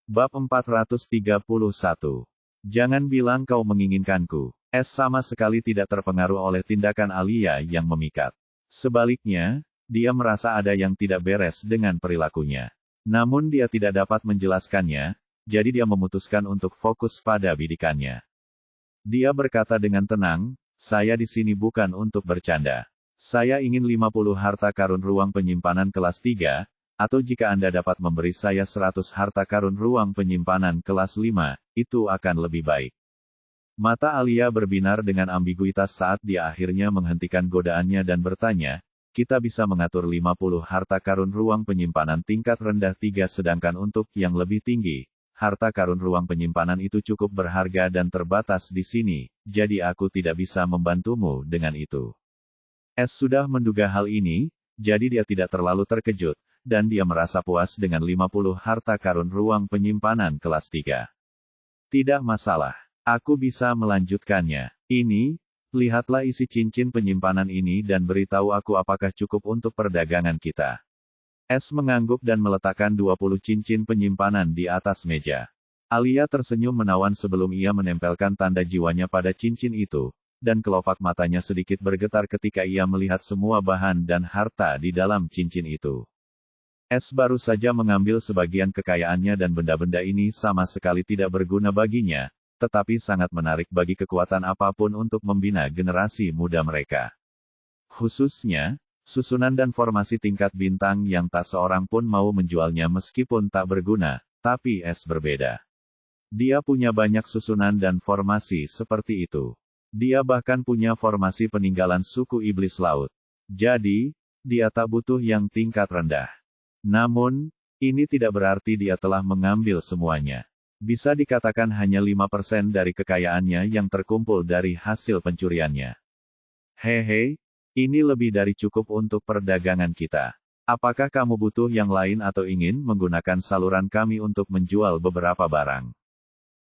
Bab 431. Jangan bilang kau menginginkanku. S sama sekali tidak terpengaruh oleh tindakan Alia yang memikat. Sebaliknya, dia merasa ada yang tidak beres dengan perilakunya. Namun dia tidak dapat menjelaskannya, jadi dia memutuskan untuk fokus pada bidikannya. Dia berkata dengan tenang, saya di sini bukan untuk bercanda. Saya ingin 50 harta karun ruang penyimpanan kelas 3, atau jika Anda dapat memberi saya 100 harta karun ruang penyimpanan kelas 5, itu akan lebih baik. Mata Alia berbinar dengan ambiguitas saat dia akhirnya menghentikan godaannya dan bertanya, kita bisa mengatur 50 harta karun ruang penyimpanan tingkat rendah 3 sedangkan untuk yang lebih tinggi, harta karun ruang penyimpanan itu cukup berharga dan terbatas di sini, jadi aku tidak bisa membantumu dengan itu. S sudah menduga hal ini, jadi dia tidak terlalu terkejut, dan dia merasa puas dengan 50 harta karun ruang penyimpanan kelas 3. Tidak masalah, aku bisa melanjutkannya. Ini, lihatlah isi cincin penyimpanan ini dan beritahu aku apakah cukup untuk perdagangan kita. S mengangguk dan meletakkan 20 cincin penyimpanan di atas meja. Alia tersenyum menawan sebelum ia menempelkan tanda jiwanya pada cincin itu, dan kelopak matanya sedikit bergetar ketika ia melihat semua bahan dan harta di dalam cincin itu. S baru saja mengambil sebagian kekayaannya dan benda-benda ini sama sekali tidak berguna baginya, tetapi sangat menarik bagi kekuatan apapun untuk membina generasi muda mereka. Khususnya, susunan dan formasi tingkat bintang yang tak seorang pun mau menjualnya meskipun tak berguna, tapi S berbeda. Dia punya banyak susunan dan formasi seperti itu. Dia bahkan punya formasi peninggalan suku iblis laut. Jadi, dia tak butuh yang tingkat rendah. Namun, ini tidak berarti dia telah mengambil semuanya. Bisa dikatakan hanya 5% dari kekayaannya yang terkumpul dari hasil pencuriannya. Hehe, ini lebih dari cukup untuk perdagangan kita. Apakah kamu butuh yang lain atau ingin menggunakan saluran kami untuk menjual beberapa barang?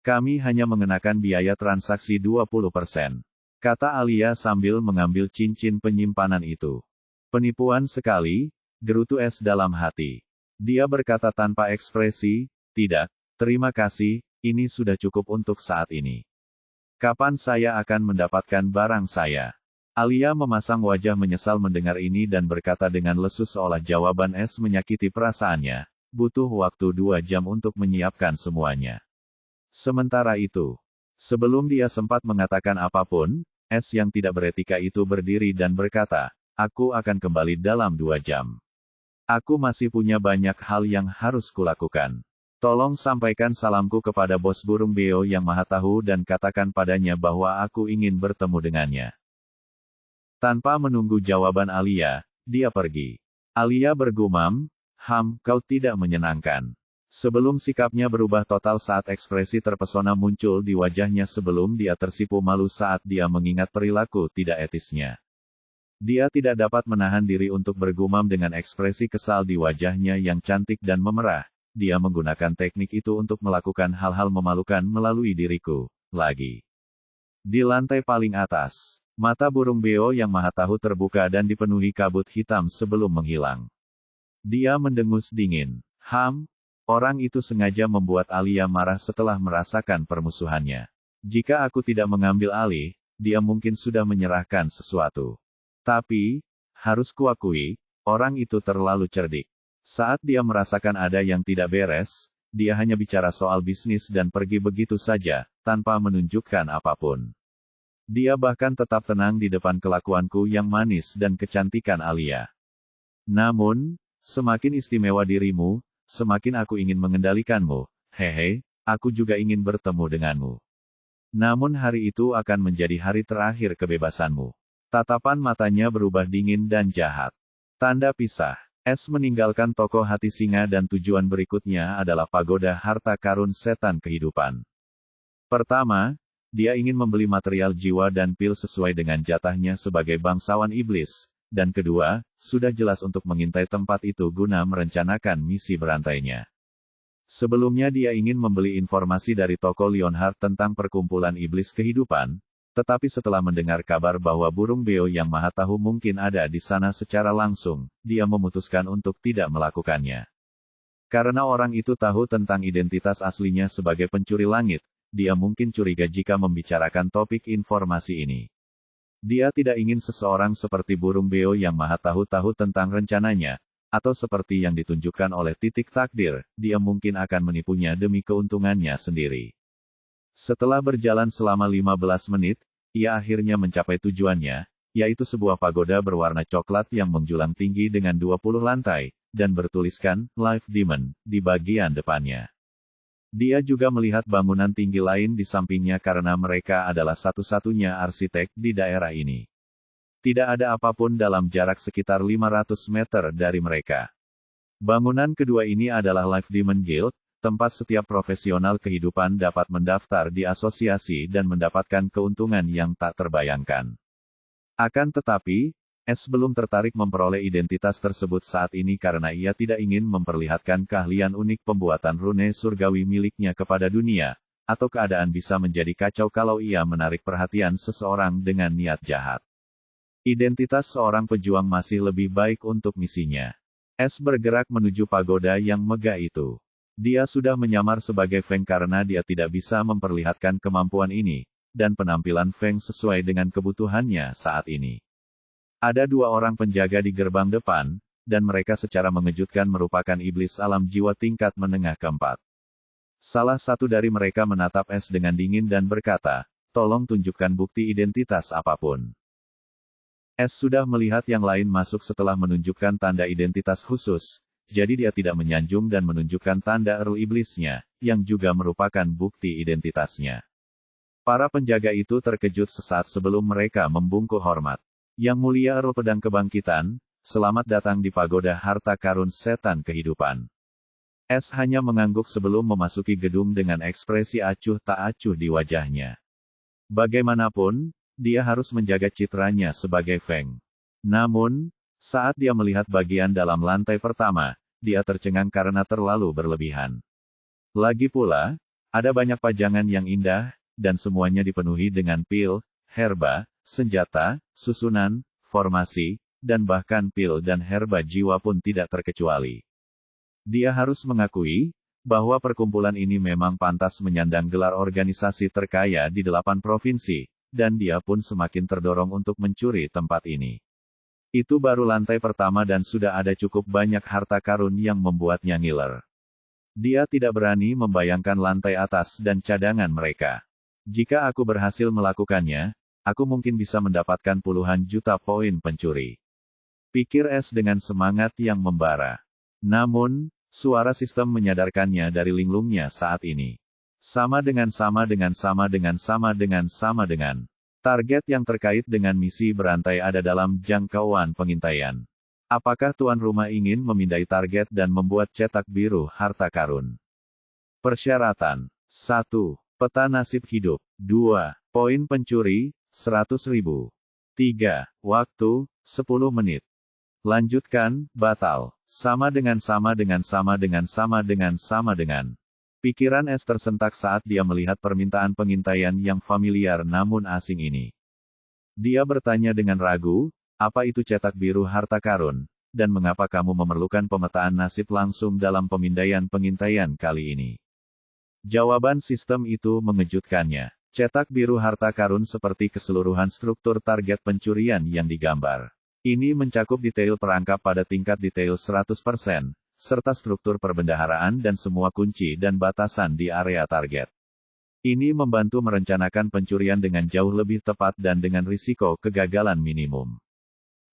Kami hanya mengenakan biaya transaksi 20%. Kata Alia sambil mengambil cincin penyimpanan itu. Penipuan sekali, gerutu S dalam hati. Dia berkata tanpa ekspresi, tidak, terima kasih, ini sudah cukup untuk saat ini. Kapan saya akan mendapatkan barang saya? Alia memasang wajah menyesal mendengar ini dan berkata dengan lesu seolah jawaban S menyakiti perasaannya, butuh waktu 2 jam untuk menyiapkan semuanya. Sementara itu, sebelum dia sempat mengatakan apapun, S yang tidak beretika itu berdiri dan berkata, aku akan kembali dalam 2 jam. Aku masih punya banyak hal yang harus kulakukan. Tolong sampaikan salamku kepada bos burung beo yang maha tahu dan katakan padanya bahwa aku ingin bertemu dengannya. Tanpa menunggu jawaban Alia, dia pergi. Alia bergumam, kau tidak menyenangkan. Sebelum sikapnya berubah total saat ekspresi terpesona muncul di wajahnya sebelum dia tersipu malu saat dia mengingat perilaku tidak etisnya. Dia tidak dapat menahan diri untuk bergumam dengan ekspresi kesal di wajahnya yang cantik dan memerah. Dia menggunakan teknik itu untuk melakukan hal-hal memalukan melalui diriku, lagi. Di lantai paling atas, mata burung beo yang maha tahu terbuka dan dipenuhi kabut hitam sebelum menghilang. Dia mendengus dingin. Orang itu sengaja membuat Alia marah setelah merasakan permusuhannya. Jika aku tidak mengambil alih, dia mungkin sudah menyerahkan sesuatu. Tapi, harus kuakui, orang itu terlalu cerdik. Saat dia merasakan ada yang tidak beres, dia hanya bicara soal bisnis dan pergi begitu saja, tanpa menunjukkan apapun. Dia bahkan tetap tenang di depan kelakuanku yang manis dan kecantikan Alia. Namun, semakin istimewa dirimu, semakin aku ingin mengendalikanmu, hehe, aku juga ingin bertemu denganmu. Namun hari itu akan menjadi hari terakhir kebebasanmu. Tatapan matanya berubah dingin dan jahat. Tanda pisah. S meninggalkan toko hati singa dan tujuan berikutnya adalah pagoda harta karun setan kehidupan. Pertama, dia ingin membeli material jiwa dan pil sesuai dengan jatahnya sebagai bangsawan iblis. Dan kedua, sudah jelas untuk mengintai tempat itu guna merencanakan misi berantainya. Sebelumnya dia ingin membeli informasi dari toko Leonhard tentang perkumpulan iblis kehidupan, tetapi setelah mendengar kabar bahwa burung beo yang maha tahu mungkin ada di sana secara langsung, dia memutuskan untuk tidak melakukannya. Karena orang itu tahu tentang identitas aslinya sebagai pencuri langit, dia mungkin curiga jika membicarakan topik informasi ini. Dia tidak ingin seseorang seperti burung beo yang maha tahu tentang rencananya, atau seperti yang ditunjukkan oleh titik takdir, dia mungkin akan menipunya demi keuntungannya sendiri. Setelah berjalan selama 15 menit, ia akhirnya mencapai tujuannya, yaitu sebuah pagoda berwarna coklat yang menjulang tinggi dengan 20 lantai, dan bertuliskan, Life Demon, di bagian depannya. Dia juga melihat bangunan tinggi lain di sampingnya karena mereka adalah satu-satunya arsitek di daerah ini. Tidak ada apapun dalam jarak sekitar 500 meter dari mereka. Bangunan kedua ini adalah Life Demon Guild, tempat setiap profesional kehidupan dapat mendaftar di asosiasi dan mendapatkan keuntungan yang tak terbayangkan. Akan tetapi, S belum tertarik memperoleh identitas tersebut saat ini karena ia tidak ingin memperlihatkan keahlian unik pembuatan rune surgawi miliknya kepada dunia, atau keadaan bisa menjadi kacau kalau ia menarik perhatian seseorang dengan niat jahat. Identitas seorang pejuang masih lebih baik untuk misinya. S bergerak menuju pagoda yang megah itu. Dia sudah menyamar sebagai Feng karena dia tidak bisa memperlihatkan kemampuan ini, dan penampilan Feng sesuai dengan kebutuhannya saat ini. Ada 2 orang penjaga di gerbang depan, dan mereka secara mengejutkan merupakan iblis alam jiwa tingkat menengah keempat. Salah satu dari mereka menatap S dengan dingin dan berkata, tolong tunjukkan bukti identitas apapun. S sudah melihat yang lain masuk setelah menunjukkan tanda identitas khusus, jadi dia tidak menyanjung dan menunjukkan tanda Earl iblisnya, yang juga merupakan bukti identitasnya. Para penjaga itu terkejut sesaat sebelum mereka membungkuk hormat. Yang mulia Earl Pedang Kebangkitan, selamat datang di pagoda harta karun setan kehidupan. S hanya mengangguk sebelum memasuki gedung dengan ekspresi acuh tak acuh di wajahnya. Bagaimanapun, dia harus menjaga citranya sebagai Feng. Namun, saat dia melihat bagian dalam lantai pertama, dia tercengang karena terlalu berlebihan. Lagi pula, ada banyak pajangan yang indah, dan semuanya dipenuhi dengan pil, herba, senjata, susunan, formasi, dan bahkan pil dan herba jiwa pun tidak terkecuali. Dia harus mengakui, bahwa perkumpulan ini memang pantas menyandang gelar organisasi terkaya di 8 provinsi, dan dia pun semakin terdorong untuk mencuri tempat ini. Itu baru lantai pertama dan sudah ada cukup banyak harta karun yang membuatnya ngiler. Dia tidak berani membayangkan lantai atas dan cadangan mereka. Jika aku berhasil melakukannya, aku mungkin bisa mendapatkan puluhan juta poin pencuri. Pikir S dengan semangat yang membara. Namun, suara sistem menyadarkannya dari linglungnya saat ini. Sama dengan. Target yang terkait dengan misi berantai ada dalam jangkauan pengintaian. Apakah tuan rumah ingin memindai target dan membuat cetak biru harta karun? Persyaratan. 1. Peta nasib hidup. 2. Poin pencuri, 100.000. 3. Waktu, 10 menit. Lanjutkan, batal. Sama dengan. Pikiran S tersentak saat dia melihat permintaan pengintaian yang familiar namun asing ini. Dia bertanya dengan ragu, apa itu cetak biru harta karun, dan mengapa kamu memerlukan pemetaan nasib langsung dalam pemindaian pengintaian kali ini? Jawaban sistem itu mengejutkannya. Cetak biru harta karun seperti keseluruhan struktur target pencurian yang digambar. Ini mencakup detail perangkap pada tingkat detail 100%, serta struktur perbendaharaan dan semua kunci dan batasan di area target. Ini membantu merencanakan pencurian dengan jauh lebih tepat dan dengan risiko kegagalan minimum.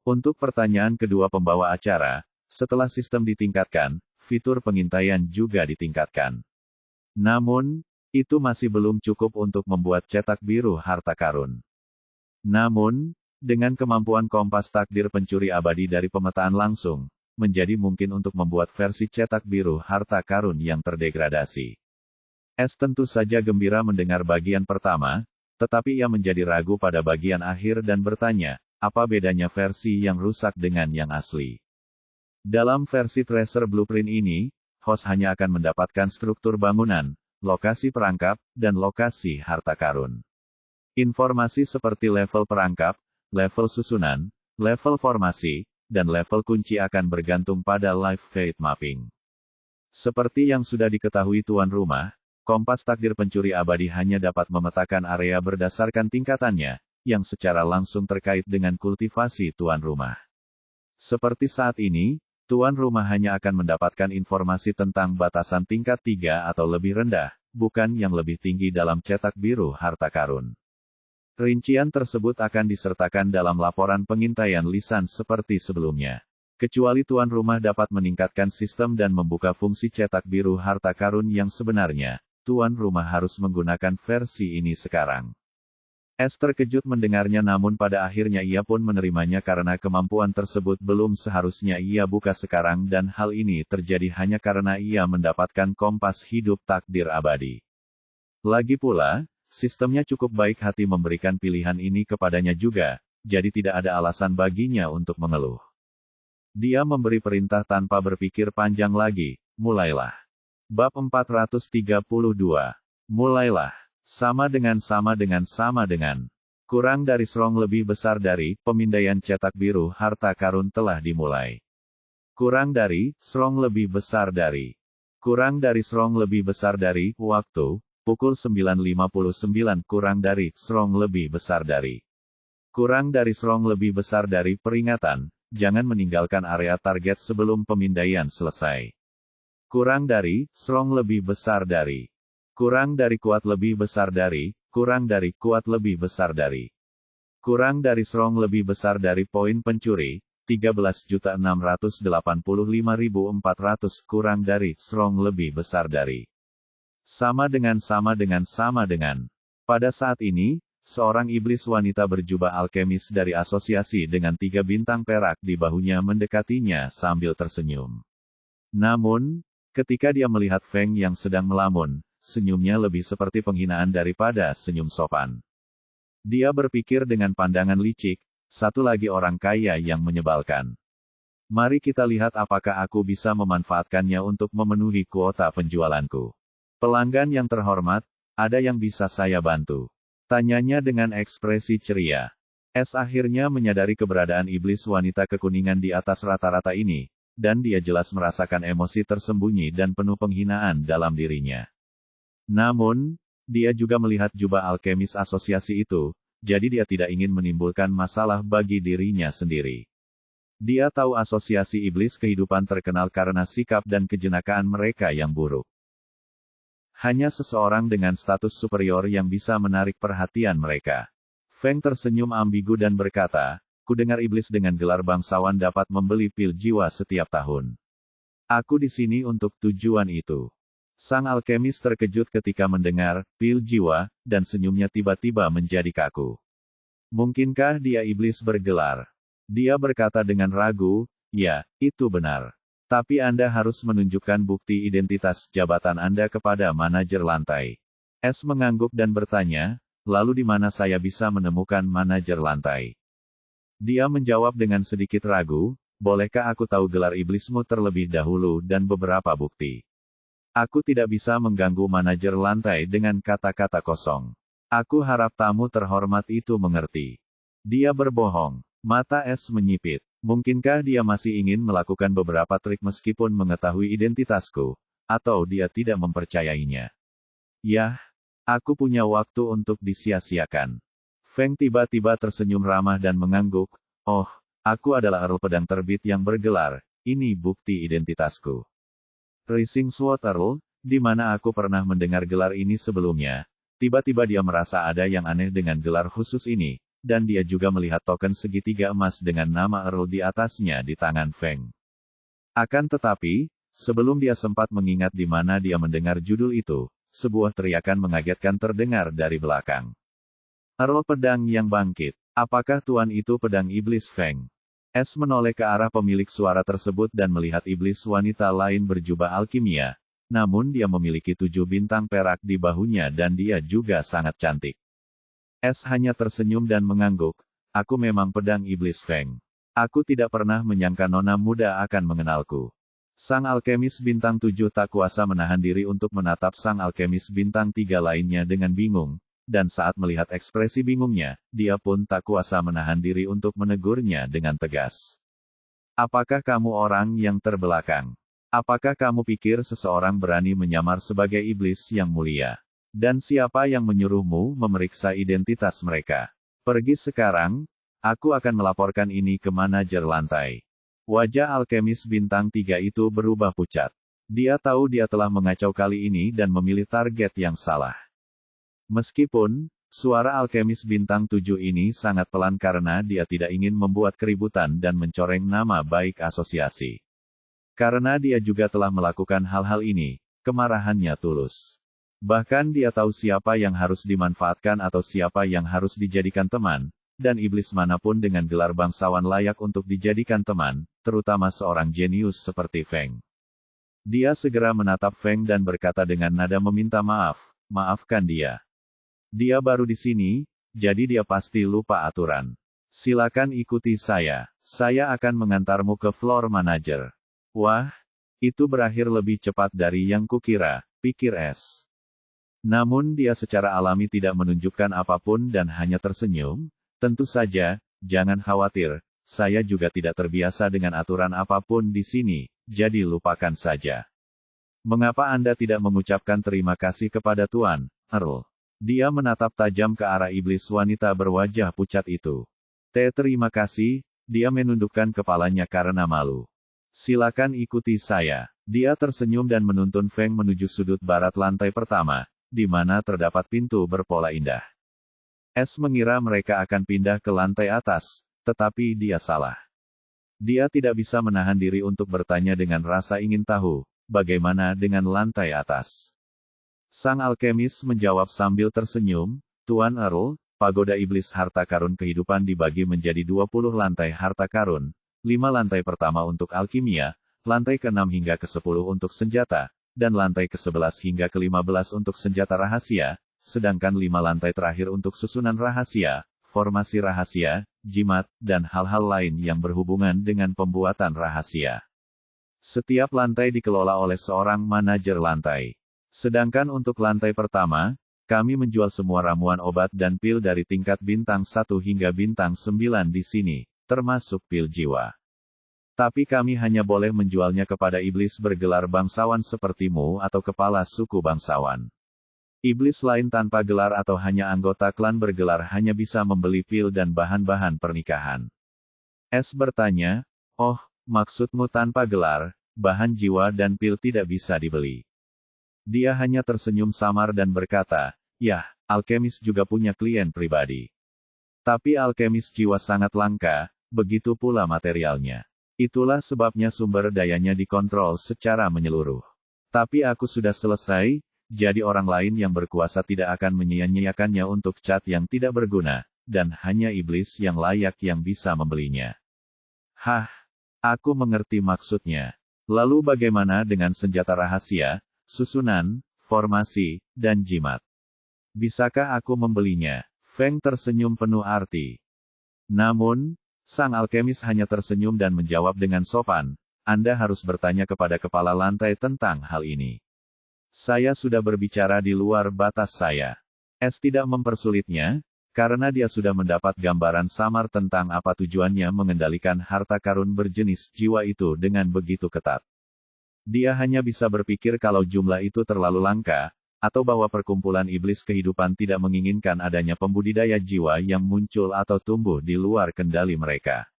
Untuk pertanyaan kedua pembawa acara, setelah sistem ditingkatkan, fitur pengintaian juga ditingkatkan. Namun, itu masih belum cukup untuk membuat cetak biru harta karun. Namun, dengan kemampuan kompas takdir pencuri abadi dari pemetaan langsung, menjadi mungkin untuk membuat versi cetak biru harta karun yang terdegradasi. S tentu saja gembira mendengar bagian pertama, tetapi ia menjadi ragu pada bagian akhir dan bertanya, apa bedanya versi yang rusak dengan yang asli? Dalam versi tracer blueprint ini, host hanya akan mendapatkan struktur bangunan, lokasi perangkap, dan lokasi harta karun. Informasi seperti level perangkap, level susunan, level formasi, dan level kunci akan bergantung pada live fate mapping. Seperti yang sudah diketahui tuan rumah, kompas takdir pencuri abadi hanya dapat memetakan area berdasarkan tingkatannya, yang secara langsung terkait dengan kultivasi tuan rumah. Seperti saat ini, tuan rumah hanya akan mendapatkan informasi tentang batasan tingkat 3 atau lebih rendah, bukan yang lebih tinggi dalam cetak biru harta karun. Rincian tersebut akan disertakan dalam laporan pengintaian lisan seperti sebelumnya. Kecuali tuan rumah dapat meningkatkan sistem dan membuka fungsi cetak biru harta karun yang sebenarnya, tuan rumah harus menggunakan versi ini sekarang. S terkejut mendengarnya namun pada akhirnya ia pun menerimanya karena kemampuan tersebut belum seharusnya ia buka sekarang dan hal ini terjadi hanya karena ia mendapatkan kompas hidup takdir abadi. Lagi pula, sistemnya cukup baik hati memberikan pilihan ini kepadanya juga, jadi tidak ada alasan baginya untuk mengeluh. Dia memberi perintah tanpa berpikir panjang lagi, mulailah. Bab 432. Mulailah. Sama dengan. Kurang dari serong lebih besar dari, pemindaian cetak biru harta karun telah dimulai. Kurang dari, serong lebih besar dari. Kurang dari serong lebih besar dari, waktu, pukul 9.59 kurang dari, serong lebih besar dari. Kurang dari serong lebih besar dari peringatan, jangan meninggalkan area target sebelum pemindaian selesai. Kurang dari, serong lebih besar dari. Kurang dari kuat lebih besar dari, kurang dari kuat lebih besar dari. Kurang dari serong lebih besar dari poin pencuri, 13.685.400 kurang dari serong lebih besar dari. Sama dengan. Pada saat ini, seorang iblis wanita berjubah alkemis dari asosiasi dengan 3 bintang perak di bahunya mendekatinya sambil tersenyum. Namun, ketika dia melihat Feng yang sedang melamun, senyumnya lebih seperti penghinaan daripada senyum sopan. Dia berpikir dengan pandangan licik, satu lagi orang kaya yang menyebalkan. Mari kita lihat apakah aku bisa memanfaatkannya untuk memenuhi kuota penjualanku. Pelanggan yang terhormat, ada yang bisa saya bantu? Tanyanya dengan ekspresi ceria. S akhirnya menyadari keberadaan iblis wanita kekuningan di atas rata-rata ini, dan dia jelas merasakan emosi tersembunyi dan penuh penghinaan dalam dirinya. Namun, dia juga melihat jubah alkemis asosiasi itu, jadi dia tidak ingin menimbulkan masalah bagi dirinya sendiri. Dia tahu asosiasi iblis kehidupan terkenal karena sikap dan kejenakaan mereka yang buruk. Hanya seseorang dengan status superior yang bisa menarik perhatian mereka. Feng tersenyum ambigu dan berkata, "Kudengar iblis dengan gelar bangsawan dapat membeli pil jiwa setiap tahun. Aku di sini untuk tujuan itu." Sang alkemis terkejut ketika mendengar pil jiwa, dan senyumnya tiba-tiba menjadi kaku. Mungkinkah dia iblis bergelar? Dia berkata dengan ragu, "Ya, itu benar. Tapi Anda harus menunjukkan bukti identitas jabatan Anda kepada manajer lantai." S mengangguk dan bertanya, "Lalu di mana saya bisa menemukan manajer lantai?" Dia menjawab dengan sedikit ragu, "Bolehkah aku tahu gelar iblismu terlebih dahulu dan beberapa bukti?" Aku tidak bisa mengganggu manajer lantai dengan kata-kata kosong. Aku harap tamu terhormat itu mengerti. Dia berbohong. Mata S menyipit. Mungkinkah dia masih ingin melakukan beberapa trik meskipun mengetahui identitasku, atau dia tidak mempercayainya? Yah, aku punya waktu untuk disia-siakan. Feng tiba-tiba tersenyum ramah dan mengangguk, "Oh, aku adalah Earl Pedang Terbit yang bergelar, ini bukti identitasku." Rising Sword Earl, di mana aku pernah mendengar gelar ini sebelumnya. Tiba-tiba dia merasa ada yang aneh dengan gelar khusus ini, dan dia juga melihat token segitiga emas dengan nama Earl di atasnya di tangan Feng. Akan tetapi, sebelum dia sempat mengingat di mana dia mendengar judul itu, sebuah teriakan mengagetkan terdengar dari belakang. "Earl Pedang yang bangkit, apakah tuan itu pedang iblis Feng?" S menoleh ke arah pemilik suara tersebut dan melihat iblis wanita lain berjubah alkimia, namun dia memiliki 7 bintang perak di bahunya dan dia juga sangat cantik. S hanya tersenyum dan mengangguk, "Aku memang pedang iblis Feng. Aku tidak pernah menyangka nona muda akan mengenalku." Sang alkemis bintang 7 tak kuasa menahan diri untuk menatap sang alkemis bintang 3 lainnya dengan bingung, dan saat melihat ekspresi bingungnya, dia pun tak kuasa menahan diri untuk menegurnya dengan tegas. "Apakah kamu orang yang terbelakang? Apakah kamu pikir seseorang berani menyamar sebagai iblis yang mulia? Dan siapa yang menyuruhmu memeriksa identitas mereka? Pergi sekarang, aku akan melaporkan ini ke manajer lantai. Wajah alkemis bintang 3 itu berubah pucat. Dia tahu dia telah mengacau kali ini dan memilih target yang salah. Meskipun, suara alkemis bintang 7 ini sangat pelan karena dia tidak ingin membuat keributan dan mencoreng nama baik asosiasi. Karena dia juga telah melakukan hal-hal ini, kemarahannya tulus. Bahkan dia tahu siapa yang harus dimanfaatkan atau siapa yang harus dijadikan teman, dan iblis manapun dengan gelar bangsawan layak untuk dijadikan teman, terutama seorang jenius seperti Feng. Dia segera menatap Feng dan berkata dengan nada meminta maaf, maafkan dia. Dia baru di sini, jadi dia pasti lupa aturan. Silakan ikuti saya akan mengantarmu ke floor manager. Wah, itu berakhir lebih cepat dari yang kukira, pikir S. Namun dia secara alami tidak menunjukkan apapun dan hanya tersenyum. Tentu saja, jangan khawatir, saya juga tidak terbiasa dengan aturan apapun di sini, jadi lupakan saja. Mengapa Anda tidak mengucapkan terima kasih kepada Tuan Earl? Dia menatap tajam ke arah iblis wanita berwajah pucat itu. Terima kasih, dia menundukkan kepalanya karena malu. Silakan ikuti saya. Dia tersenyum dan menuntun Feng menuju sudut barat lantai pertama, di mana terdapat pintu berpola indah. S mengira mereka akan pindah ke lantai atas, tetapi dia salah. Dia tidak bisa menahan diri untuk bertanya dengan rasa ingin tahu, bagaimana dengan lantai atas. Sang alkemis menjawab sambil tersenyum, Tuan Earl, pagoda iblis harta karun kehidupan dibagi menjadi 20 lantai harta karun. 5 lantai pertama untuk alkimia, lantai ke-6 hingga ke-10 untuk senjata, dan lantai ke-11 hingga ke-15 untuk senjata rahasia, sedangkan 5 lantai terakhir untuk susunan rahasia, formasi rahasia, jimat, dan hal-hal lain yang berhubungan dengan pembuatan rahasia. Setiap lantai dikelola oleh seorang manajer lantai. Sedangkan untuk lantai pertama, kami menjual semua ramuan obat dan pil dari tingkat bintang 1 hingga bintang 9 di sini, termasuk pil jiwa. Tapi kami hanya boleh menjualnya kepada iblis bergelar bangsawan sepertimu atau kepala suku bangsawan. Iblis lain tanpa gelar atau hanya anggota klan bergelar hanya bisa membeli pil dan bahan-bahan pernikahan. S bertanya, oh, maksudmu tanpa gelar, bahan jiwa dan pil tidak bisa dibeli. Dia hanya tersenyum samar dan berkata, yah, alkemis juga punya klien pribadi. Tapi alkemis jiwa sangat langka, begitu pula materialnya. Itulah sebabnya sumber dayanya dikontrol secara menyeluruh. Tapi aku sudah selesai, jadi orang lain yang berkuasa tidak akan menyia-nyiakannya untuk cat yang tidak berguna, dan hanya iblis yang layak yang bisa membelinya. Hah, aku mengerti maksudnya. Lalu bagaimana dengan senjata rahasia, susunan, formasi, dan jimat? Bisakah aku membelinya? Feng tersenyum penuh arti. Namun, sang alkemis hanya tersenyum dan menjawab dengan sopan, Anda harus bertanya kepada kepala lantai tentang hal ini. Saya sudah berbicara di luar batas saya. S tidak mempersulitnya, karena dia sudah mendapat gambaran samar tentang apa tujuannya mengendalikan harta karun berjenis jiwa itu dengan begitu ketat. Dia hanya bisa berpikir kalau jumlah itu terlalu langka, atau bahwa perkumpulan iblis kehidupan tidak menginginkan adanya pembudidaya jiwa yang muncul atau tumbuh di luar kendali mereka.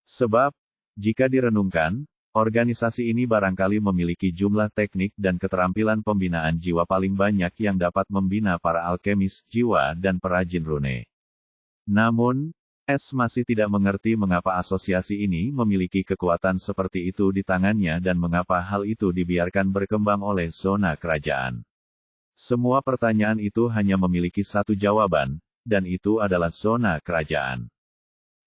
Sebab, jika direnungkan, organisasi ini barangkali memiliki jumlah teknik dan keterampilan pembinaan jiwa paling banyak yang dapat membina para alkemis jiwa dan perajin rune. Namun, S masih tidak mengerti mengapa asosiasi ini memiliki kekuatan seperti itu di tangannya dan mengapa hal itu dibiarkan berkembang oleh zona kerajaan. Semua pertanyaan itu hanya memiliki satu jawaban, dan itu adalah zona kerajaan.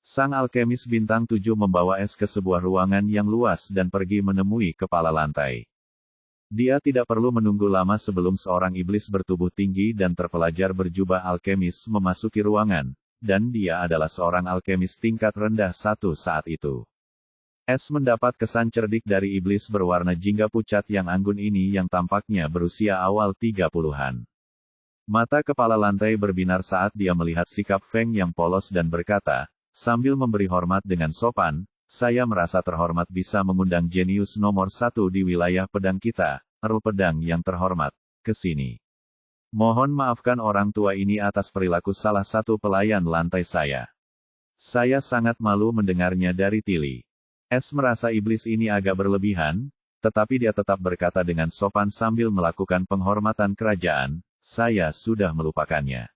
Sang alkemis bintang 7 membawa S ke sebuah ruangan yang luas dan pergi menemui kepala lantai. Dia tidak perlu menunggu lama sebelum seorang iblis bertubuh tinggi dan terpelajar berjubah alkemis memasuki ruangan, dan dia adalah seorang alkemis tingkat rendah satu saat itu. S mendapat kesan cerdik dari iblis berwarna jingga pucat yang anggun ini yang tampaknya berusia awal 30-an. Mata kepala lantai berbinar saat dia melihat sikap Feng yang polos dan berkata, sambil memberi hormat dengan sopan, Saya merasa terhormat bisa mengundang jenius nomor 1 di wilayah pedang kita, Earl Pedang yang terhormat, ke sini. Mohon maafkan orang tua ini atas perilaku salah satu pelayan lantai saya. Saya sangat malu mendengarnya dari Tilly. Merasa iblis ini agak berlebihan, tetapi dia tetap berkata dengan sopan sambil melakukan penghormatan kerajaan, saya sudah melupakannya.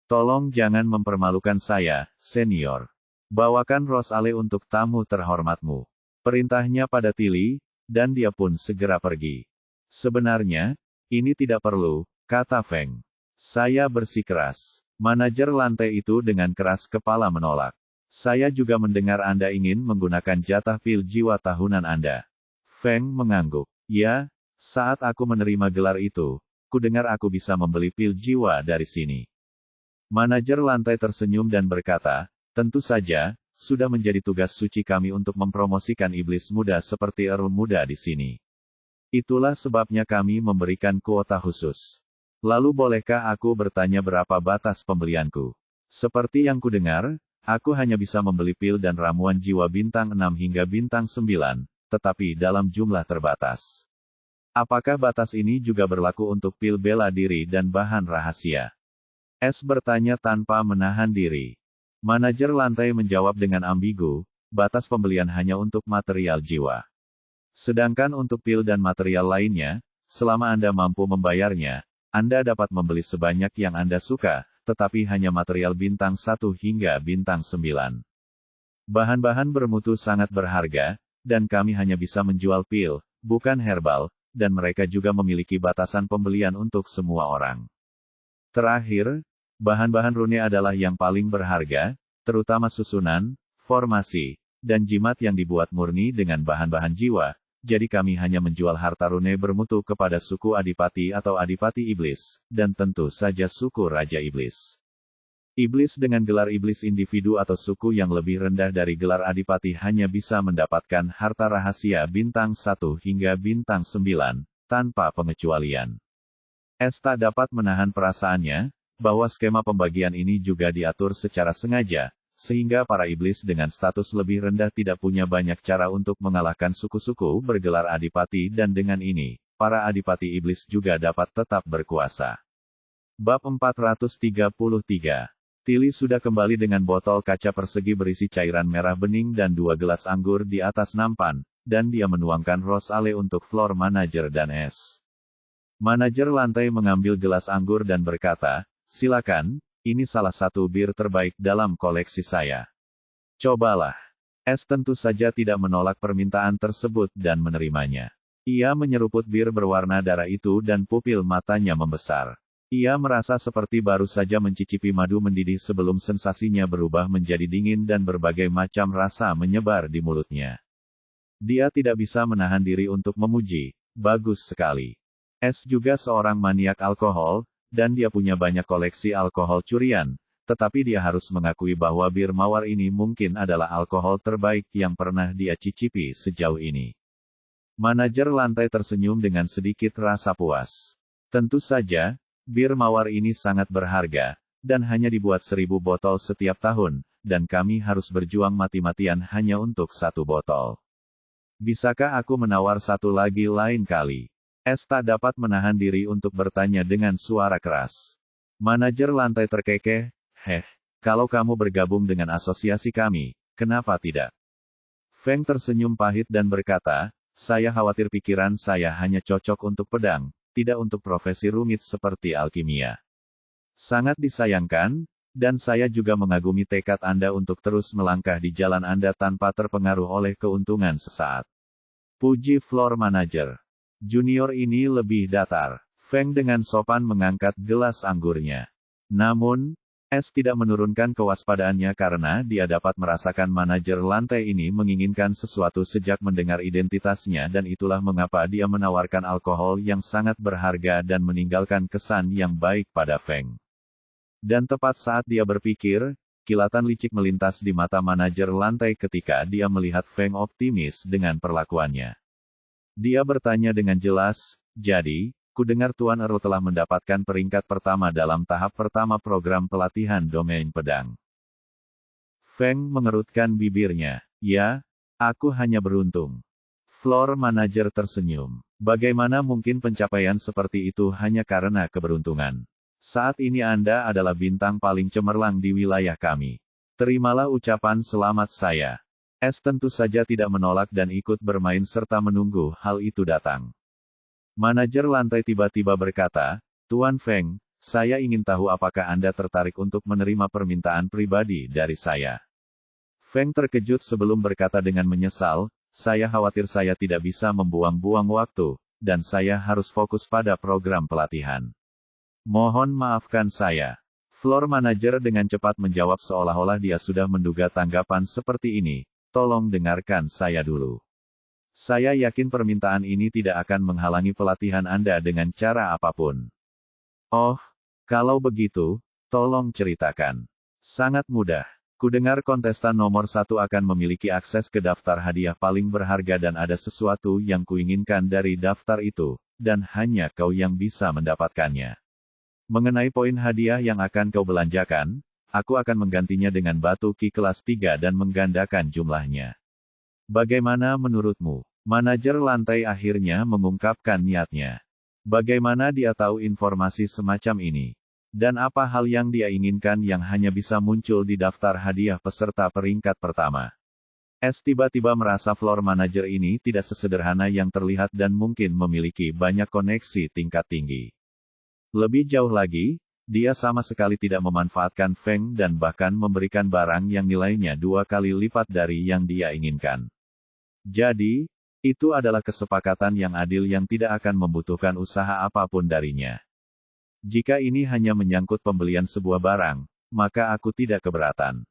Tolong jangan mempermalukan saya, senior. Bawakan Rosale untuk tamu terhormatmu. Perintahnya pada Tilly, dan dia pun segera pergi. Sebenarnya, ini tidak perlu, kata Feng. Saya bersikeras. Manajer lantai itu dengan keras kepala menolak. Saya juga mendengar Anda ingin menggunakan jatah pil jiwa tahunan Anda. Feng mengangguk. Ya, saat aku menerima gelar itu, kudengar aku bisa membeli pil jiwa dari sini. Manajer lantai tersenyum dan berkata, tentu saja, sudah menjadi tugas suci kami untuk mempromosikan iblis muda seperti Earl muda di sini. Itulah sebabnya kami memberikan kuota khusus. Lalu bolehkah aku bertanya berapa batas pembelianku? Seperti yang kudengar, aku hanya bisa membeli pil dan ramuan jiwa bintang 6 hingga bintang 9, tetapi dalam jumlah terbatas. Apakah batas ini juga berlaku untuk pil bela diri dan bahan rahasia? Bertanya tanpa menahan diri. Manajer lantai menjawab dengan ambigu, batas pembelian hanya untuk material jiwa. Sedangkan untuk pil dan material lainnya, selama Anda mampu membayarnya, Anda dapat membeli sebanyak yang Anda suka, tetapi hanya material bintang 1 hingga bintang 9. Bahan-bahan bermutu sangat berharga, dan kami hanya bisa menjual pil, bukan herbal, dan mereka juga memiliki batasan pembelian untuk semua orang. Terakhir, bahan-bahan rune adalah yang paling berharga, terutama susunan, formasi, dan jimat yang dibuat murni dengan bahan-bahan jiwa, jadi kami hanya menjual harta rune bermutu kepada suku Adipati atau Adipati Iblis, dan tentu saja suku Raja Iblis. Iblis dengan gelar iblis individu atau suku yang lebih rendah dari gelar Adipati hanya bisa mendapatkan harta rahasia bintang 1 hingga bintang 9, tanpa pengecualian. Tak dapat menahan perasaannya, bahwa skema pembagian ini juga diatur secara sengaja, sehingga para iblis dengan status lebih rendah tidak punya banyak cara untuk mengalahkan suku-suku bergelar adipati dan dengan ini, para adipati iblis juga dapat tetap berkuasa. Bab 433. Tilly sudah kembali dengan botol kaca persegi berisi cairan merah bening dan 2 gelas anggur di atas nampan, dan dia menuangkan Rosale untuk floor manager dan Manajer lantai mengambil gelas anggur dan berkata, silakan, ini salah satu bir terbaik dalam koleksi saya. Cobalah. Tentu saja tidak menolak permintaan tersebut dan menerimanya. Ia menyeruput bir berwarna darah itu dan pupil matanya membesar. Ia merasa seperti baru saja mencicipi madu mendidih sebelum sensasinya berubah menjadi dingin dan berbagai macam rasa menyebar di mulutnya. Dia tidak bisa menahan diri untuk memuji, bagus sekali. Juga seorang maniak alkohol, dan dia punya banyak koleksi alkohol curian, tetapi dia harus mengakui bahwa bir mawar ini mungkin adalah alkohol terbaik yang pernah dia cicipi sejauh ini. Manajer lantai tersenyum dengan sedikit rasa puas. Tentu saja, bir mawar ini sangat berharga, dan hanya dibuat 1000 botol setiap tahun, dan kami harus berjuang mati-matian hanya untuk 1 botol. Bisakah aku menawar 1 lagi lain kali? Tak dapat menahan diri untuk bertanya dengan suara keras. Manajer lantai terkekeh, kalau kamu bergabung dengan asosiasi kami, kenapa tidak? Feng tersenyum pahit dan berkata, saya khawatir pikiran saya hanya cocok untuk pedang, tidak untuk profesi rumit seperti alkimia. Sangat disayangkan, dan saya juga mengagumi tekad Anda untuk terus melangkah di jalan Anda tanpa terpengaruh oleh keuntungan sesaat. Puji floor manager. Junior ini lebih datar. Feng dengan sopan mengangkat gelas anggurnya. Namun, tidak menurunkan kewaspadaannya karena dia dapat merasakan manajer lantai ini menginginkan sesuatu sejak mendengar identitasnya dan itulah mengapa dia menawarkan alkohol yang sangat berharga dan meninggalkan kesan yang baik pada Feng. Dan tepat saat dia berpikir, kilatan licik melintas di mata manajer lantai ketika dia melihat Feng optimis dengan perlakuannya. Dia bertanya dengan jelas, jadi, kudengar Tuan Earl telah mendapatkan peringkat pertama dalam tahap pertama program pelatihan domain pedang. Feng mengerutkan bibirnya. Ya, Aku hanya beruntung. Floor manager tersenyum. Bagaimana mungkin pencapaian seperti itu hanya karena keberuntungan? Saat ini Anda adalah bintang paling cemerlang di wilayah kami. Terimalah ucapan selamat saya. S tentu saja tidak menolak dan ikut bermain serta menunggu hal itu datang. Manajer lantai tiba-tiba berkata, Tuan Feng, saya ingin tahu apakah Anda tertarik untuk menerima permintaan pribadi dari saya. Feng terkejut sebelum berkata dengan menyesal, saya khawatir saya tidak bisa membuang-buang waktu, dan saya harus fokus pada program pelatihan. Mohon maafkan saya. Floor manager dengan cepat menjawab seolah-olah dia sudah menduga tanggapan seperti ini, tolong dengarkan saya dulu. Saya yakin permintaan ini tidak akan menghalangi pelatihan Anda dengan cara apapun. Oh, kalau begitu, tolong ceritakan. Sangat mudah. Kudengar kontestan nomor 1 akan memiliki akses ke daftar hadiah paling berharga dan ada sesuatu yang kuinginkan dari daftar itu, dan hanya kau yang bisa mendapatkannya. Mengenai poin hadiah yang akan kau belanjakan, aku akan menggantinya dengan batu ki kelas 3 dan menggandakan jumlahnya. Bagaimana menurutmu? Manajer lantai akhirnya mengungkapkan niatnya. Bagaimana dia tahu informasi semacam ini? Dan apa hal yang dia inginkan yang hanya bisa muncul di daftar hadiah peserta peringkat pertama? S tiba-tiba merasa floor manager ini tidak sesederhana yang terlihat dan mungkin memiliki banyak koneksi tingkat tinggi. Lebih jauh lagi, dia sama sekali tidak memanfaatkan Feng dan bahkan memberikan barang yang nilainya 2 kali lipat dari yang dia inginkan. Jadi, itu adalah kesepakatan yang adil yang tidak akan membutuhkan usaha apapun darinya. Jika ini hanya menyangkut pembelian sebuah barang, maka aku tidak keberatan.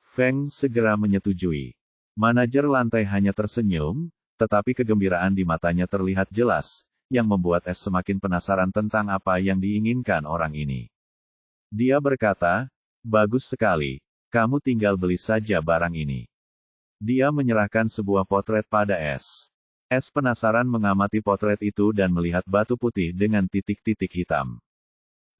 Feng segera menyetujui. Manajer lantai hanya tersenyum, tetapi kegembiraan di matanya terlihat jelas, yang membuat S semakin penasaran tentang apa yang diinginkan orang ini. Dia berkata, bagus sekali, kamu tinggal beli saja barang ini. Dia menyerahkan sebuah potret pada S. S penasaran mengamati potret itu dan melihat batu putih dengan titik-titik hitam.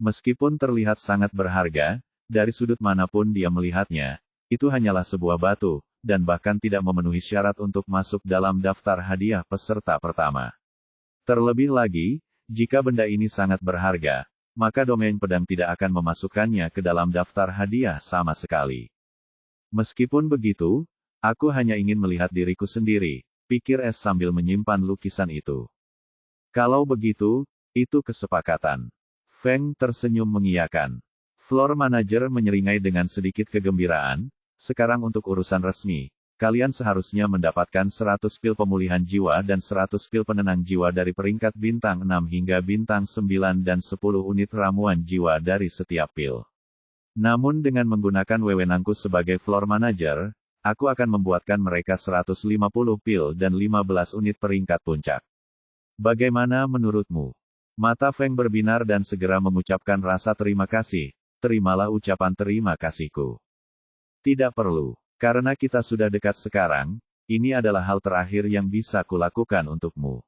Meskipun terlihat sangat berharga, dari sudut manapun dia melihatnya, itu hanyalah sebuah batu, dan bahkan tidak memenuhi syarat untuk masuk dalam daftar hadiah peserta pertama. Terlebih lagi, jika benda ini sangat berharga, maka domain pedang tidak akan memasukkannya ke dalam daftar hadiah sama sekali. Meskipun begitu, aku hanya ingin melihat diriku sendiri, pikir S sambil menyimpan lukisan itu. Kalau begitu, itu kesepakatan. Feng tersenyum mengiyakan. Floor manager menyeringai dengan sedikit kegembiraan, sekarang untuk urusan resmi, kalian seharusnya mendapatkan 100 pil pemulihan jiwa dan 100 pil penenang jiwa dari peringkat bintang 6 hingga bintang 9 dan 10 unit ramuan jiwa dari setiap pil. Namun dengan menggunakan wewenangku sebagai floor manager, aku akan membuatkan mereka 150 pil dan 15 unit peringkat puncak. Bagaimana menurutmu? Mata Feng berbinar dan segera mengucapkan rasa terima kasih, terimalah ucapan terima kasihku. Tidak perlu, karena kita sudah dekat sekarang, ini adalah hal terakhir yang bisa kulakukan untukmu.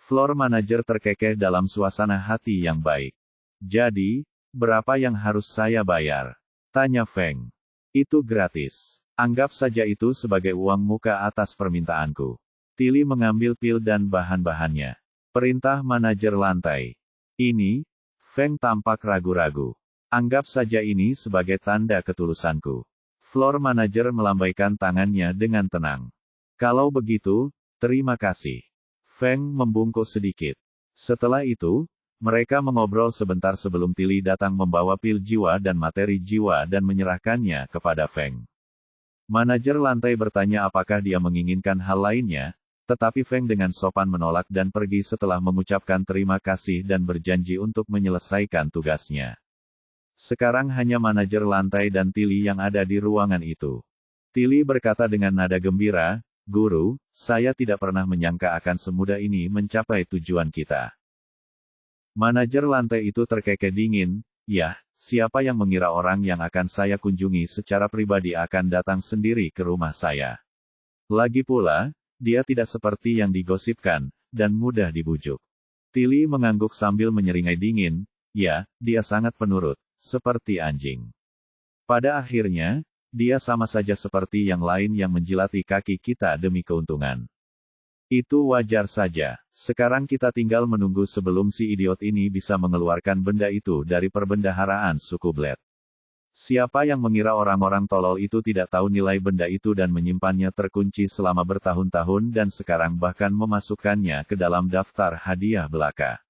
Floor manager terkekeh dalam suasana hati yang baik. Jadi, berapa yang harus saya bayar? Tanya Feng. Itu gratis. Anggap saja itu sebagai uang muka atas permintaanku. Tilly mengambil pil dan bahan-bahannya. Perintah manajer lantai. Ini, Feng tampak ragu-ragu. Anggap saja ini sebagai tanda ketulusanku. Floor manager melambaikan tangannya dengan tenang. Kalau begitu, terima kasih. Feng membungkuk sedikit. Setelah itu, mereka mengobrol sebentar sebelum Tilly datang membawa pil jiwa dan materi jiwa dan menyerahkannya kepada Feng. Manajer lantai bertanya apakah dia menginginkan hal lainnya, tetapi Feng dengan sopan menolak dan pergi setelah mengucapkan terima kasih dan berjanji untuk menyelesaikan tugasnya. Sekarang hanya manajer lantai dan Tilly yang ada di ruangan itu. Tilly berkata dengan nada gembira, Guru, saya tidak pernah menyangka akan semudah ini mencapai tujuan kita. Manajer lantai itu terkekeh dingin, ya, siapa yang mengira orang yang akan saya kunjungi secara pribadi akan datang sendiri ke rumah saya. Lagi pula, dia tidak seperti yang digosipkan, dan mudah dibujuk. Tilly mengangguk sambil menyeringai dingin, ya, dia sangat penurut, seperti anjing. Pada akhirnya, dia sama saja seperti yang lain yang menjilati kaki kita demi keuntungan. Itu wajar saja. Sekarang kita tinggal menunggu sebelum si idiot ini bisa mengeluarkan benda itu dari perbendaharaan suku Blade. Siapa yang mengira orang-orang tolol itu tidak tahu nilai benda itu dan menyimpannya terkunci selama bertahun-tahun dan sekarang bahkan memasukkannya ke dalam daftar hadiah belaka.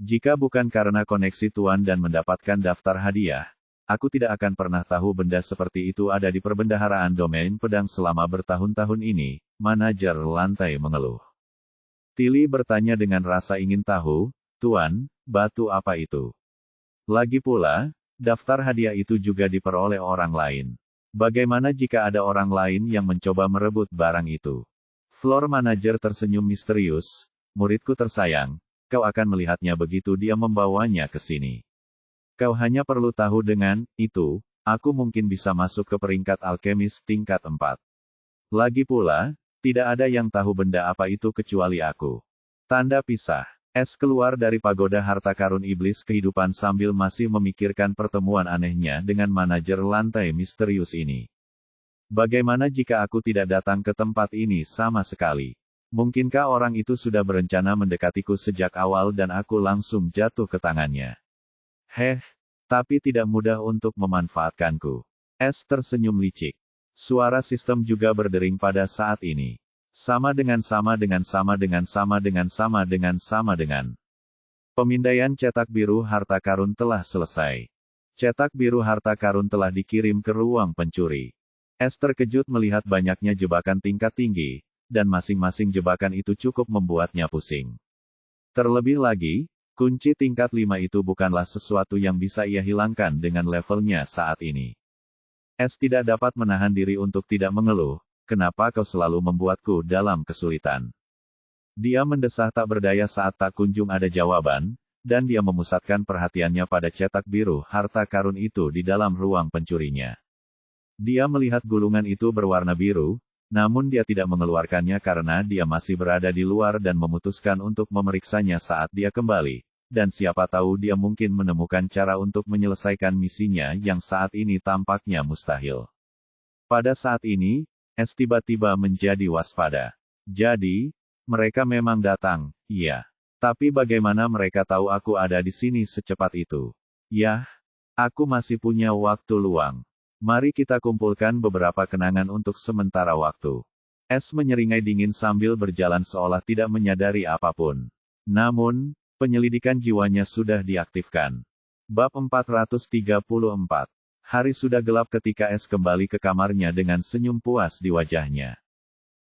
Jika bukan karena koneksi Tuan dan mendapatkan daftar hadiah, aku tidak akan pernah tahu benda seperti itu ada di perbendaharaan domain pedang selama bertahun-tahun ini, manajer lantai mengeluh. Tilly bertanya dengan rasa ingin tahu, Tuan, batu apa itu? Lagi pula, daftar hadiah itu juga diperoleh orang lain. Bagaimana jika ada orang lain yang mencoba merebut barang itu? Floor manager tersenyum misterius, muridku tersayang, kau akan melihatnya begitu dia membawanya ke sini. Kau hanya perlu tahu dengan itu, aku mungkin bisa masuk ke peringkat alkemis tingkat 4. Lagi pula, tidak ada yang tahu benda apa itu kecuali aku. Tanda pisah. S keluar dari pagoda harta karun iblis kehidupan sambil masih memikirkan pertemuan anehnya dengan manajer lantai misterius ini. Bagaimana jika aku tidak datang ke tempat ini sama sekali? Mungkinkah orang itu sudah berencana mendekatiku sejak awal dan aku langsung jatuh ke tangannya? Tapi tidak mudah untuk memanfaatkanku. S tersenyum licik. Suara sistem juga berdering pada saat ini. Sama dengan. Pemindaian cetak biru harta karun telah selesai. Cetak biru harta karun telah dikirim ke ruang pencuri. S terkejut melihat banyaknya jebakan tingkat tinggi, dan masing-masing jebakan itu cukup membuatnya pusing. Terlebih lagi, kunci tingkat 5 itu bukanlah sesuatu yang bisa ia hilangkan dengan levelnya saat ini. S tidak dapat menahan diri untuk tidak mengeluh. Kenapa kau selalu membuatku dalam kesulitan? Dia mendesah tak berdaya saat tak kunjung ada jawaban, dan dia memusatkan perhatiannya pada cetak biru harta karun itu di dalam ruang pencurinya. Dia melihat gulungan itu berwarna biru, namun dia tidak mengeluarkannya karena dia masih berada di luar dan memutuskan untuk memeriksanya saat dia kembali, dan siapa tahu dia mungkin menemukan cara untuk menyelesaikan misinya yang saat ini tampaknya mustahil. Pada saat ini, S tiba-tiba menjadi waspada. Jadi, mereka memang datang, iya. Tapi bagaimana mereka tahu aku ada di sini secepat itu? Yah, aku masih punya waktu luang. Mari kita kumpulkan beberapa kenangan untuk sementara waktu. S menyeringai dingin sambil berjalan seolah tidak menyadari apapun. Namun, penyelidikan jiwanya sudah diaktifkan. Bab 434. Hari sudah gelap ketika S kembali ke kamarnya dengan senyum puas di wajahnya.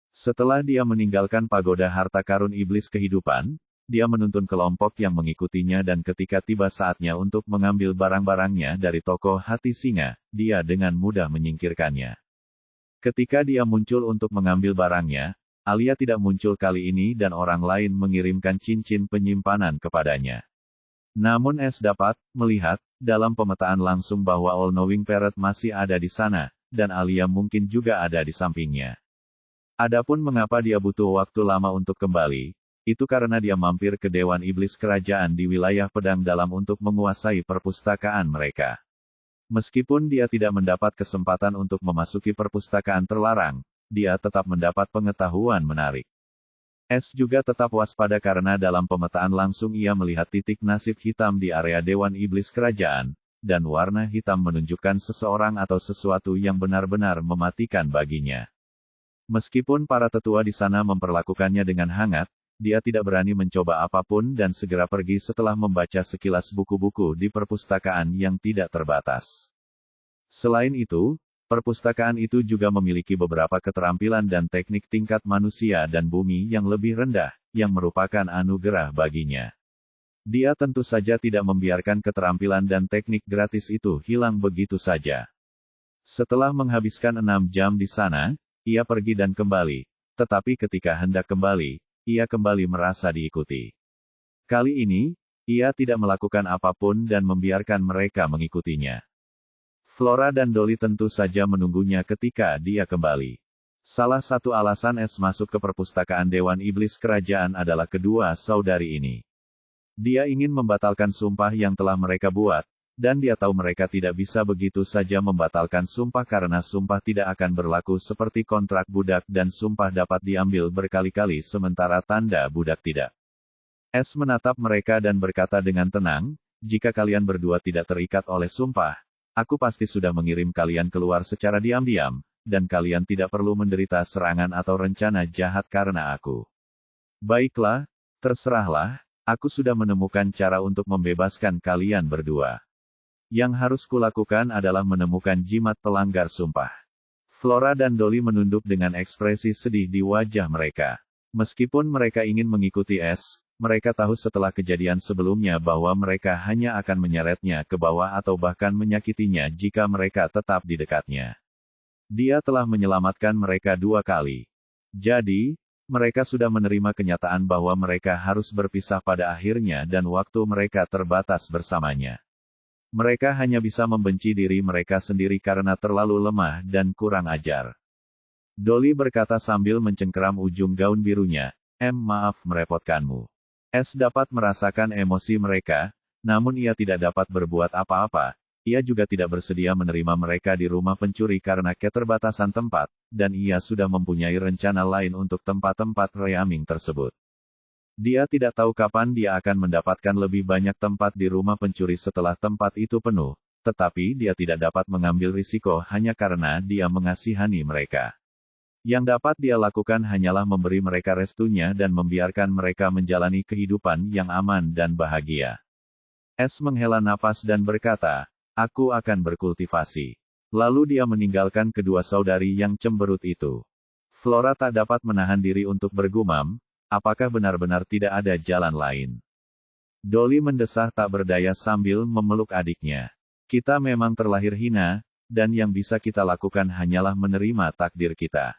Setelah dia meninggalkan pagoda harta karun iblis kehidupan, dia menuntun kelompok yang mengikutinya dan ketika tiba saatnya untuk mengambil barang-barangnya dari toko hati singa, dia dengan mudah menyingkirkannya. Ketika dia muncul untuk mengambil barangnya, Alia tidak muncul kali ini dan orang lain mengirimkan cincin penyimpanan kepadanya. Namun S dapat melihat, dalam pemetaan langsung bahwa All-Knowing Parrot masih ada di sana, dan Alia mungkin juga ada di sampingnya. Adapun mengapa dia butuh waktu lama untuk kembali, itu karena dia mampir ke Dewan Iblis Kerajaan di wilayah pedang dalam untuk menguasai perpustakaan mereka. Meskipun dia tidak mendapat kesempatan untuk memasuki perpustakaan terlarang, dia tetap mendapat pengetahuan menarik. S juga tetap waspada karena dalam pemetaan langsung ia melihat titik nasib hitam di area Dewan Iblis Kerajaan, dan warna hitam menunjukkan seseorang atau sesuatu yang benar-benar mematikan baginya. Meskipun para tetua di sana memperlakukannya dengan hangat, dia tidak berani mencoba apapun dan segera pergi setelah membaca sekilas buku-buku di perpustakaan yang tidak terbatas. Selain itu, perpustakaan itu juga memiliki beberapa keterampilan dan teknik tingkat manusia dan bumi yang lebih rendah, yang merupakan anugerah baginya. Dia tentu saja tidak membiarkan keterampilan dan teknik gratis itu hilang begitu saja. Setelah menghabiskan 6 jam di sana, ia pergi dan kembali, tetapi ketika hendak kembali, ia kembali merasa diikuti. Kali ini, ia tidak melakukan apapun dan membiarkan mereka mengikutinya. Flora dan Dolly tentu saja menunggunya ketika dia kembali. Salah satu alasan S masuk ke perpustakaan Dewan Iblis Kerajaan adalah kedua saudari ini. Dia ingin membatalkan sumpah yang telah mereka buat, dan dia tahu mereka tidak bisa begitu saja membatalkan sumpah karena sumpah tidak akan berlaku seperti kontrak budak dan sumpah dapat diambil berkali-kali sementara tanda budak tidak. S menatap mereka dan berkata dengan tenang, jika kalian berdua tidak terikat oleh sumpah, aku pasti sudah mengirim kalian keluar secara diam-diam, dan kalian tidak perlu menderita serangan atau rencana jahat karena aku. Baiklah, terserahlah, aku sudah menemukan cara untuk membebaskan kalian berdua. Yang harus kulakukan adalah menemukan jimat pelanggar sumpah. Flora dan Dolly menunduk dengan ekspresi sedih di wajah mereka. Meskipun mereka ingin mengikuti S, mereka tahu setelah kejadian sebelumnya bahwa mereka hanya akan menyeretnya ke bawah atau bahkan menyakitinya jika mereka tetap di dekatnya. Dia telah menyelamatkan mereka 2 kali. Jadi, mereka sudah menerima kenyataan bahwa mereka harus berpisah pada akhirnya dan waktu mereka terbatas bersamanya. Mereka hanya bisa membenci diri mereka sendiri karena terlalu lemah dan kurang ajar. Dolly berkata sambil mencengkeram ujung gaun birunya, maaf merepotkanmu. S dapat merasakan emosi mereka, namun ia tidak dapat berbuat apa-apa. Ia juga tidak bersedia menerima mereka di rumah pencuri karena keterbatasan tempat, dan ia sudah mempunyai rencana lain untuk tempat-tempat reaming tersebut. Dia tidak tahu kapan dia akan mendapatkan lebih banyak tempat di rumah pencuri setelah tempat itu penuh, tetapi dia tidak dapat mengambil risiko hanya karena dia mengasihani mereka. Yang dapat dia lakukan hanyalah memberi mereka restunya dan membiarkan mereka menjalani kehidupan yang aman dan bahagia. S menghela napas dan berkata, aku akan berkultivasi. Lalu dia meninggalkan kedua saudari yang cemberut itu. Flora tak dapat menahan diri untuk bergumam, apakah benar-benar tidak ada jalan lain? Dolly mendesah tak berdaya sambil memeluk adiknya. Kita memang terlahir hina, dan yang bisa kita lakukan hanyalah menerima takdir kita.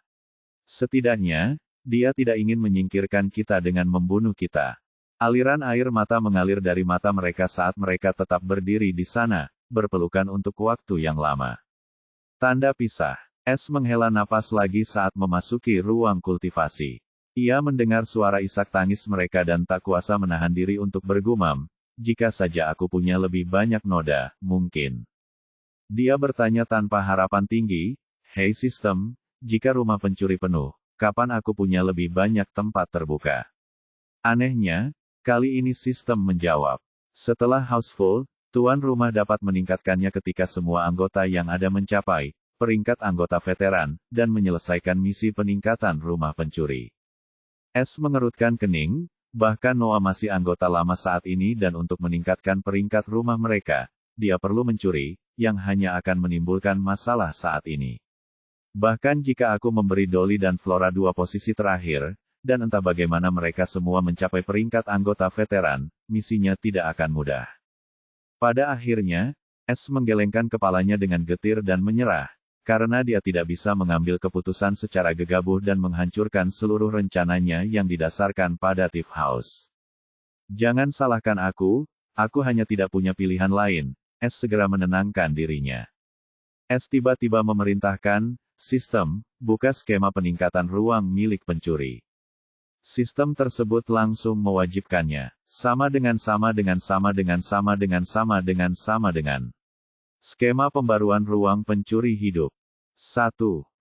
Setidaknya, dia tidak ingin menyingkirkan kita dengan membunuh kita. Aliran air mata mengalir dari mata mereka saat mereka tetap berdiri di sana, berpelukan untuk waktu yang lama. Tanda pisah. S menghela napas lagi saat memasuki ruang kultivasi. Ia mendengar suara isak tangis mereka dan tak kuasa menahan diri untuk bergumam, jika saja aku punya lebih banyak noda, mungkin. Dia bertanya tanpa harapan tinggi, hei sistem, jika rumah pencuri penuh, kapan aku punya lebih banyak tempat terbuka? Anehnya, kali ini sistem menjawab. Setelah house full, tuan rumah dapat meningkatkannya ketika semua anggota yang ada mencapai peringkat anggota veteran, dan menyelesaikan misi peningkatan rumah pencuri. S mengerutkan kening, bahkan Noah masih anggota lama saat ini dan untuk meningkatkan peringkat rumah mereka, dia perlu mencuri, yang hanya akan menimbulkan masalah saat ini. Bahkan jika aku memberi Dolly dan Flora 2 posisi terakhir, dan entah bagaimana mereka semua mencapai peringkat anggota veteran, misinya tidak akan mudah. Pada akhirnya, S menggelengkan kepalanya dengan getir dan menyerah, karena dia tidak bisa mengambil keputusan secara gegabah dan menghancurkan seluruh rencananya yang didasarkan pada Thief House. Jangan salahkan aku hanya tidak punya pilihan lain, S segera menenangkan dirinya. S tiba-tiba memerintahkan, sistem, buka skema peningkatan ruang milik pencuri. Sistem tersebut langsung mewajibkannya. Sama dengan. Skema pembaruan ruang pencuri hidup. 1.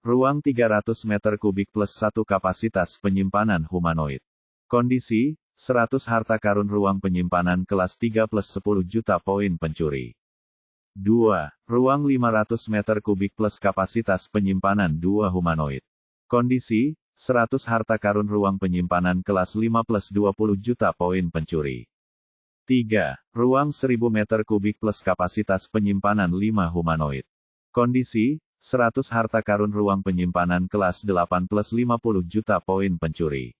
Ruang 300 meter kubik plus 1 kapasitas penyimpanan humanoid. Kondisi, 100 harta karun ruang penyimpanan kelas 3 plus 10 juta poin pencuri. 2. Ruang 500 meter kubik plus kapasitas penyimpanan 2 humanoid. Kondisi, 100 harta karun ruang penyimpanan kelas 5 plus 20 juta poin pencuri. 3. Ruang 1000 meter kubik plus kapasitas penyimpanan 5 humanoid. Kondisi, 100 harta karun ruang penyimpanan kelas 8 plus 50 juta poin pencuri.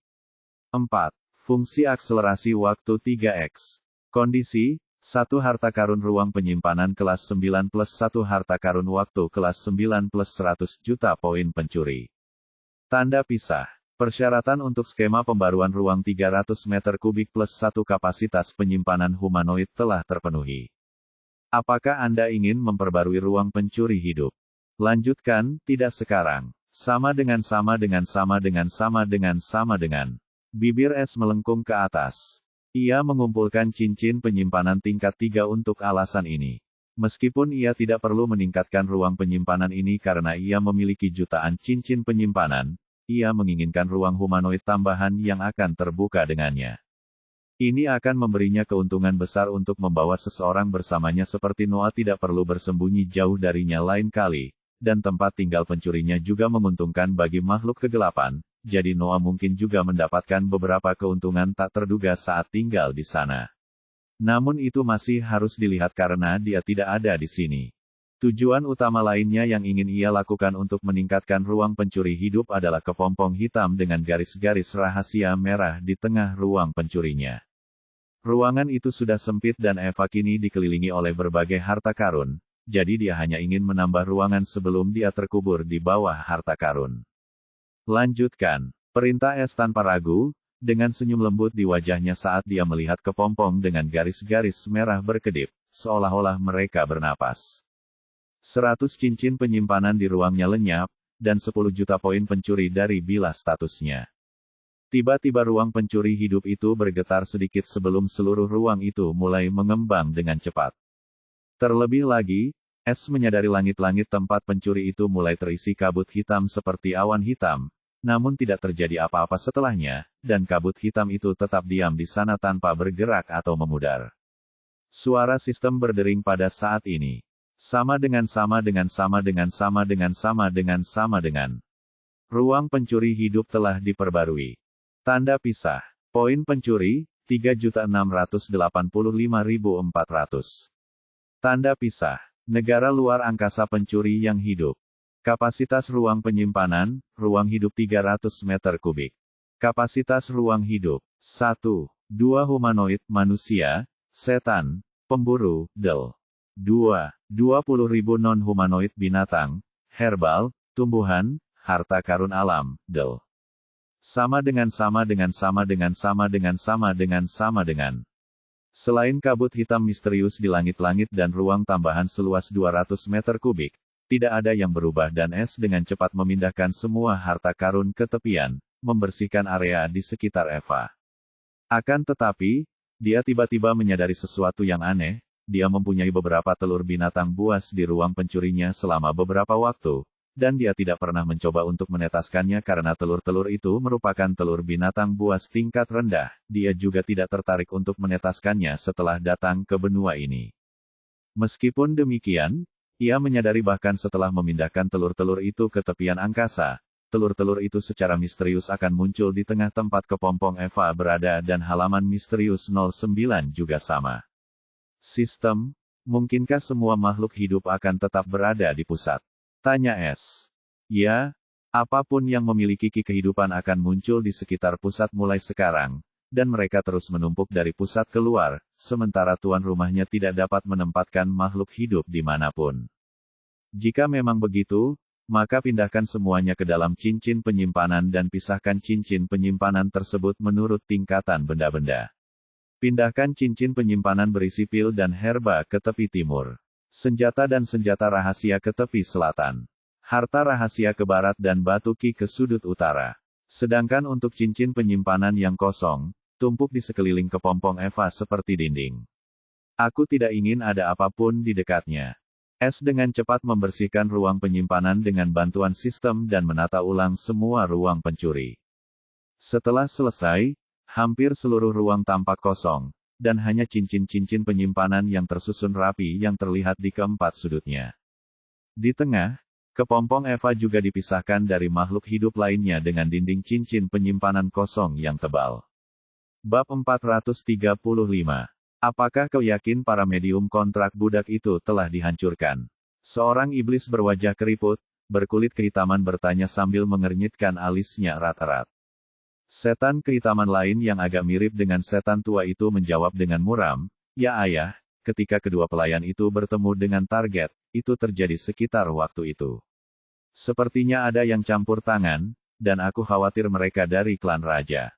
4. Fungsi akselerasi waktu 3x. Kondisi, 1 harta karun ruang penyimpanan kelas 9 plus 1 harta karun waktu kelas 9 plus 100 juta poin pencuri. Tanda pisah. Persyaratan untuk skema pembaruan ruang 300 meter kubik plus 1 kapasitas penyimpanan humanoid telah terpenuhi. Apakah Anda ingin memperbarui ruang pencuri hidup? Lanjutkan, tidak sekarang. Sama dengan. Bibir S melengkung ke atas. Ia mengumpulkan cincin penyimpanan tingkat 3 untuk alasan ini. Meskipun ia tidak perlu meningkatkan ruang penyimpanan ini karena ia memiliki jutaan cincin penyimpanan, ia menginginkan ruang humanoid tambahan yang akan terbuka dengannya. Ini akan memberinya keuntungan besar untuk membawa seseorang bersamanya seperti Noah tidak perlu bersembunyi jauh darinya lain kali, dan tempat tinggal pencurinya juga menguntungkan bagi makhluk kegelapan, jadi Noah mungkin juga mendapatkan beberapa keuntungan tak terduga saat tinggal di sana. Namun itu masih harus dilihat karena dia tidak ada di sini. Tujuan utama lainnya yang ingin ia lakukan untuk meningkatkan ruang pencuri hidup adalah kepompong hitam dengan garis-garis rahasia merah di tengah ruang pencurinya. Ruangan itu sudah sempit dan Eva kini dikelilingi oleh berbagai harta karun, jadi dia hanya ingin menambah ruangan sebelum dia terkubur di bawah harta karun. Lanjutkan, perintah Es tanpa ragu, dengan senyum lembut di wajahnya saat dia melihat kepompong dengan garis-garis merah berkedip, seolah-olah mereka bernapas. 100 cincin penyimpanan di ruangnya lenyap, dan 10 juta poin pencuri dari bilah statusnya. Tiba-tiba ruang pencuri hidup itu bergetar sedikit sebelum seluruh ruang itu mulai mengembang dengan cepat. Terlebih lagi, Es menyadari langit-langit tempat pencuri itu mulai terisi kabut hitam seperti awan hitam, namun tidak terjadi apa-apa setelahnya, dan kabut hitam itu tetap diam di sana tanpa bergerak atau memudar. Suara sistem berdering pada saat ini. Sama dengan. Ruang pencuri hidup telah diperbarui. Tanda pisah. Poin pencuri, 3.685.400. Tanda pisah. Negara luar angkasa pencuri yang hidup. Kapasitas ruang penyimpanan, ruang hidup 300 meter kubik. Kapasitas ruang hidup, 1. 2 humanoid, manusia, setan, pemburu, del. 2. 20.000 non-humanoid binatang, herbal, tumbuhan, harta karun alam, del. Sama dengan. Selain kabut hitam misterius di langit-langit dan ruang tambahan seluas 200 meter kubik, tidak ada yang berubah dan Es dengan cepat memindahkan semua harta karun ke tepian, membersihkan area di sekitar Eva. Akan tetapi, dia tiba-tiba menyadari sesuatu yang aneh, dia mempunyai beberapa telur binatang buas di ruang pencurinya selama beberapa waktu, dan dia tidak pernah mencoba untuk menetaskannya karena telur-telur itu merupakan telur binatang buas tingkat rendah, dia juga tidak tertarik untuk menetaskannya setelah datang ke benua ini. Meskipun demikian, ia menyadari bahkan setelah memindahkan telur-telur itu ke tepian angkasa, telur-telur itu secara misterius akan muncul di tengah tempat kepompong Eva berada dan halaman misterius 09 juga sama. Sistem, mungkinkah semua makhluk hidup akan tetap berada di pusat? Tanya Es. Ya, apapun yang memiliki kehidupan akan muncul di sekitar pusat mulai sekarang, dan mereka terus menumpuk dari pusat keluar, sementara tuan rumahnya tidak dapat menempatkan makhluk hidup dimanapun. Jika memang begitu, maka pindahkan semuanya ke dalam cincin penyimpanan dan pisahkan cincin penyimpanan tersebut menurut tingkatan benda-benda. Pindahkan cincin penyimpanan berisi pil dan herba ke tepi timur. Senjata dan senjata rahasia ke tepi selatan. Harta rahasia ke barat dan batu ki ke sudut utara. Sedangkan untuk cincin penyimpanan yang kosong, tumpuk di sekeliling kepompong Eva seperti dinding. Aku tidak ingin ada apapun di dekatnya. Es dengan cepat membersihkan ruang penyimpanan dengan bantuan sistem dan menata ulang semua ruang pencuri. Setelah selesai, hampir seluruh ruang tampak kosong, dan hanya cincin-cincin penyimpanan yang tersusun rapi yang terlihat di keempat sudutnya. Di tengah, kepompong Eva juga dipisahkan dari makhluk hidup lainnya dengan dinding cincin penyimpanan kosong yang tebal. Bab 435. Apakah kau yakin para medium kontrak budak itu telah dihancurkan? Seorang iblis berwajah keriput, berkulit kehitaman bertanya sambil mengernyitkan alisnya erat-erat. Setan kehitaman lain yang agak mirip dengan setan tua itu menjawab dengan muram, "Ya ayah, ketika kedua pelayan itu bertemu dengan target, itu terjadi sekitar waktu itu. Sepertinya ada yang campur tangan, dan aku khawatir mereka dari klan raja."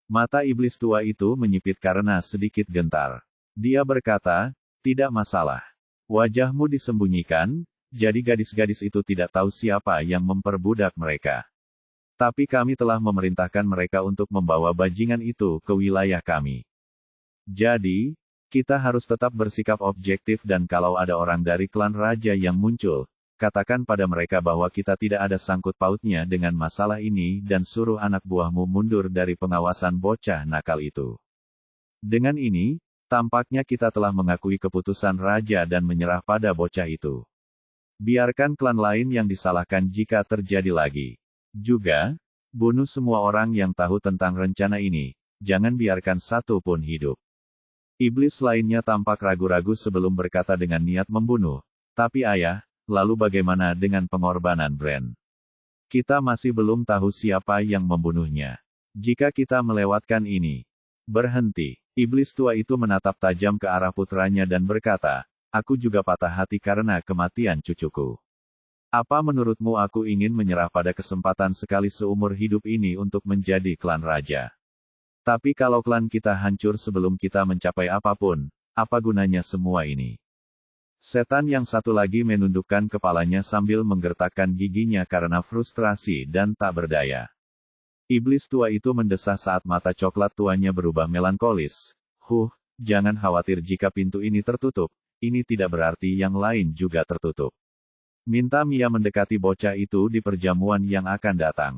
Mata iblis tua itu menyipit karena sedikit gentar. Dia berkata, "Tidak masalah. Wajahmu disembunyikan, jadi gadis-gadis itu tidak tahu siapa yang memperbudak mereka. Tapi kami telah memerintahkan mereka untuk membawa bajingan itu ke wilayah kami. Jadi, Kita harus tetap bersikap objektif dan kalau ada orang dari klan raja yang muncul, katakan pada mereka bahwa kita tidak ada sangkut pautnya dengan masalah ini dan suruh anak buahmu mundur dari pengawasan bocah nakal itu. Dengan ini, tampaknya kita telah mengakui keputusan raja dan menyerah pada bocah itu. Biarkan klan lain yang disalahkan jika terjadi lagi. Juga, bunuh semua orang yang tahu tentang rencana ini, jangan biarkan satu pun hidup. Iblis lainnya tampak ragu-ragu sebelum berkata dengan niat membunuh. Tapi ayah, lalu bagaimana dengan pengorbanan Bran? Kita masih belum tahu siapa yang membunuhnya. Jika kita melewatkan ini, berhenti. Iblis tua itu menatap tajam ke arah putranya dan berkata, aku juga patah hati karena kematian cucuku. Apa menurutmu aku ingin menyerah pada kesempatan sekali seumur hidup ini untuk menjadi klan raja? Tapi kalau klan kita hancur sebelum kita mencapai apapun, apa gunanya semua ini? Setan yang satu lagi menundukkan kepalanya sambil menggertakkan giginya karena frustrasi dan tak berdaya. Iblis tua itu mendesah saat mata coklat tuanya berubah melankolis. Jangan khawatir jika pintu ini tertutup, ini tidak berarti yang lain juga tertutup. Minta Mia mendekati bocah itu di perjamuan yang akan datang.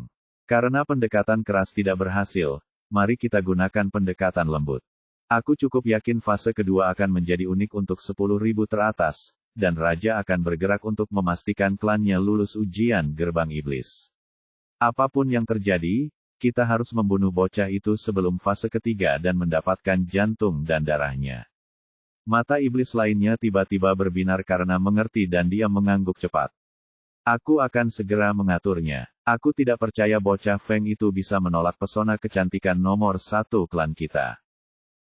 Karena pendekatan keras tidak berhasil, mari kita gunakan pendekatan lembut. Aku cukup yakin fase kedua akan menjadi unik untuk 10.000 teratas, dan Raja akan bergerak untuk memastikan klannya lulus ujian gerbang iblis. Apapun yang terjadi, kita harus membunuh bocah itu sebelum fase ketiga dan mendapatkan jantung dan darahnya. Mata iblis lainnya tiba-tiba berbinar karena mengerti dan dia mengangguk cepat. Aku akan segera mengaturnya. Aku tidak percaya bocah Feng itu bisa menolak pesona kecantikan nomor 1 klan kita.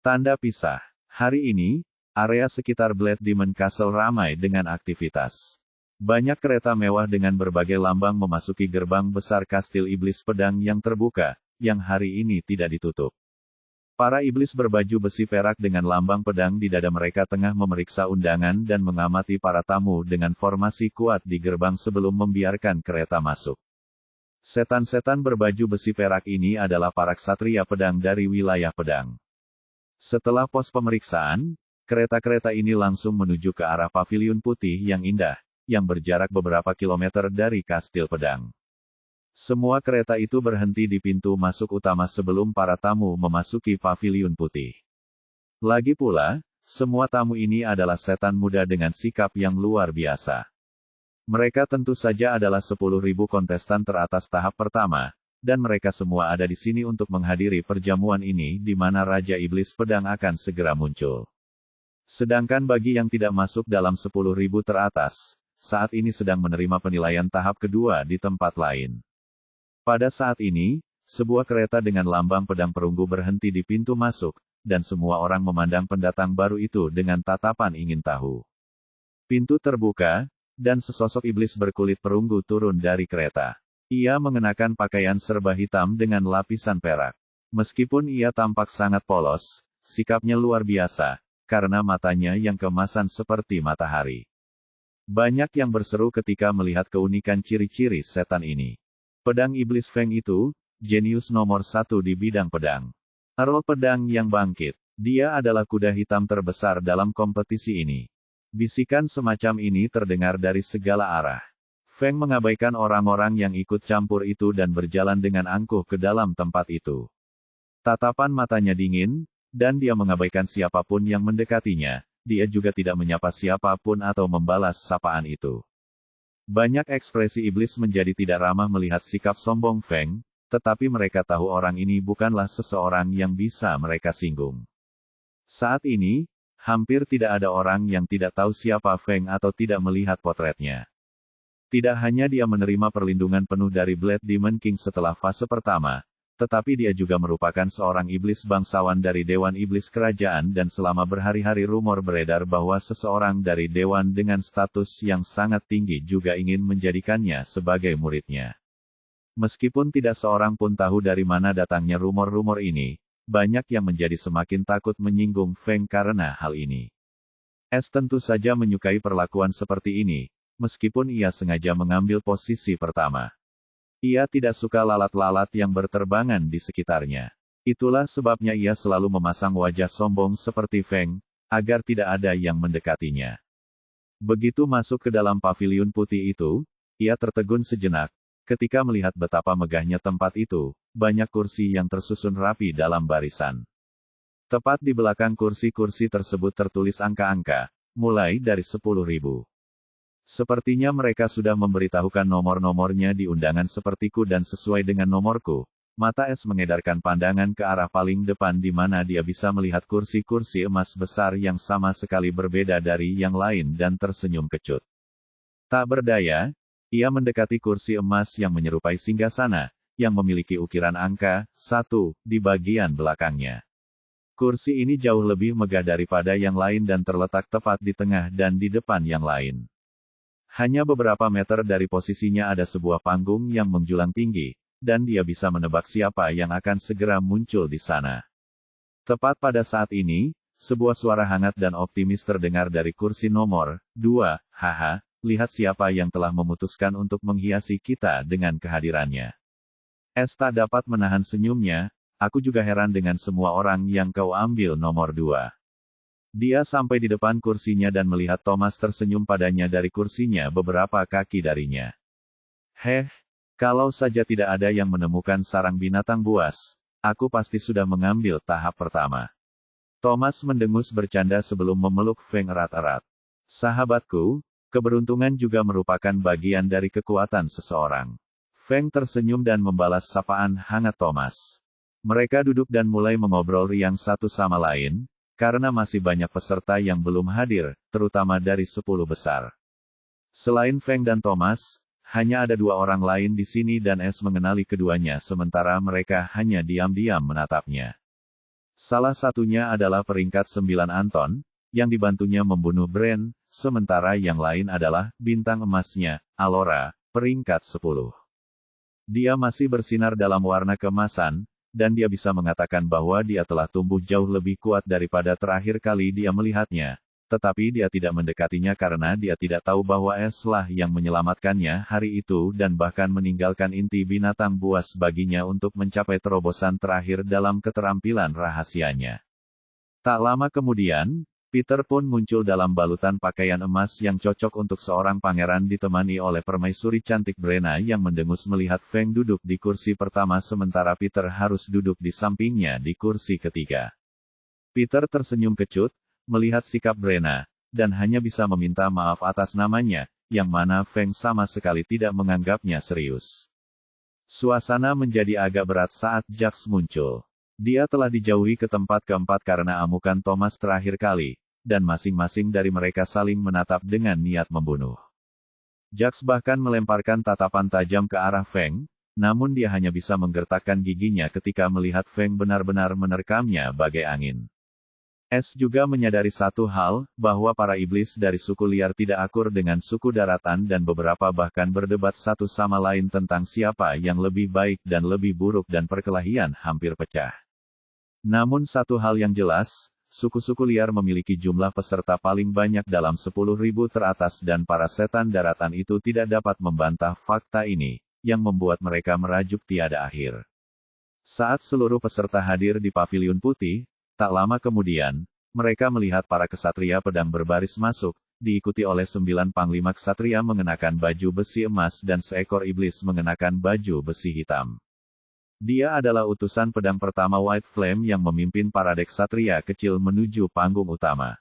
Tanda pisah. Hari ini, area sekitar Blood Demon Castle ramai dengan aktivitas. Banyak kereta mewah dengan berbagai lambang memasuki gerbang besar kastil iblis pedang yang terbuka, yang hari ini tidak ditutup. Para iblis berbaju besi perak dengan lambang pedang di dada mereka tengah memeriksa undangan dan mengamati para tamu dengan formasi kuat di gerbang sebelum membiarkan kereta masuk. Setan-setan berbaju besi perak ini adalah para ksatria pedang dari wilayah pedang. Setelah pos pemeriksaan, kereta-kereta ini langsung menuju ke arah paviliun putih yang indah, yang berjarak beberapa kilometer dari kastil pedang. Semua kereta itu berhenti di pintu masuk utama sebelum para tamu memasuki paviliun putih. Lagi pula, semua tamu ini adalah setan muda dengan sikap yang luar biasa. Mereka tentu saja adalah 10.000 kontestan teratas tahap pertama, dan mereka semua ada di sini untuk menghadiri perjamuan ini di mana Raja Iblis Pedang akan segera muncul. Sedangkan bagi yang tidak masuk dalam 10.000 teratas, saat ini sedang menerima penilaian tahap kedua di tempat lain. Pada saat ini, sebuah kereta dengan lambang pedang perunggu berhenti di pintu masuk, dan semua orang memandang pendatang baru itu dengan tatapan ingin tahu. Pintu terbuka, dan sesosok iblis berkulit perunggu turun dari kereta. Ia mengenakan pakaian serba hitam dengan lapisan perak. Meskipun ia tampak sangat polos, sikapnya luar biasa, karena matanya yang kemasan seperti matahari. Banyak yang berseru ketika melihat keunikan ciri-ciri setan ini. Pedang iblis Feng itu, jenius nomor 1 di bidang pedang. Earl pedang yang bangkit. Dia adalah kuda hitam terbesar dalam kompetisi ini. Bisikan semacam ini terdengar dari segala arah. Feng mengabaikan orang-orang yang ikut campur itu dan berjalan dengan angkuh ke dalam tempat itu. Tatapan matanya dingin, dan dia mengabaikan siapapun yang mendekatinya. Dia juga tidak menyapa siapapun atau membalas sapaan itu. Banyak ekspresi iblis menjadi tidak ramah melihat sikap sombong Feng, tetapi mereka tahu orang ini bukanlah seseorang yang bisa mereka singgung. Saat ini, hampir tidak ada orang yang tidak tahu siapa Feng atau tidak melihat potretnya. Tidak hanya dia menerima perlindungan penuh dari Blood Demon King setelah fase pertama, tetapi dia juga merupakan seorang iblis bangsawan dari Dewan Iblis Kerajaan dan selama berhari-hari rumor beredar bahwa seseorang dari Dewan dengan status yang sangat tinggi juga ingin menjadikannya sebagai muridnya. Meskipun tidak seorang pun tahu dari mana datangnya rumor-rumor ini, banyak yang menjadi semakin takut menyinggung Feng karena hal ini. Tentu saja menyukai perlakuan seperti ini, meskipun ia sengaja mengambil posisi pertama. Ia tidak suka lalat-lalat yang berterbangan di sekitarnya. Itulah sebabnya ia selalu memasang wajah sombong seperti Feng, agar tidak ada yang mendekatinya. Begitu masuk ke dalam paviliun putih itu, ia tertegun sejenak, ketika melihat betapa megahnya tempat itu, banyak kursi yang tersusun rapi dalam barisan. Tepat di belakang kursi-kursi tersebut tertulis angka-angka, mulai dari 10.000. Sepertinya mereka sudah memberitahukan nomor-nomornya di undangan sepertiku dan sesuai dengan nomorku. Mata S mengedarkan pandangan ke arah paling depan di mana dia bisa melihat kursi-kursi emas besar yang sama sekali berbeda dari yang lain dan tersenyum kecut. Tak berdaya, ia mendekati kursi emas yang menyerupai singgasana, yang memiliki ukiran angka 1 di bagian belakangnya. Kursi ini jauh lebih megah daripada yang lain dan terletak tepat di tengah dan di depan yang lain. Hanya beberapa meter dari posisinya ada sebuah panggung yang menjulang tinggi, dan dia bisa menebak siapa yang akan segera muncul di sana. Tepat pada saat ini, sebuah suara hangat dan optimis terdengar dari kursi nomor 2, haha, lihat siapa yang telah memutuskan untuk menghiasi kita dengan kehadirannya. S tak dapat menahan senyumnya, aku juga heran dengan semua orang yang kau ambil nomor 2. Dia sampai di depan kursinya dan melihat Thomas tersenyum padanya dari kursinya beberapa kaki darinya. Kalau saja tidak ada yang menemukan sarang binatang buas, aku pasti sudah mengambil tahap pertama. Thomas mendengus bercanda sebelum memeluk Feng erat-erat. Sahabatku, keberuntungan juga merupakan bagian dari kekuatan seseorang. Feng tersenyum dan membalas sapaan hangat Thomas. Mereka duduk dan mulai mengobrol riang satu sama lain, karena masih banyak peserta yang belum hadir, terutama dari 10 besar. Selain Feng dan Thomas, hanya ada 2 orang lain di sini dan S mengenali keduanya sementara mereka hanya diam-diam menatapnya. Salah satunya adalah peringkat 9 Anton, yang dibantunya membunuh Bren, sementara yang lain adalah bintang emasnya, Alora, peringkat 10. Dia masih bersinar dalam warna keemasan, dan dia bisa mengatakan bahwa dia telah tumbuh jauh lebih kuat daripada terakhir kali dia melihatnya. Tetapi dia tidak mendekatinya karena dia tidak tahu bahwa S lah yang menyelamatkannya hari itu dan bahkan meninggalkan inti binatang buas baginya untuk mencapai terobosan terakhir dalam keterampilan rahasianya. Tak lama kemudian, Peter pun muncul dalam balutan pakaian emas yang cocok untuk seorang pangeran ditemani oleh permaisuri cantik Brenna yang mendengus melihat Feng duduk di kursi pertama sementara Peter harus duduk di sampingnya di kursi ketiga. Peter tersenyum kecut, melihat sikap Brenna, dan hanya bisa meminta maaf atas namanya, yang mana Feng sama sekali tidak menganggapnya serius. Suasana menjadi agak berat saat Jax muncul. Dia telah dijauhi ke tempat keempat karena amukan Thomas terakhir kali, dan masing-masing dari mereka saling menatap dengan niat membunuh. Jax bahkan melemparkan tatapan tajam ke arah Feng, namun dia hanya bisa menggertakkan giginya ketika melihat Feng benar-benar menerkamnya bagai angin. S juga menyadari satu hal, bahwa para iblis dari suku liar tidak akur dengan suku daratan dan beberapa bahkan berdebat satu sama lain tentang siapa yang lebih baik dan lebih buruk dan perkelahian hampir pecah. Namun satu hal yang jelas, suku-suku liar memiliki jumlah peserta paling banyak dalam 10.000 teratas dan para setan daratan itu tidak dapat membantah fakta ini, yang membuat mereka merajuk tiada akhir. Saat seluruh peserta hadir di paviliun putih, tak lama kemudian, mereka melihat para kesatria pedang berbaris masuk, diikuti oleh 9 panglima kesatria mengenakan baju besi emas dan seekor iblis mengenakan baju besi hitam. Dia adalah utusan pedang pertama White Flame yang memimpin parade ksatria kecil menuju panggung utama.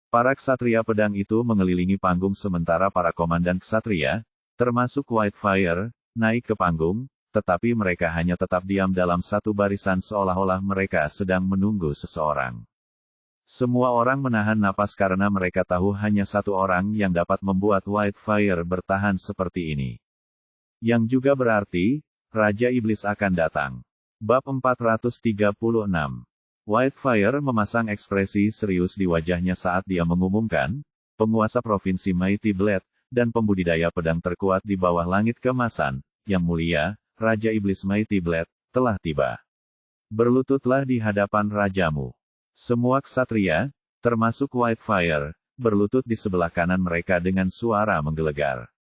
Para ksatria pedang itu mengelilingi panggung sementara para komandan ksatria, termasuk White Fire, naik ke panggung, tetapi mereka hanya tetap diam dalam satu barisan seolah-olah mereka sedang menunggu seseorang. Semua orang menahan napas karena mereka tahu hanya satu orang yang dapat membuat White Fire bertahan seperti ini. Yang juga berarti, Raja Iblis akan datang. Bab 436. White Fire memasang ekspresi serius di wajahnya saat dia mengumumkan, penguasa provinsi Mighty Blade, dan pembudidaya pedang terkuat di bawah langit keemasan, yang mulia, Raja Iblis Mighty Blade, telah tiba. Berlututlah di hadapan rajamu. Semua ksatria, termasuk White Fire, berlutut di sebelah kanan mereka dengan suara menggelegar.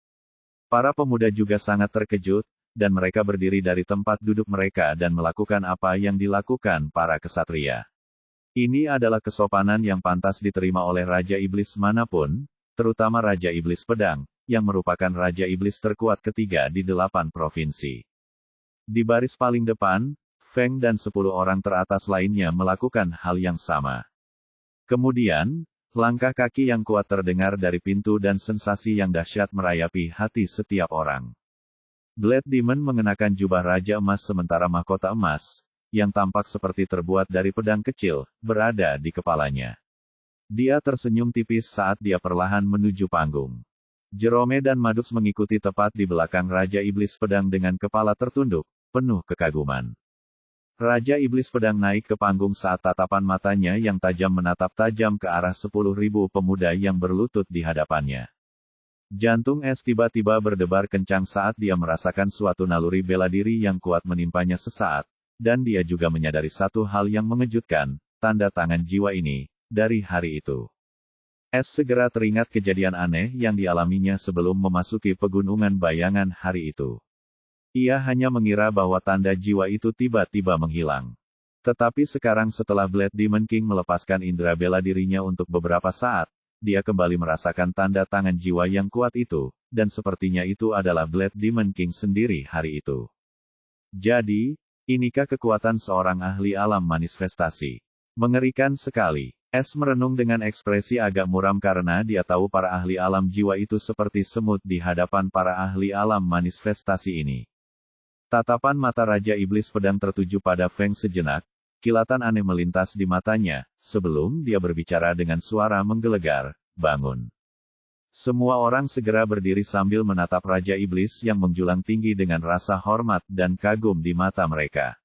Para pemuda juga sangat terkejut, dan mereka berdiri dari tempat duduk mereka dan melakukan apa yang dilakukan para ksatria. Ini adalah kesopanan yang pantas diterima oleh Raja Iblis manapun, terutama Raja Iblis Pedang, yang merupakan Raja Iblis terkuat ketiga di 8 provinsi. Di baris paling depan, Feng dan 10 orang teratas lainnya melakukan hal yang sama. Kemudian, langkah kaki yang kuat terdengar dari pintu dan sensasi yang dahsyat merayapi hati setiap orang. Blade Demon mengenakan jubah Raja Emas sementara mahkota emas, yang tampak seperti terbuat dari pedang kecil, berada di kepalanya. Dia tersenyum tipis saat dia perlahan menuju panggung. Jerome dan Maddox mengikuti tepat di belakang Raja Iblis Pedang dengan kepala tertunduk, penuh kekaguman. Raja Iblis Pedang naik ke panggung saat tatapan matanya yang tajam menatap tajam ke arah 10.000 pemuda yang berlutut di hadapannya. Jantung Es tiba-tiba berdebar kencang saat dia merasakan suatu naluri bela diri yang kuat menimpanya sesaat. Dan dia juga menyadari satu hal yang mengejutkan, tanda tangan jiwa ini, dari hari itu. Es segera teringat kejadian aneh yang dialaminya sebelum memasuki pegunungan bayangan hari itu. Ia hanya mengira bahwa tanda jiwa itu tiba-tiba menghilang. Tetapi sekarang setelah Blade Demon King melepaskan indera bela dirinya untuk beberapa saat, dia kembali merasakan tanda tangan jiwa yang kuat itu, dan sepertinya itu adalah Blade Demon King sendiri hari itu. Jadi, inikah kekuatan seorang ahli alam manifestasi? Mengerikan sekali. Es merenung dengan ekspresi agak muram karena dia tahu para ahli alam jiwa itu seperti semut di hadapan para ahli alam manifestasi ini. Tatapan mata Raja Iblis Pedang tertuju pada Feng sejenak, kilatan aneh melintas di matanya, sebelum dia berbicara dengan suara menggelegar, "Bangun." Semua orang segera berdiri sambil menatap Raja Iblis yang menjulang tinggi dengan rasa hormat dan kagum di mata mereka.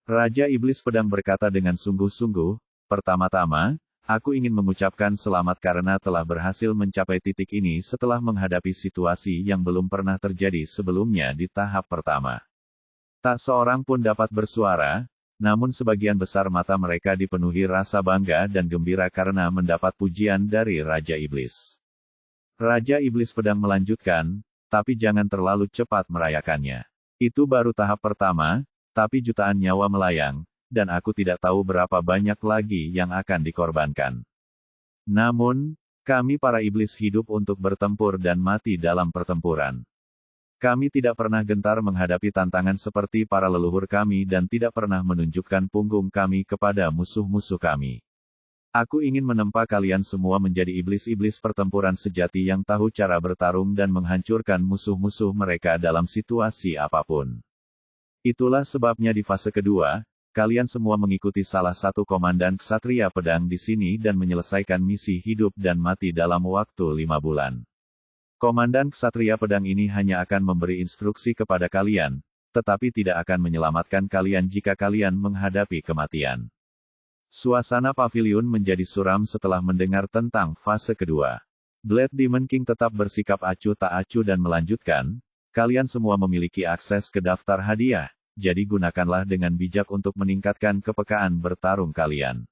Raja Iblis Pedang berkata dengan sungguh-sungguh, "Pertama-tama, aku ingin mengucapkan selamat karena telah berhasil mencapai titik ini setelah menghadapi situasi yang belum pernah terjadi sebelumnya di tahap pertama." Tak seorang pun dapat bersuara, namun sebagian besar mata mereka dipenuhi rasa bangga dan gembira karena mendapat pujian dari Raja Iblis. Raja Iblis Pedang melanjutkan, "Tapi jangan terlalu cepat merayakannya. Itu baru tahap pertama, tapi jutaan nyawa melayang, dan aku tidak tahu berapa banyak lagi yang akan dikorbankan. Namun, kami para iblis hidup untuk bertempur dan mati dalam pertempuran. Kami tidak pernah gentar menghadapi tantangan seperti para leluhur kami dan tidak pernah menunjukkan punggung kami kepada musuh-musuh kami. Aku ingin menempa kalian semua menjadi iblis-iblis pertempuran sejati yang tahu cara bertarung dan menghancurkan musuh-musuh mereka dalam situasi apapun. Itulah sebabnya di fase kedua, kalian semua mengikuti salah satu komandan ksatria pedang di sini dan menyelesaikan misi hidup dan mati dalam waktu 5 bulan. Komandan ksatria pedang ini hanya akan memberi instruksi kepada kalian, tetapi tidak akan menyelamatkan kalian jika kalian menghadapi kematian." Suasana paviliun menjadi suram setelah mendengar tentang fase kedua. Blade Demon King tetap bersikap acuh tak acuh dan melanjutkan, "Kalian semua memiliki akses ke daftar hadiah, jadi gunakanlah dengan bijak untuk meningkatkan kepekaan bertarung kalian.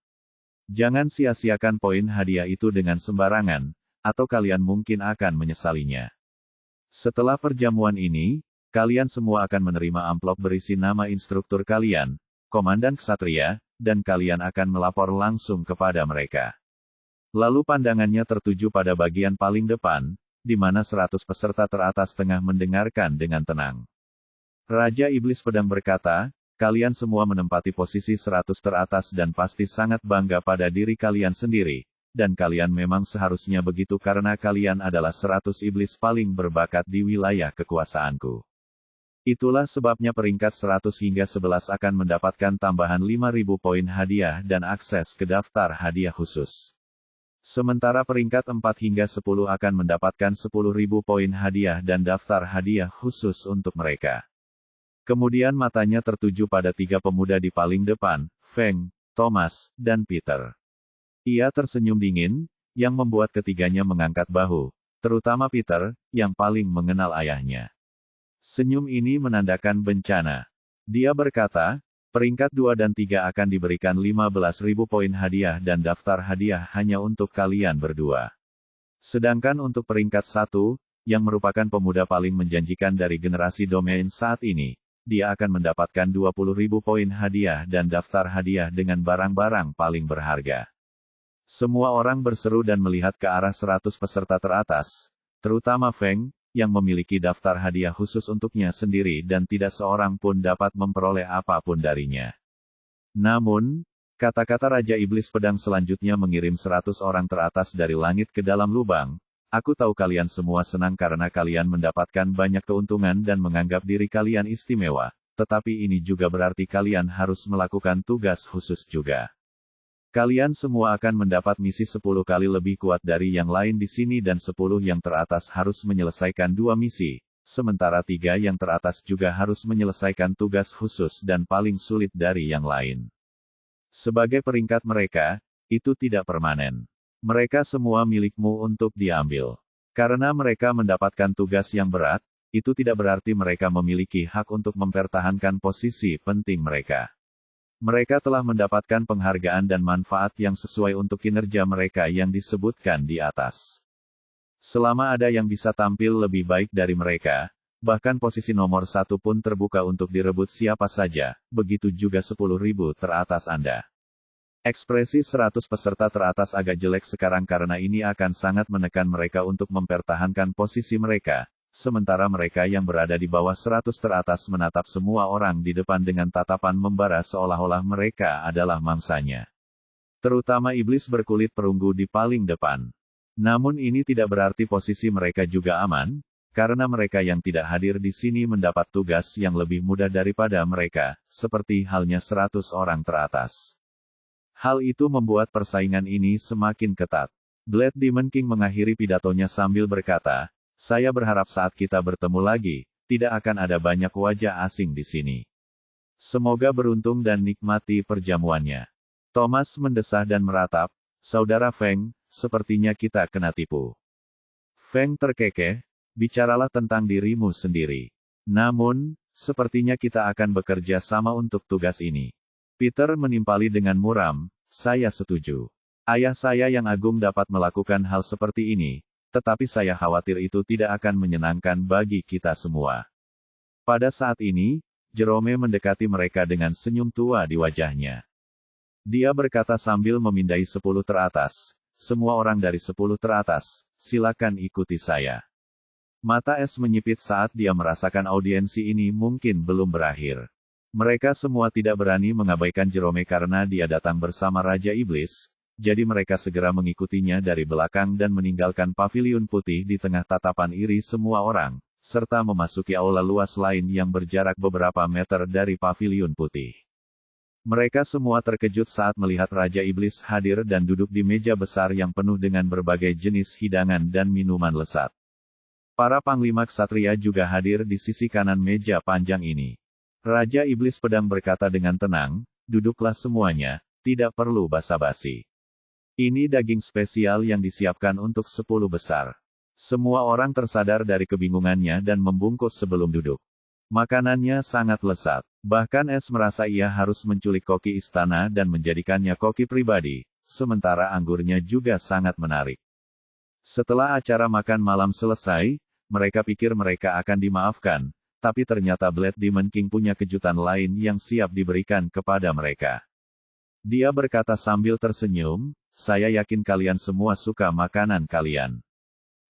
Jangan sia-siakan poin hadiah itu dengan sembarangan, atau kalian mungkin akan menyesalinya. Setelah perjamuan ini, kalian semua akan menerima amplop berisi nama instruktur kalian, komandan ksatria, dan kalian akan melapor langsung kepada mereka." Lalu pandangannya tertuju pada bagian paling depan, di mana 100 peserta teratas tengah mendengarkan dengan tenang. Raja Iblis Pedang berkata, "Kalian semua menempati posisi 100 teratas dan pasti sangat bangga pada diri kalian sendiri, dan kalian memang seharusnya begitu karena kalian adalah 100 iblis paling berbakat di wilayah kekuasaanku. Itulah sebabnya peringkat 100 hingga 11 akan mendapatkan tambahan 5.000 poin hadiah dan akses ke daftar hadiah khusus. Sementara peringkat 4 hingga 10 akan mendapatkan 10.000 poin hadiah dan daftar hadiah khusus untuk mereka." Kemudian matanya tertuju pada 3 pemuda di paling depan, Feng, Thomas, dan Peter. Ia tersenyum dingin, yang membuat ketiganya mengangkat bahu, terutama Peter, yang paling mengenal ayahnya. Senyum ini menandakan bencana. Dia berkata, "Peringkat 2 dan 3 akan diberikan 15.000 poin hadiah dan daftar hadiah hanya untuk kalian berdua. Sedangkan untuk peringkat 1, yang merupakan pemuda paling menjanjikan dari generasi domain saat ini, dia akan mendapatkan 20.000 poin hadiah dan daftar hadiah dengan barang-barang paling berharga. Semua orang berseru dan melihat ke arah 100 peserta teratas, terutama Feng, yang memiliki daftar hadiah khusus untuknya sendiri dan tidak seorang pun dapat memperoleh apapun darinya. Namun, kata-kata Raja Iblis Pedang selanjutnya mengirim 100 orang teratas dari langit ke dalam lubang. Aku tahu kalian semua senang karena kalian mendapatkan banyak keuntungan dan menganggap diri kalian istimewa, tetapi ini juga berarti kalian harus melakukan tugas khusus juga. Kalian semua akan mendapat misi 10 kali lebih kuat dari yang lain di sini dan 10 yang teratas harus menyelesaikan 2 misi, sementara 3 yang teratas juga harus menyelesaikan tugas khusus dan paling sulit dari yang lain. Sebagai peringkat mereka, itu tidak permanen. Mereka semua milikmu untuk diambil. Karena mereka mendapatkan tugas yang berat, itu tidak berarti mereka memiliki hak untuk mempertahankan posisi penting mereka. Mereka telah mendapatkan penghargaan dan manfaat yang sesuai untuk kinerja mereka yang disebutkan di atas. Selama ada yang bisa tampil lebih baik dari mereka, bahkan posisi nomor 1 pun terbuka untuk direbut siapa saja, begitu juga 10.000 teratas Anda. Ekspresi 100 peserta teratas agak jelek sekarang karena ini akan sangat menekan mereka untuk mempertahankan posisi mereka, sementara mereka yang berada di bawah 100 teratas menatap semua orang di depan dengan tatapan membara seolah-olah mereka adalah mangsanya. Terutama iblis berkulit perunggu di paling depan. Namun ini tidak berarti posisi mereka juga aman, karena mereka yang tidak hadir di sini mendapat tugas yang lebih mudah daripada mereka, seperti halnya 100 orang teratas. Hal itu membuat persaingan ini semakin ketat. Blood Demon King mengakhiri pidatonya sambil berkata, saya berharap saat kita bertemu lagi, tidak akan ada banyak wajah asing di sini. Semoga beruntung dan nikmati perjamuannya. Thomas mendesah dan meratap, Saudara Feng, sepertinya kita kena tipu. Feng terkekeh, bicaralah tentang dirimu sendiri. Namun, sepertinya kita akan bekerja sama untuk tugas ini. Peter menimpali dengan muram, saya setuju. Ayah saya yang agung dapat melakukan hal seperti ini, tetapi saya khawatir itu tidak akan menyenangkan bagi kita semua. Pada saat ini, Jerome mendekati mereka dengan senyum tua di wajahnya. Dia berkata sambil memindai 10 teratas, semua orang dari 10 teratas, silakan ikuti saya. Mata Es menyipit saat dia merasakan audiensi ini mungkin belum berakhir. Mereka semua tidak berani mengabaikan Jerome karena dia datang bersama Raja Iblis, jadi mereka segera mengikutinya dari belakang dan meninggalkan paviliun putih di tengah tatapan iri semua orang, serta memasuki aula luas lain yang berjarak beberapa meter dari paviliun putih. Mereka semua terkejut saat melihat Raja Iblis hadir dan duduk di meja besar yang penuh dengan berbagai jenis hidangan dan minuman lesat. Para panglima ksatria juga hadir di sisi kanan meja panjang ini. Raja Iblis Pedang berkata dengan tenang, duduklah semuanya, tidak perlu basa-basi. Ini daging spesial yang disiapkan untuk 10 besar. Semua orang tersadar dari kebingungannya dan membungkuk sebelum duduk. Makanannya sangat lezat. Bahkan Es merasa ia harus menculik koki istana dan menjadikannya koki pribadi, sementara anggurnya juga sangat menarik. Setelah acara makan malam selesai, mereka pikir mereka akan dimaafkan, tapi ternyata Blood Demon King punya kejutan lain yang siap diberikan kepada mereka. Dia berkata sambil tersenyum, saya yakin kalian semua suka makanan kalian.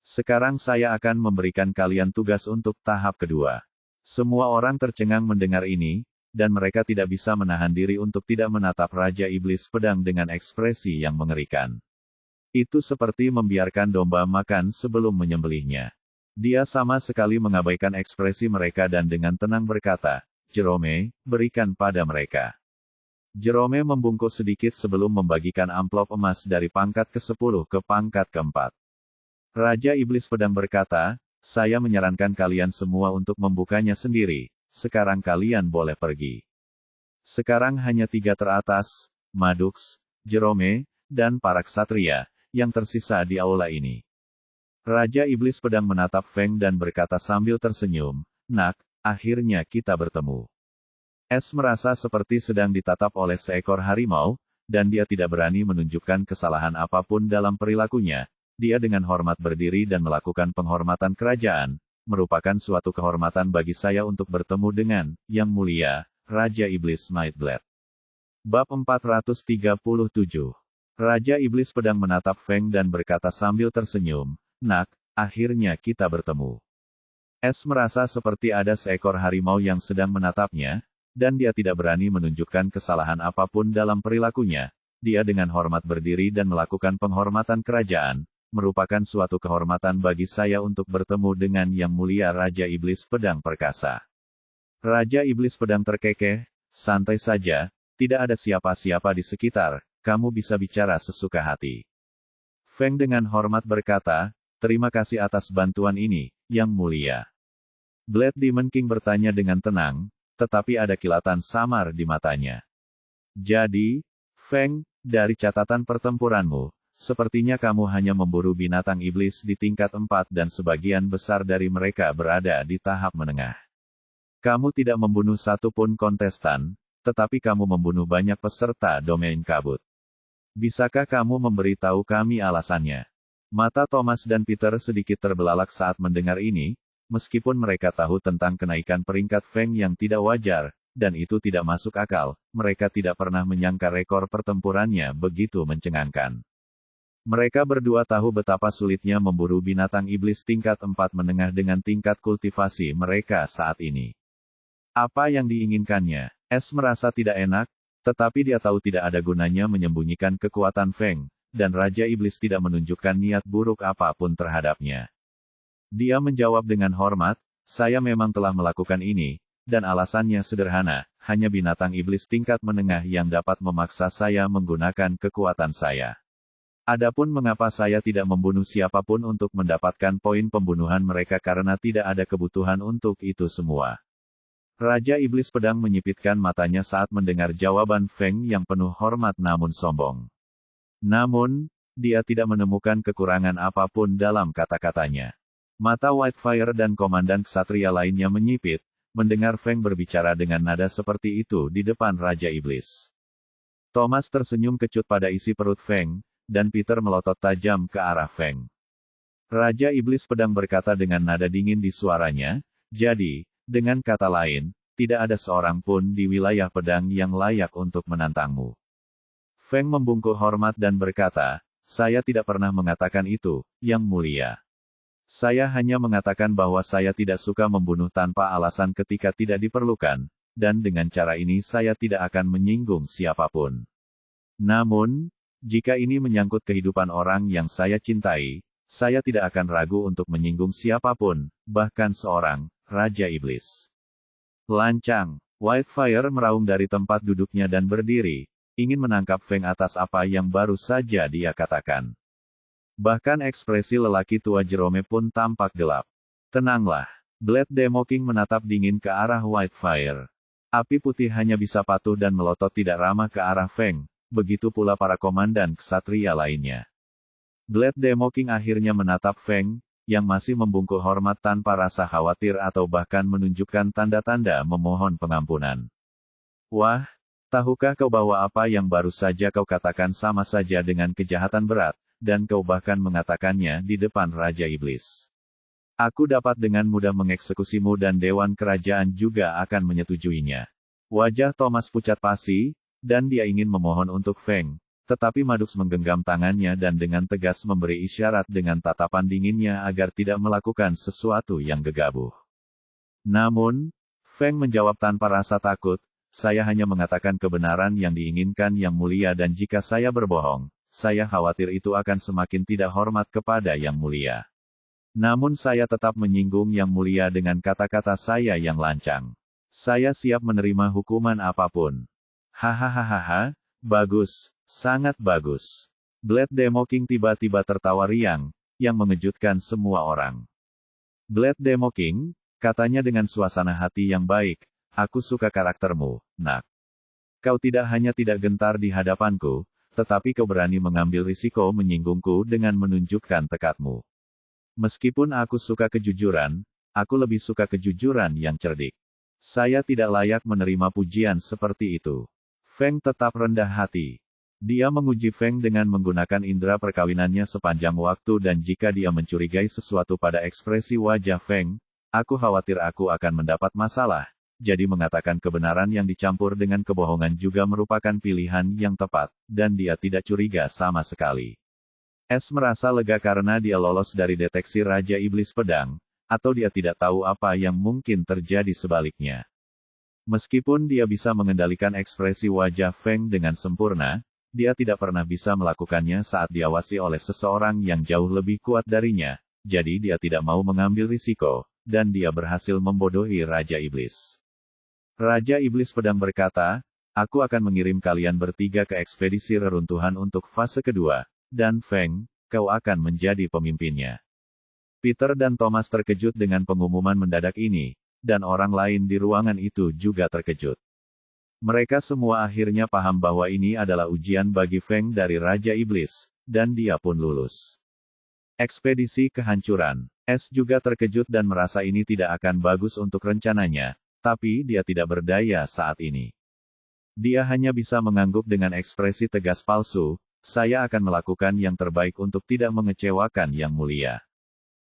Sekarang saya akan memberikan kalian tugas untuk tahap kedua. Semua orang tercengang mendengar ini, dan mereka tidak bisa menahan diri untuk tidak menatap Raja Iblis Pedang dengan ekspresi yang mengerikan. Itu seperti membiarkan domba makan sebelum menyembelihnya. Dia sama sekali mengabaikan ekspresi mereka dan dengan tenang berkata, Jerome, berikan pada mereka. Jerome membungkuk sedikit sebelum membagikan amplop emas dari pangkat ke-10 ke pangkat ke-4. Raja Iblis Pedang berkata, saya menyarankan kalian semua untuk membukanya sendiri, sekarang kalian boleh pergi. Sekarang hanya 3 teratas, Madux, Jerome, dan para ksatria, yang tersisa di aula ini. Raja Iblis Pedang menatap Feng dan berkata sambil tersenyum, Nak, akhirnya kita bertemu. Es merasa seperti sedang ditatap oleh seekor harimau, dan dia tidak berani menunjukkan kesalahan apapun dalam perilakunya. Dia dengan hormat berdiri dan melakukan penghormatan kerajaan, merupakan suatu kehormatan bagi saya untuk bertemu dengan Yang Mulia, Raja Iblis Nightblade. Bab 437. Raja Iblis Pedang menatap Feng dan berkata sambil tersenyum, "Nak, akhirnya kita bertemu." Es merasa seperti ada seekor harimau yang sedang menatapnya, dan dia tidak berani menunjukkan kesalahan apapun dalam perilakunya. Dia dengan hormat berdiri dan melakukan penghormatan kerajaan, merupakan suatu kehormatan bagi saya untuk bertemu dengan Yang Mulia Raja Iblis Pedang Perkasa. Raja Iblis Pedang terkekeh, "Santai saja, tidak ada siapa-siapa di sekitar, kamu bisa bicara sesuka hati." Feng dengan hormat berkata, "Terima kasih atas bantuan ini, Yang Mulia." Blade Demon King bertanya dengan tenang, tetapi ada kilatan samar di matanya. "Jadi, Feng, dari catatan pertempuranmu, sepertinya kamu hanya memburu binatang iblis di tingkat 4 dan sebagian besar dari mereka berada di tahap menengah. Kamu tidak membunuh satu pun kontestan, tetapi kamu membunuh banyak peserta domain kabut. Bisakah kamu memberitahu kami alasannya?" Mata Thomas dan Peter sedikit terbelalak saat mendengar ini, meskipun mereka tahu tentang kenaikan peringkat Feng yang tidak wajar, dan itu tidak masuk akal, mereka tidak pernah menyangka rekor pertempurannya begitu mencengangkan. Mereka berdua tahu betapa sulitnya memburu binatang iblis tingkat 4 menengah dengan tingkat kultivasi mereka saat ini. Apa yang diinginkannya? Es merasa tidak enak, tetapi dia tahu tidak ada gunanya menyembunyikan kekuatan Feng, dan Raja Iblis tidak menunjukkan niat buruk apapun terhadapnya. Dia menjawab dengan hormat, "Saya memang telah melakukan ini, dan alasannya sederhana, hanya binatang iblis tingkat menengah yang dapat memaksa saya menggunakan kekuatan saya. Adapun mengapa saya tidak membunuh siapapun untuk mendapatkan poin pembunuhan mereka karena tidak ada kebutuhan untuk itu semua." Raja Iblis Pedang menyipitkan matanya saat mendengar jawaban Feng yang penuh hormat namun sombong. Namun, dia tidak menemukan kekurangan apapun dalam kata-katanya. Mata Whitefire dan komandan ksatria lainnya menyipit, mendengar Feng berbicara dengan nada seperti itu di depan Raja Iblis. Thomas tersenyum kecut pada isi perut Feng, dan Peter melotot tajam ke arah Feng. Raja Iblis Pedang berkata dengan nada dingin di suaranya, "Jadi, dengan kata lain, tidak ada seorang pun di wilayah pedang yang layak untuk menantangmu." Feng membungkuk hormat dan berkata, "Saya tidak pernah mengatakan itu, Yang Mulia. Saya hanya mengatakan bahwa saya tidak suka membunuh tanpa alasan ketika tidak diperlukan, dan dengan cara ini saya tidak akan menyinggung siapapun. Namun, jika ini menyangkut kehidupan orang yang saya cintai, saya tidak akan ragu untuk menyinggung siapapun, bahkan seorang Raja Iblis." Lancang, Whitefire meraung dari tempat duduknya dan berdiri, ingin menangkap Feng atas apa yang baru saja dia katakan. Bahkan ekspresi lelaki tua Jerome pun tampak gelap. "Tenanglah." Blade Demon King menatap dingin ke arah Whitefire. Api putih hanya bisa patuh dan melotot tidak ramah ke arah Feng, begitu pula para komandan ksatria lainnya. Blade Demon King akhirnya menatap Feng, yang masih membungkuk hormat tanpa rasa khawatir atau bahkan menunjukkan tanda-tanda memohon pengampunan. "Wah, tahukah kau bahwa apa yang baru saja kau katakan sama saja dengan kejahatan berat, dan kau bahkan mengatakannya di depan Raja Iblis. Aku dapat dengan mudah mengeksekusimu dan Dewan Kerajaan juga akan menyetujuinya." Wajah Thomas pucat pasi, dan dia ingin memohon untuk Feng, tetapi Madux menggenggam tangannya dan dengan tegas memberi isyarat dengan tatapan dinginnya agar tidak melakukan sesuatu yang gegabah. Namun, Feng menjawab tanpa rasa takut, "Saya hanya mengatakan kebenaran yang diinginkan Yang Mulia dan jika saya berbohong, saya khawatir itu akan semakin tidak hormat kepada Yang Mulia. Namun saya tetap menyinggung Yang Mulia dengan kata-kata saya yang lancang. Saya siap menerima hukuman apapun." "Hahaha, bagus, sangat bagus." Blade Demon King tiba-tiba tertawa riang, yang mengejutkan semua orang. "Blade Demon King," katanya dengan suasana hati yang baik, "aku suka karaktermu, Nak. Kau tidak hanya tidak gentar di hadapanku, tetapi kau berani mengambil risiko menyinggungku dengan menunjukkan tekadmu. Meskipun aku suka kejujuran, aku lebih suka kejujuran yang cerdik. Saya tidak layak menerima pujian seperti itu." Feng tetap rendah hati. Dia menguji Feng dengan menggunakan indera perkawinannya sepanjang waktu dan jika dia mencurigai sesuatu pada ekspresi wajah Feng, Aku khawatir aku akan mendapat masalah, jadi mengatakan kebenaran yang dicampur dengan kebohongan juga merupakan pilihan yang tepat, dan dia tidak curiga sama sekali. S merasa lega karena dia lolos dari deteksi Raja Iblis Pedang, atau dia tidak tahu apa yang mungkin terjadi sebaliknya. Meskipun dia bisa mengendalikan ekspresi wajah Feng dengan sempurna, dia tidak pernah bisa melakukannya saat diawasi oleh seseorang yang jauh lebih kuat darinya, jadi dia tidak mau mengambil risiko, dan dia berhasil membodohi Raja Iblis. Raja Iblis Pedang berkata, aku akan mengirim kalian bertiga ke ekspedisi reruntuhan untuk fase kedua, dan Feng, kau akan menjadi pemimpinnya. Peter dan Thomas terkejut dengan pengumuman mendadak ini, dan orang lain di ruangan itu juga terkejut. Mereka semua akhirnya paham bahwa ini adalah ujian bagi Feng dari Raja Iblis, dan dia pun lulus. Ekspedisi kehancuran. S juga terkejut dan merasa ini tidak akan bagus untuk rencananya, tapi dia tidak berdaya saat ini. Dia hanya bisa mengangguk dengan ekspresi tegas palsu, saya akan melakukan yang terbaik untuk tidak mengecewakan Yang Mulia.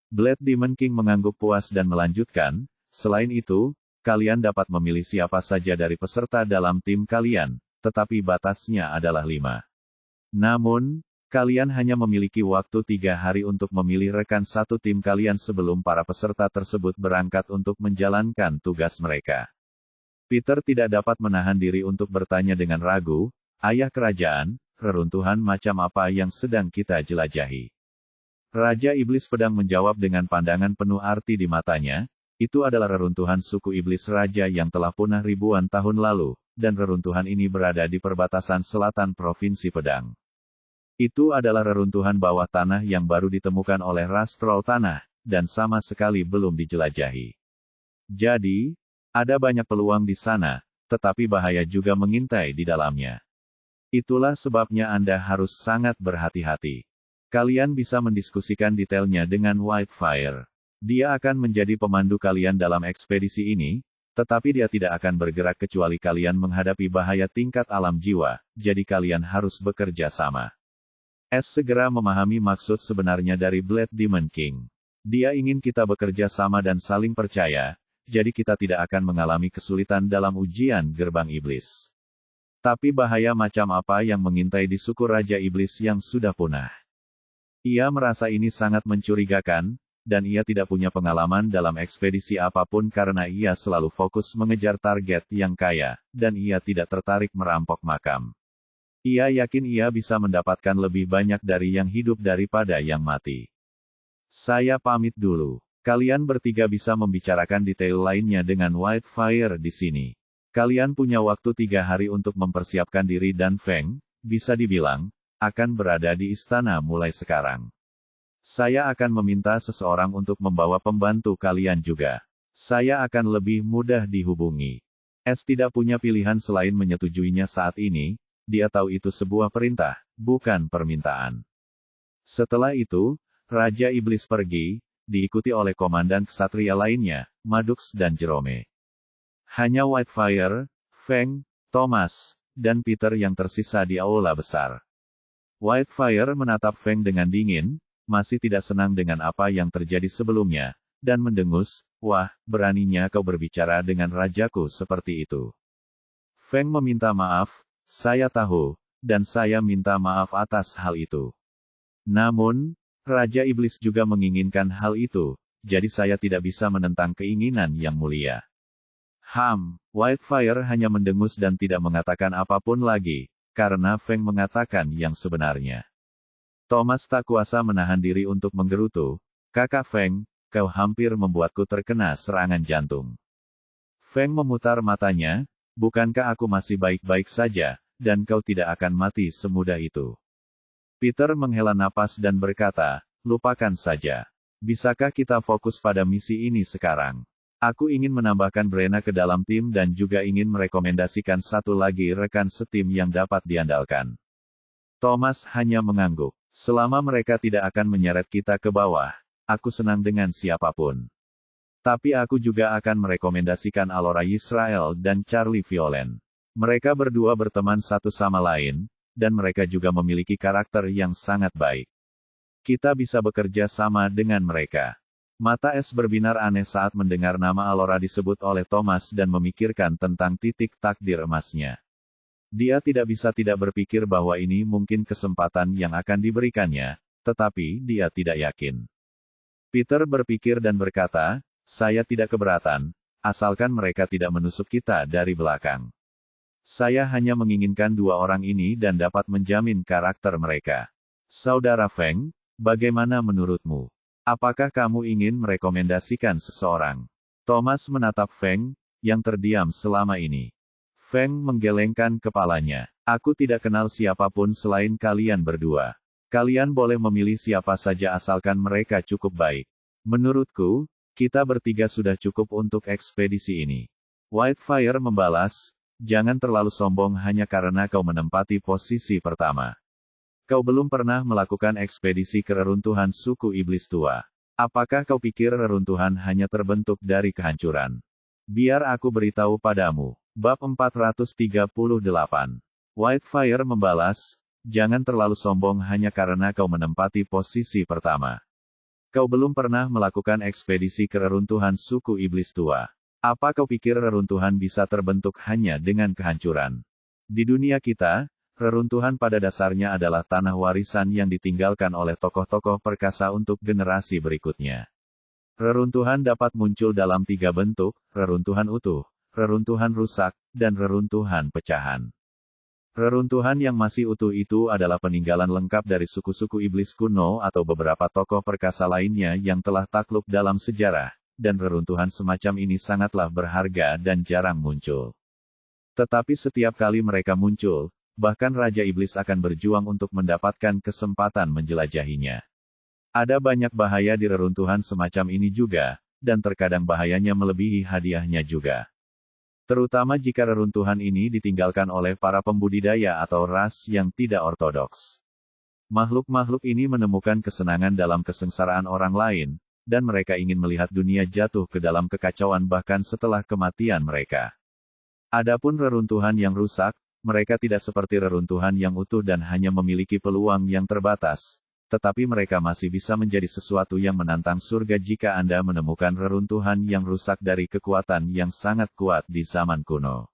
Blade Demon King mengangguk puas dan melanjutkan, selain itu, kalian dapat memilih siapa saja dari peserta dalam tim kalian, tetapi batasnya adalah 5. Namun, kalian hanya memiliki waktu 3 hari untuk memilih rekan satu tim kalian sebelum para peserta tersebut berangkat untuk menjalankan tugas mereka. Peter tidak dapat menahan diri untuk bertanya dengan ragu, ayah kerajaan, reruntuhan macam apa yang sedang kita jelajahi? Raja Iblis Pedang menjawab dengan pandangan penuh arti di matanya, itu adalah reruntuhan suku Iblis Raja yang telah punah ribuan tahun lalu, dan reruntuhan ini berada di perbatasan selatan Provinsi Pedang. Itu adalah reruntuhan bawah tanah yang baru ditemukan oleh ras troll tanah, dan sama sekali belum dijelajahi. Jadi, ada banyak peluang di sana, tetapi bahaya juga mengintai di dalamnya. Itulah sebabnya Anda harus sangat berhati-hati. Kalian bisa mendiskusikan detailnya dengan Whitefire. Dia akan menjadi pemandu kalian dalam ekspedisi ini, tetapi dia tidak akan bergerak kecuali kalian menghadapi bahaya tingkat alam jiwa, jadi kalian harus bekerja sama. S segera memahami maksud sebenarnya dari Blade Demon King. Dia ingin kita bekerja sama dan saling percaya, jadi kita tidak akan mengalami kesulitan dalam ujian gerbang iblis. Tapi bahaya macam apa yang mengintai di suku Raja Iblis yang sudah punah? Ia merasa ini sangat mencurigakan, dan ia tidak punya pengalaman dalam ekspedisi apapun karena ia selalu fokus mengejar target yang kaya, dan ia tidak tertarik merampok makam. Ia yakin ia bisa mendapatkan lebih banyak dari yang hidup daripada yang mati. Saya pamit dulu. Kalian bertiga bisa membicarakan detail lainnya dengan Whitefire di sini. Kalian punya waktu 3 hari untuk mempersiapkan diri dan Feng, bisa dibilang, akan berada di istana mulai sekarang. Saya akan meminta seseorang untuk membawa pembantu kalian juga. Saya akan lebih mudah dihubungi. S tidak punya pilihan selain menyetujuinya saat ini. Dia tahu itu sebuah perintah, bukan permintaan. Setelah itu, Raja Iblis pergi, diikuti oleh komandan ksatria lainnya, Madux dan Jerome. Hanya Whitefire, Feng, Thomas, dan Peter yang tersisa di aula besar. Whitefire menatap Feng dengan dingin, masih tidak senang dengan apa yang terjadi sebelumnya, dan mendengus, wah, beraninya kau berbicara dengan rajaku seperti itu. Feng meminta maaf, saya tahu, dan saya minta maaf atas hal itu. Namun, Raja Iblis juga menginginkan hal itu, jadi saya tidak bisa menentang keinginan Yang Mulia. Whitefire hanya mendengus dan tidak mengatakan apapun lagi, karena Feng mengatakan yang sebenarnya. Thomas tak kuasa menahan diri untuk menggerutu, kakak Feng, kau hampir membuatku terkena serangan jantung. Feng memutar matanya, bukankah aku masih baik-baik saja, dan kau tidak akan mati semudah itu. Peter menghela napas dan berkata, lupakan saja. Bisakah kita fokus pada misi ini sekarang? Aku ingin menambahkan Brenna ke dalam tim dan juga ingin merekomendasikan satu lagi rekan setim yang dapat diandalkan. Thomas hanya mengangguk. Selama mereka tidak akan menyeret kita ke bawah, aku senang dengan siapapun. Tapi aku juga akan merekomendasikan Alora Yisrael dan Charlie Violen. Mereka berdua berteman satu sama lain, dan mereka juga memiliki karakter yang sangat baik. Kita bisa bekerja sama dengan mereka. Mata S berbinar aneh saat mendengar nama Alora disebut oleh Thomas dan memikirkan tentang titik takdir emasnya. Dia tidak bisa tidak berpikir bahwa ini mungkin kesempatan yang akan diberikannya, tetapi dia tidak yakin. Peter berpikir dan berkata, saya tidak keberatan, asalkan mereka tidak menusuk kita dari belakang. Saya hanya menginginkan dua orang ini dan dapat menjamin karakter mereka. Saudara Feng, bagaimana menurutmu? Apakah kamu ingin merekomendasikan seseorang? Thomas menatap Feng, yang terdiam selama ini. Feng menggelengkan kepalanya. Aku tidak kenal siapapun selain kalian berdua. Kalian boleh memilih siapa saja asalkan mereka cukup baik. Menurutku, kita bertiga sudah cukup untuk ekspedisi ini. Whitefire membalas, jangan terlalu sombong hanya karena kau menempati posisi pertama. Kau belum pernah melakukan ekspedisi ke reruntuhan suku iblis tua. Apakah kau pikir reruntuhan hanya terbentuk dari kehancuran? Biar aku beritahu padamu. Bab 438. Whitefire membalas, jangan terlalu sombong hanya karena kau menempati posisi pertama. Kau belum pernah melakukan ekspedisi ke reruntuhan suku iblis tua. Apa kau pikir reruntuhan bisa terbentuk hanya dengan kehancuran? Di dunia kita, reruntuhan pada dasarnya adalah tanah warisan yang ditinggalkan oleh tokoh-tokoh perkasa untuk generasi berikutnya. Reruntuhan dapat muncul dalam tiga bentuk, reruntuhan utuh, reruntuhan rusak, dan reruntuhan pecahan. Reruntuhan yang masih utuh itu adalah peninggalan lengkap dari suku-suku iblis kuno atau beberapa tokoh perkasa lainnya yang telah takluk dalam sejarah, dan reruntuhan semacam ini sangatlah berharga dan jarang muncul. Tetapi setiap kali mereka muncul, bahkan Raja Iblis akan berjuang untuk mendapatkan kesempatan menjelajahinya. Ada banyak bahaya di reruntuhan semacam ini juga, dan terkadang bahayanya melebihi hadiahnya juga. Terutama jika reruntuhan ini ditinggalkan oleh para pembudidaya atau ras yang tidak ortodoks. Makhluk-makhluk ini menemukan kesenangan dalam kesengsaraan orang lain, dan mereka ingin melihat dunia jatuh ke dalam kekacauan bahkan setelah kematian mereka. Adapun reruntuhan yang rusak, mereka tidak seperti reruntuhan yang utuh dan hanya memiliki peluang yang terbatas, tetapi mereka masih bisa menjadi sesuatu yang menantang surga jika Anda menemukan reruntuhan yang rusak dari kekuatan yang sangat kuat di zaman kuno.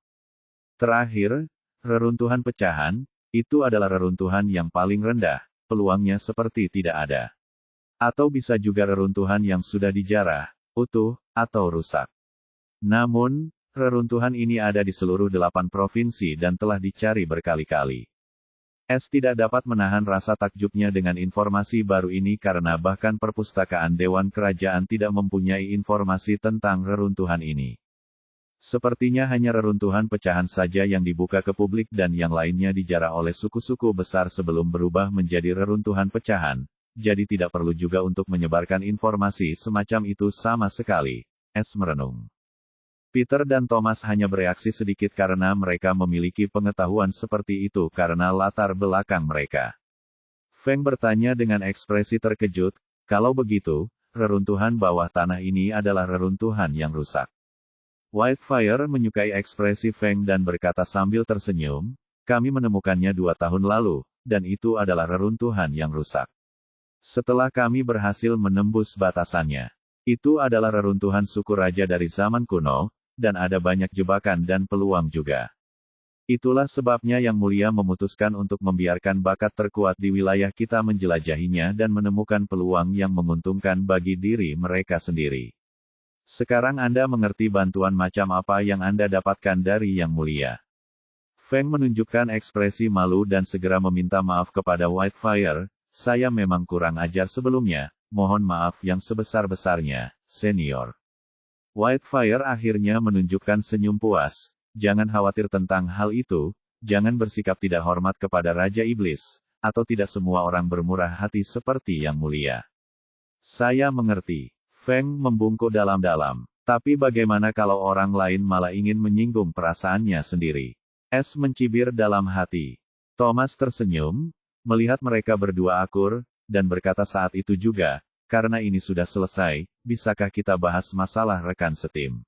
Terakhir, reruntuhan pecahan, itu adalah reruntuhan yang paling rendah, peluangnya seperti tidak ada. Atau bisa juga reruntuhan yang sudah dijarah, utuh, atau rusak. Namun, reruntuhan ini ada di seluruh 8 provinsi dan telah dicari berkali-kali. S tidak dapat menahan rasa takjubnya dengan informasi baru ini karena bahkan perpustakaan Dewan Kerajaan tidak mempunyai informasi tentang reruntuhan ini. Sepertinya hanya reruntuhan pecahan saja yang dibuka ke publik dan yang lainnya dijarah oleh suku-suku besar sebelum berubah menjadi reruntuhan pecahan, jadi tidak perlu juga untuk menyebarkan informasi semacam itu sama sekali. S merenung. Peter dan Thomas hanya bereaksi sedikit karena mereka memiliki pengetahuan seperti itu karena latar belakang mereka. Feng bertanya dengan ekspresi terkejut, kalau begitu, reruntuhan bawah tanah ini adalah reruntuhan yang rusak. Whitefire menyukai ekspresi Feng dan berkata sambil tersenyum, kami menemukannya 2 tahun lalu, dan itu adalah reruntuhan yang rusak. Setelah kami berhasil menembus batasannya. Itu adalah reruntuhan suku raja dari zaman kuno, dan ada banyak jebakan dan peluang juga. Itulah sebabnya Yang Mulia memutuskan untuk membiarkan bakat terkuat di wilayah kita menjelajahinya dan menemukan peluang yang menguntungkan bagi diri mereka sendiri. Sekarang Anda mengerti bantuan macam apa yang Anda dapatkan dari Yang Mulia. Feng menunjukkan ekspresi malu dan segera meminta maaf kepada Whitefire, saya memang kurang ajar sebelumnya, mohon maaf yang sebesar-besarnya, senior. Whitefire akhirnya menunjukkan senyum puas, jangan khawatir tentang hal itu, jangan bersikap tidak hormat kepada Raja Iblis, atau tidak semua orang bermurah hati seperti Yang Mulia. Saya mengerti. Feng membungkuk dalam-dalam. Tapi bagaimana kalau orang lain malah ingin menyinggung perasaannya sendiri? S mencibir dalam hati. Thomas tersenyum, melihat mereka berdua akur, dan berkata saat itu juga, karena ini sudah selesai, bisakah kita bahas masalah rekan setim?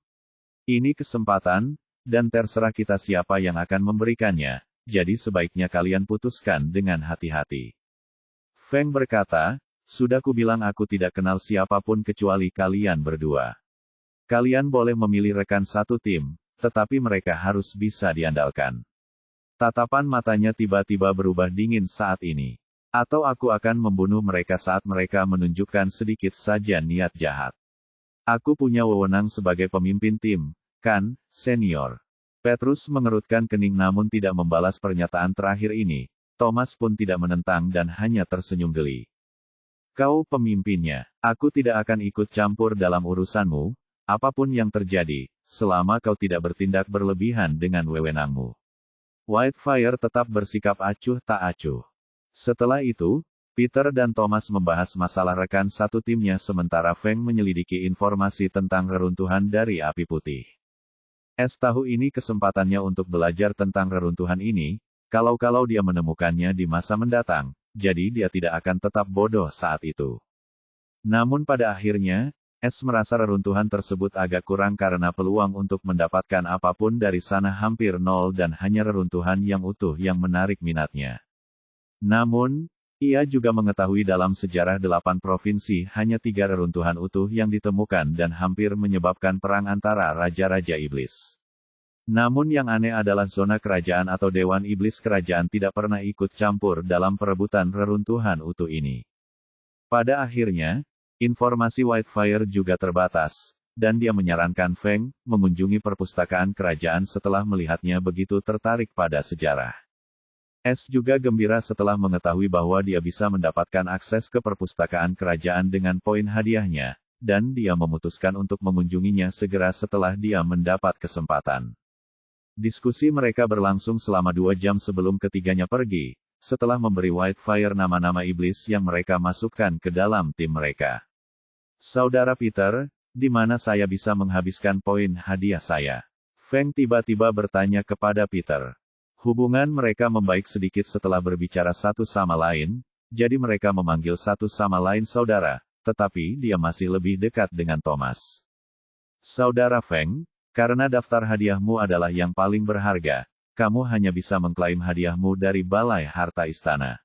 Ini kesempatan, dan terserah kita siapa yang akan memberikannya, jadi sebaiknya kalian putuskan dengan hati-hati. Feng berkata, Sudah kubilang aku tidak kenal siapapun kecuali kalian berdua. Kalian boleh memilih rekan satu tim, tetapi mereka harus bisa diandalkan. Tatapan matanya tiba-tiba berubah dingin saat ini. Atau aku akan membunuh mereka saat mereka menunjukkan sedikit saja niat jahat. Aku punya wewenang sebagai pemimpin tim, kan, senior. Petrus mengerutkan kening namun tidak membalas pernyataan terakhir ini. Thomas pun tidak menentang dan hanya tersenyum geli. Kau pemimpinnya. Aku tidak akan ikut campur dalam urusanmu, apapun yang terjadi, selama kau tidak bertindak berlebihan dengan wewenangmu. Whitefire tetap bersikap acuh tak acuh. Setelah itu, Peter dan Thomas membahas masalah rekan satu timnya sementara Feng menyelidiki informasi tentang reruntuhan dari api putih. Tahu ini kesempatannya untuk belajar tentang reruntuhan ini, kalau dia menemukannya di masa mendatang, jadi dia tidak akan tetap bodoh saat itu. Namun pada akhirnya, merasa reruntuhan tersebut agak kurang karena peluang untuk mendapatkan apapun dari sana hampir nol dan hanya reruntuhan yang utuh yang menarik minatnya. Namun, ia juga mengetahui dalam sejarah 8 provinsi hanya 3 reruntuhan utuh yang ditemukan dan hampir menyebabkan perang antara Raja-Raja Iblis. Namun yang aneh adalah zona kerajaan atau Dewan Iblis Kerajaan tidak pernah ikut campur dalam perebutan reruntuhan utuh ini. Pada akhirnya, informasi Whitefire juga terbatas, dan dia menyarankan Feng mengunjungi perpustakaan kerajaan setelah melihatnya begitu tertarik pada sejarah. Juga gembira setelah mengetahui bahwa dia bisa mendapatkan akses ke perpustakaan kerajaan dengan poin hadiahnya, dan dia memutuskan untuk mengunjunginya segera setelah dia mendapat kesempatan. Diskusi mereka berlangsung selama 2 jam sebelum ketiganya pergi, setelah memberi Whitefire nama-nama iblis yang mereka masukkan ke dalam tim mereka. Saudara Peter, di mana saya bisa menghabiskan poin hadiah saya? Feng tiba-tiba bertanya kepada Peter. Hubungan mereka membaik sedikit setelah berbicara satu sama lain, jadi mereka memanggil satu sama lain saudara, tetapi dia masih lebih dekat dengan Thomas. Saudara Feng, karena daftar hadiahmu adalah yang paling berharga, kamu hanya bisa mengklaim hadiahmu dari Balai Harta Istana.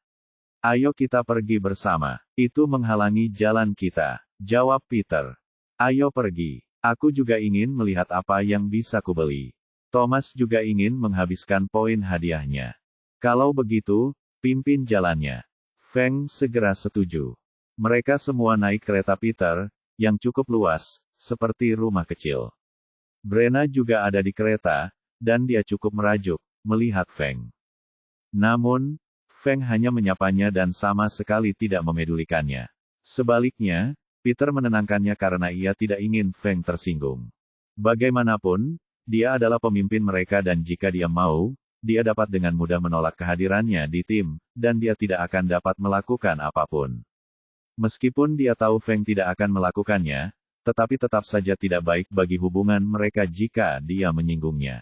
Ayo kita pergi bersama. Itu menghalangi jalan kita, jawab Peter. Ayo pergi. Aku juga ingin melihat apa yang bisa kubeli. Thomas juga ingin menghabiskan poin hadiahnya. Kalau begitu, pimpin jalannya. Feng segera setuju. Mereka semua naik kereta Peter, yang cukup luas, seperti rumah kecil. Brenna juga ada di kereta, dan dia cukup merajuk, melihat Feng. Namun, Feng hanya menyapanya dan sama sekali tidak memedulikannya. Sebaliknya, Peter menenangkannya karena ia tidak ingin Feng tersinggung. Bagaimanapun, dia adalah pemimpin mereka dan jika dia mau, dia dapat dengan mudah menolak kehadirannya di tim, dan dia tidak akan dapat melakukan apapun. Meskipun dia tahu Feng tidak akan melakukannya, tetapi tetap saja tidak baik bagi hubungan mereka jika dia menyinggungnya.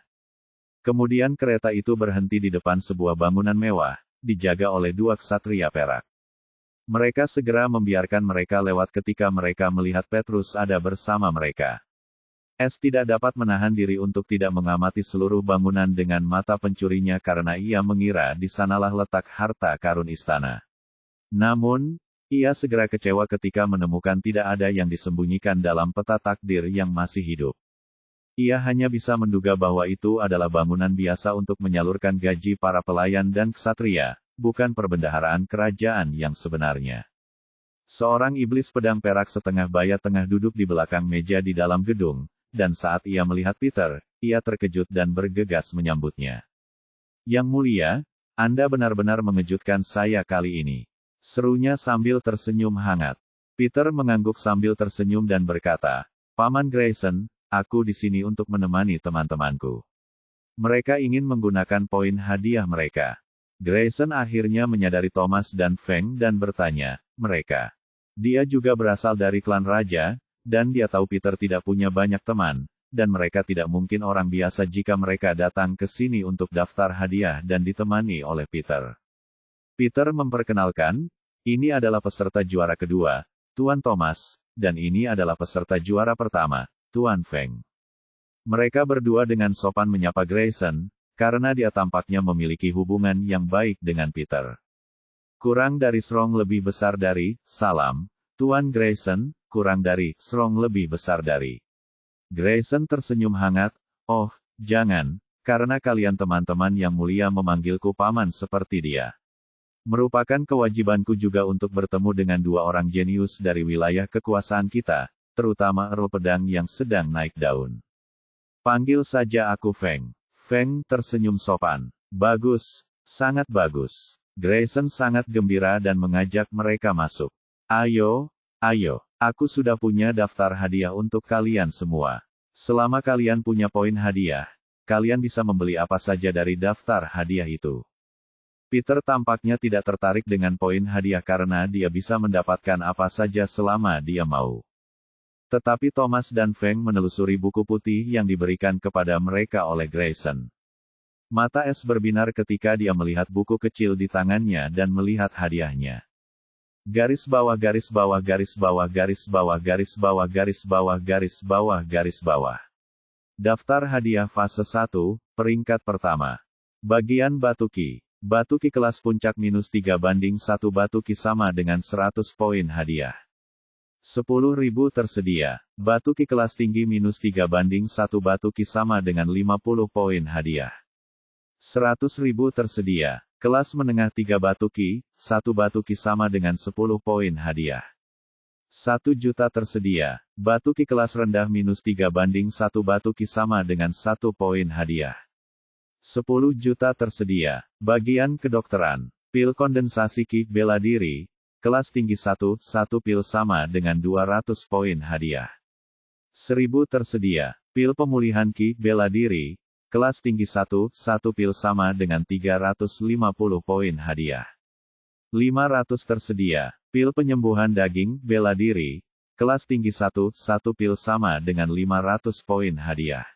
Kemudian kereta itu berhenti di depan sebuah bangunan mewah, dijaga oleh 2 ksatria perak. Mereka segera membiarkan mereka lewat ketika mereka melihat Petrus ada bersama mereka. Tidak dapat menahan diri untuk tidak mengamati seluruh bangunan dengan mata pencurinya karena ia mengira di sanalah letak harta karun istana. Namun, ia segera kecewa ketika menemukan tidak ada yang disembunyikan dalam peta takdir yang masih hidup. Ia hanya bisa menduga bahwa itu adalah bangunan biasa untuk menyalurkan gaji para pelayan dan ksatria, bukan perbendaharaan kerajaan yang sebenarnya. Seorang iblis pedang perak setengah baya tengah duduk di belakang meja di dalam gedung, dan saat ia melihat Peter, ia terkejut dan bergegas menyambutnya. Yang mulia, Anda benar-benar mengejutkan saya kali ini. Serunya sambil tersenyum hangat. Peter mengangguk sambil tersenyum dan berkata, Paman Grayson, aku di sini untuk menemani teman-temanku. Mereka ingin menggunakan poin hadiah mereka. Grayson akhirnya menyadari Thomas dan Feng dan bertanya, mereka. Dia juga berasal dari klan raja, dan dia tahu Peter tidak punya banyak teman, dan mereka tidak mungkin orang biasa jika mereka datang ke sini untuk daftar hadiah dan ditemani oleh Peter. Peter memperkenalkan, ini adalah peserta juara kedua, Tuan Thomas, dan ini adalah peserta juara pertama, Tuan Feng. Mereka berdua dengan sopan menyapa Grayson, karena dia tampaknya memiliki hubungan yang baik dengan Peter. Kurang dari serong lebih besar dari, salam, Tuan Grayson, kurang dari, serong lebih besar dari. Grayson tersenyum hangat, oh, jangan, karena kalian teman-teman yang mulia memanggilku paman seperti dia. Merupakan kewajibanku juga untuk bertemu dengan dua orang jenius dari wilayah kekuasaan kita, terutama Earl Pedang yang sedang naik daun. Panggil saja aku Feng. Feng tersenyum sopan. Bagus, sangat bagus. Grayson sangat gembira dan mengajak mereka masuk. Ayo, ayo, aku sudah punya daftar hadiah untuk kalian semua. Selama kalian punya poin hadiah, kalian bisa membeli apa saja dari daftar hadiah itu. Peter tampaknya tidak tertarik dengan poin hadiah karena dia bisa mendapatkan apa saja selama dia mau. Tetapi Thomas dan Feng menelusuri buku putih yang diberikan kepada mereka oleh Grayson. Mata Es berbinar ketika dia melihat buku kecil di tangannya dan melihat hadiahnya. Garis bawah garis bawah garis bawah garis bawah garis bawah garis bawah garis bawah garis bawah. Daftar hadiah fase 1, peringkat pertama. Bagian batu ki. Batu ki kelas puncak -3 banding 1 batu ki sama dengan 100 poin hadiah. 10.000 tersedia. Batu ki kelas tinggi -3 banding 1 batu ki sama dengan 50 poin hadiah. 100.000 tersedia. Kelas menengah 3 batu ki, 1 batu ki sama dengan 10 poin hadiah. 1 juta tersedia. Batu ki kelas rendah -3 banding 1 batu ki sama dengan 1 poin hadiah. 10 juta tersedia. Bagian kedokteran. Pil kondensasi ki bela diri. Kelas tinggi 1 pil sama dengan 200 poin hadiah. 1000 tersedia. Pil pemulihan ki bela diri. Kelas tinggi 1 pil sama dengan 350 poin hadiah. 500 tersedia. Pil penyembuhan daging bela diri. Kelas tinggi 1 pil sama dengan 500 poin hadiah.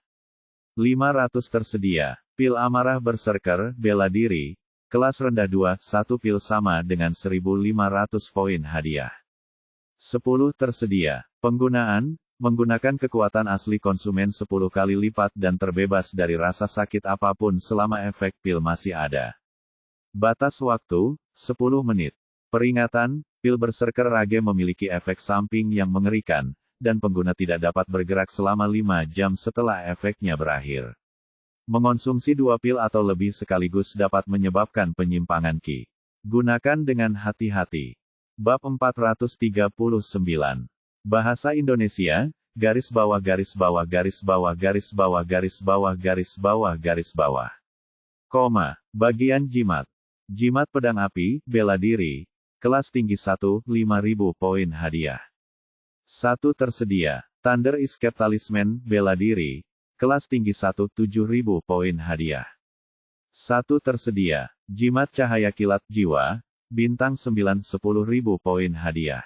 500 tersedia. Pil amarah berserker, bela diri. Kelas rendah 2, 1 pil sama dengan 1.500 poin hadiah. 10 tersedia. Penggunaan, menggunakan kekuatan asli konsumen 10 kali lipat dan terbebas dari rasa sakit apapun selama efek pil masih ada. Batas waktu, 10 menit. Peringatan, pil berserker rage memiliki efek samping yang mengerikan, dan pengguna tidak dapat bergerak selama 5 jam setelah efeknya berakhir. Mengonsumsi 2 pil atau lebih sekaligus dapat menyebabkan penyimpangan ki. Gunakan dengan hati-hati. Bab 439. Bahasa Indonesia, garis bawah garis bawah garis bawah garis bawah garis bawah garis bawah garis bawah. Koma, bagian jimat. Jimat pedang api, bela diri. Kelas tinggi 1, 5.000 poin hadiah. 1 tersedia. Thunder Escape Talisman, bela diri. Kelas tinggi 1, 7.000 poin hadiah. 1 tersedia. Jimat cahaya kilat jiwa. Bintang 9, 10.000 poin hadiah.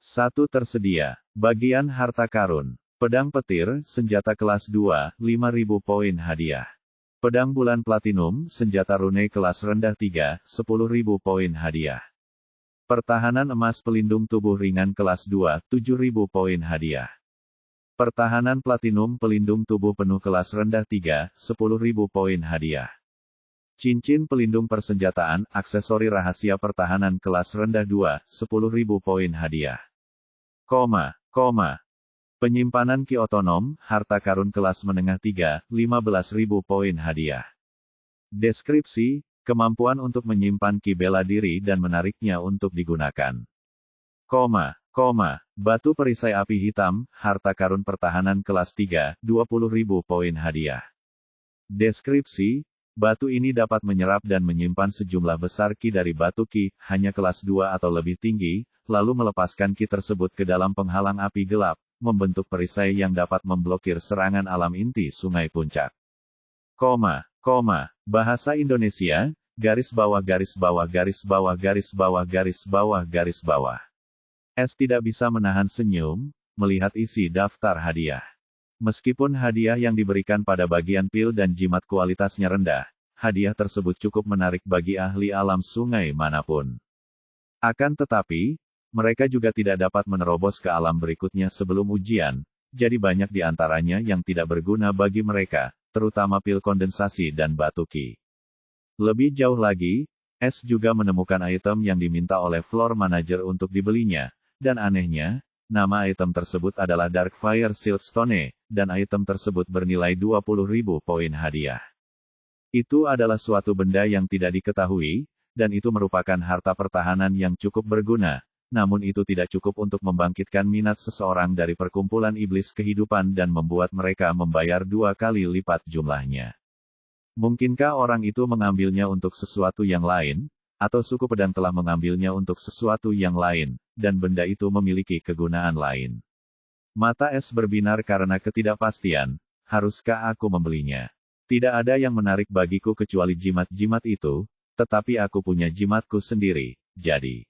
1 tersedia. Bagian harta karun. Pedang petir, senjata kelas 2, 5.000 poin hadiah. Pedang bulan platinum, senjata rune kelas rendah 3, 10.000 poin hadiah. Pertahanan emas pelindung tubuh ringan kelas 2, 7.000 poin hadiah. Pertahanan platinum pelindung tubuh penuh kelas rendah 3, 10.000 poin hadiah. Cincin pelindung persenjataan, aksesori rahasia pertahanan kelas rendah 2, 10.000 poin hadiah. Koma. Penyimpanan ki otonom, harta karun kelas menengah 3, 15.000 poin hadiah. Deskripsi, kemampuan untuk menyimpan ki bela diri dan menariknya untuk digunakan. Batu perisai api hitam, harta karun pertahanan kelas 3, 20.000 poin hadiah. Deskripsi, batu ini dapat menyerap dan menyimpan sejumlah besar ki dari batu ki, hanya kelas 2 atau lebih tinggi, lalu melepaskan ki tersebut ke dalam penghalang api gelap, membentuk perisai yang dapat memblokir serangan alam inti sungai puncak. Bahasa Indonesia, garis bawah garis bawah garis bawah garis bawah garis bawah garis bawah. Es tidak bisa menahan senyum, melihat isi daftar hadiah. Meskipun hadiah yang diberikan pada bagian pil dan jimat kualitasnya rendah, hadiah tersebut cukup menarik bagi ahli alam sungai manapun. Akan tetapi, mereka juga tidak dapat menerobos ke alam berikutnya sebelum ujian, jadi banyak di antaranya yang tidak berguna bagi mereka, terutama pil kondensasi dan batu ki. Lebih jauh lagi, S juga menemukan item yang diminta oleh floor manager untuk dibelinya, dan anehnya, nama item tersebut adalah Darkfire Silkstone, dan item tersebut bernilai 20.000 poin hadiah. Itu adalah suatu benda yang tidak diketahui, dan itu merupakan harta pertahanan yang cukup berguna, namun itu tidak cukup untuk membangkitkan minat seseorang dari perkumpulan iblis kehidupan dan membuat mereka membayar 2 kali lipat jumlahnya. Mungkinkah orang itu mengambilnya untuk sesuatu yang lain, atau suku pedang telah mengambilnya untuk sesuatu yang lain, dan benda itu memiliki kegunaan lain? Mata S berbinar karena ketidakpastian, haruskah aku membelinya? Tidak ada yang menarik bagiku kecuali jimat-jimat itu, tetapi aku punya jimatku sendiri, jadi.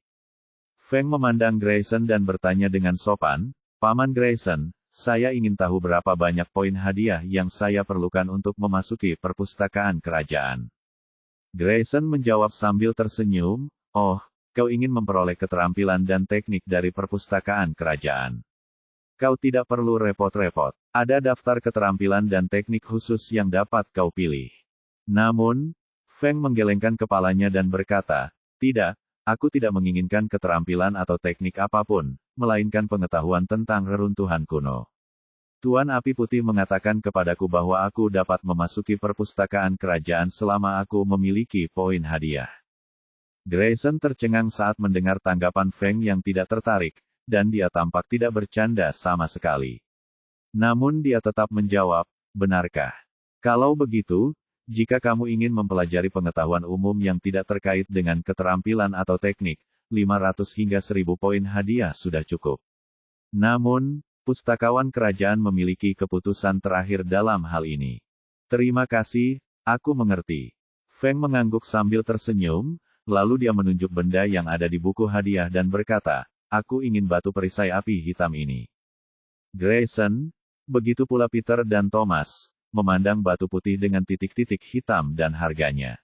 Feng memandang Grayson dan bertanya dengan sopan, Paman Grayson, saya ingin tahu berapa banyak poin hadiah yang saya perlukan untuk memasuki perpustakaan kerajaan. Grayson menjawab sambil tersenyum, oh, kau ingin memperoleh keterampilan dan teknik dari perpustakaan kerajaan. Kau tidak perlu repot-repot. Ada daftar keterampilan dan teknik khusus yang dapat kau pilih. Namun, Feng menggelengkan kepalanya dan berkata, tidak, aku tidak menginginkan keterampilan atau teknik apapun, melainkan pengetahuan tentang reruntuhan kuno. Tuan Api Putih mengatakan kepadaku bahwa aku dapat memasuki perpustakaan kerajaan selama aku memiliki poin hadiah. Grayson tercengang saat mendengar tanggapan Feng yang tidak tertarik, dan dia tampak tidak bercanda sama sekali. Namun dia tetap menjawab, benarkah? Kalau begitu, jika kamu ingin mempelajari pengetahuan umum yang tidak terkait dengan keterampilan atau teknik, 500 hingga 1000 poin hadiah sudah cukup. Namun, pustakawan kerajaan memiliki keputusan terakhir dalam hal ini. Terima kasih, aku mengerti. Feng mengangguk sambil tersenyum, lalu dia menunjuk benda yang ada di buku hadiah dan berkata, aku ingin batu perisai api hitam ini. Grayson, begitu pula Peter dan Thomas, memandang batu putih dengan titik-titik hitam dan harganya.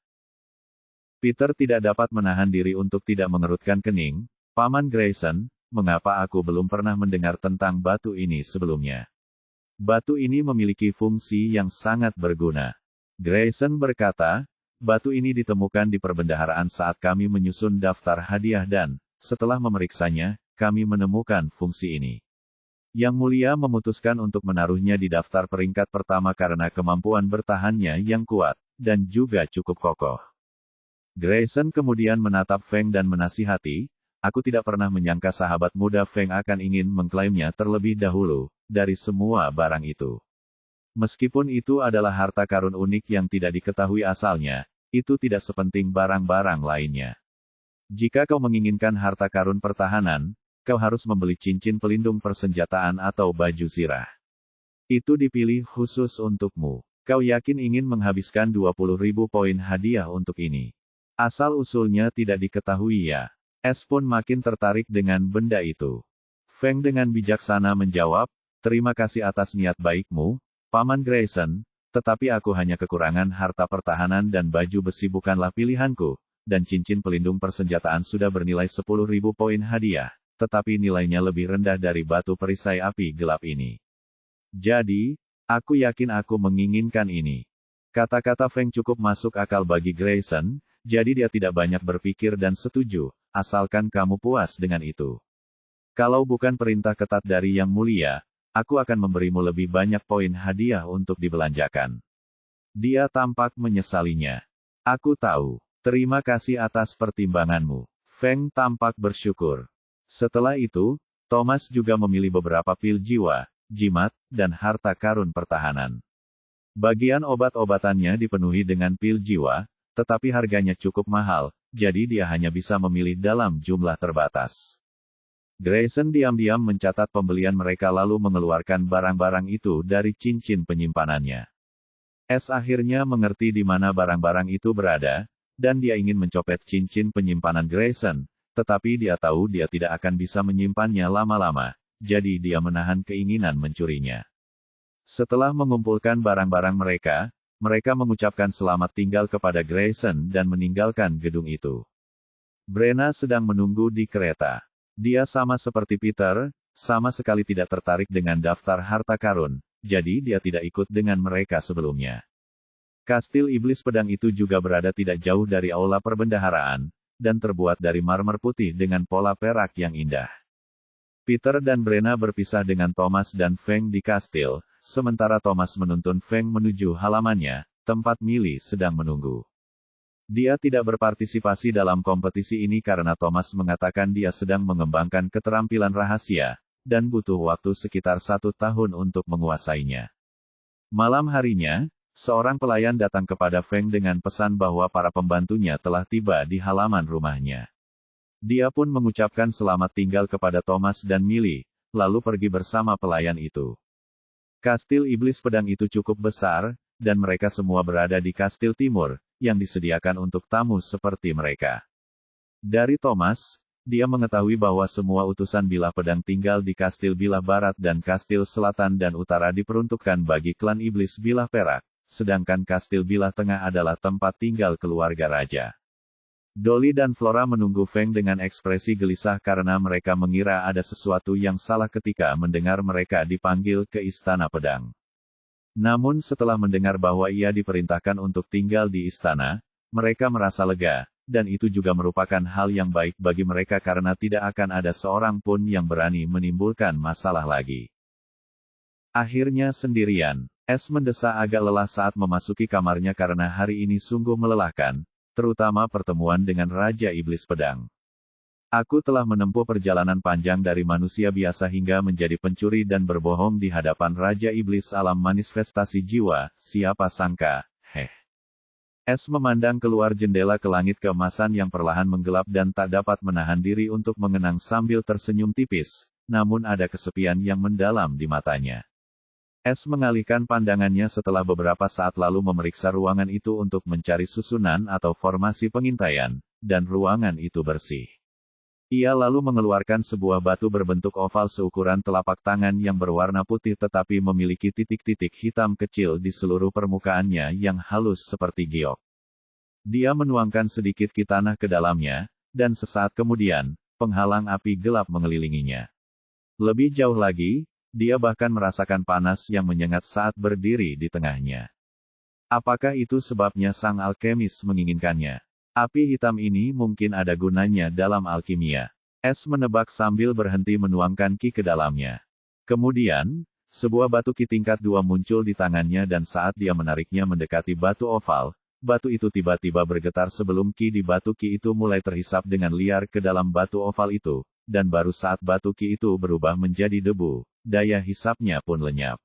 Peter tidak dapat menahan diri untuk tidak mengerutkan kening, Paman Grayson, mengapa aku belum pernah mendengar tentang batu ini sebelumnya? Batu ini memiliki fungsi yang sangat berguna. Grayson berkata, batu ini ditemukan di perbendaharaan saat kami menyusun daftar hadiah dan, setelah memeriksanya, kami menemukan fungsi ini. Yang Mulia memutuskan untuk menaruhnya di daftar peringkat pertama karena kemampuan bertahannya yang kuat, dan juga cukup kokoh. Grayson kemudian menatap Feng dan menasihati, aku tidak pernah menyangka sahabat muda Feng akan ingin mengklaimnya terlebih dahulu, dari semua barang itu. Meskipun itu adalah harta karun unik yang tidak diketahui asalnya, itu tidak sepenting barang-barang lainnya. Jika kau menginginkan harta karun pertahanan, kau harus membeli cincin pelindung persenjataan atau baju zirah. Itu dipilih khusus untukmu. Kau yakin ingin menghabiskan 20.000 poin hadiah untuk ini? Asal-usulnya tidak diketahui ya. S pun makin tertarik dengan benda itu. Feng dengan bijaksana menjawab, terima kasih atas niat baikmu, Paman Grayson, tetapi aku hanya kekurangan harta pertahanan dan baju besi bukanlah pilihanku, dan cincin pelindung persenjataan sudah bernilai 10.000 poin hadiah, tetapi nilainya lebih rendah dari batu perisai api gelap ini. Jadi, aku yakin aku menginginkan ini. Kata-kata Feng cukup masuk akal bagi Grayson, jadi dia tidak banyak berpikir dan setuju, asalkan kamu puas dengan itu. Kalau bukan perintah ketat dari Yang Mulia, aku akan memberimu lebih banyak poin hadiah untuk dibelanjakan. Dia tampak menyesalinya. Aku tahu. Terima kasih atas pertimbanganmu. Feng tampak bersyukur. Setelah itu, Thomas juga memilih beberapa pil jiwa, jimat, dan harta karun pertahanan. Bagian obat-obatannya dipenuhi dengan pil jiwa, tetapi harganya cukup mahal, jadi dia hanya bisa memilih dalam jumlah terbatas. Grayson diam-diam mencatat pembelian mereka lalu mengeluarkan barang-barang itu dari cincin penyimpanannya. S akhirnya mengerti di mana barang-barang itu berada, dan dia ingin mencopet cincin penyimpanan Grayson, tetapi dia tahu dia tidak akan bisa menyimpannya lama-lama, jadi dia menahan keinginan mencurinya. Setelah mengumpulkan barang-barang mereka, mereka mengucapkan selamat tinggal kepada Grayson dan meninggalkan gedung itu. Brenna sedang menunggu di kereta. Dia sama seperti Peter, sama sekali tidak tertarik dengan daftar harta karun, jadi dia tidak ikut dengan mereka sebelumnya. Kastil Iblis Pedang itu juga berada tidak jauh dari aula perbendaharaan, dan terbuat dari marmer putih dengan pola perak yang indah. Peter dan Brenna berpisah dengan Thomas dan Feng di kastil, sementara Thomas menuntun Feng menuju halamannya, tempat Millie sedang menunggu. Dia tidak berpartisipasi dalam kompetisi ini karena Thomas mengatakan dia sedang mengembangkan keterampilan rahasia, dan butuh waktu sekitar 1 tahun untuk menguasainya. Malam harinya, seorang pelayan datang kepada Feng dengan pesan bahwa para pembantunya telah tiba di halaman rumahnya. Dia pun mengucapkan selamat tinggal kepada Thomas dan Millie, lalu pergi bersama pelayan itu. Kastil Iblis Pedang itu cukup besar, dan mereka semua berada di kastil timur, yang disediakan untuk tamu seperti mereka. Dari Thomas, dia mengetahui bahwa semua utusan Bilah Pedang tinggal di kastil Bilah Barat dan kastil Selatan dan Utara diperuntukkan bagi klan Iblis Bilah Perak, sedangkan kastil Bilah Tengah adalah tempat tinggal keluarga raja. Dolly dan Flora menunggu Feng dengan ekspresi gelisah karena mereka mengira ada sesuatu yang salah ketika mendengar mereka dipanggil ke Istana Pedang. Namun setelah mendengar bahwa ia diperintahkan untuk tinggal di istana, mereka merasa lega, dan itu juga merupakan hal yang baik bagi mereka karena tidak akan ada seorang pun yang berani menimbulkan masalah lagi. Akhirnya sendirian, Es mendesah agak lelah saat memasuki kamarnya karena hari ini sungguh melelahkan, terutama pertemuan dengan Raja Iblis Pedang. Aku telah menempuh perjalanan panjang dari manusia biasa hingga menjadi pencuri dan berbohong di hadapan Raja Iblis Alam Manifestasi Jiwa, siapa sangka, Es memandang keluar jendela ke langit keemasan yang perlahan menggelap dan tak dapat menahan diri untuk mengenang sambil tersenyum tipis, namun ada kesepian yang mendalam di matanya. Es mengalihkan pandangannya setelah beberapa saat lalu memeriksa ruangan itu untuk mencari susunan atau formasi pengintaian, dan ruangan itu bersih. Ia lalu mengeluarkan sebuah batu berbentuk oval seukuran telapak tangan yang berwarna putih tetapi memiliki titik-titik hitam kecil di seluruh permukaannya yang halus seperti giok. Dia menuangkan sedikit ki tanah ke dalamnya, dan sesaat kemudian, penghalang api gelap mengelilinginya. Lebih jauh lagi, dia bahkan merasakan panas yang menyengat saat berdiri di tengahnya. Apakah itu sebabnya sang alkemis menginginkannya? Api hitam ini mungkin ada gunanya dalam alkimia. Es menebak sambil berhenti menuangkan ki ke dalamnya. Kemudian, sebuah batu ki tingkat 2 muncul di tangannya dan saat dia menariknya mendekati batu oval, batu itu tiba-tiba bergetar sebelum ki di batu ki itu mulai terhisap dengan liar ke dalam batu oval itu, dan baru saat batu ki itu berubah menjadi debu, daya hisapnya pun lenyap.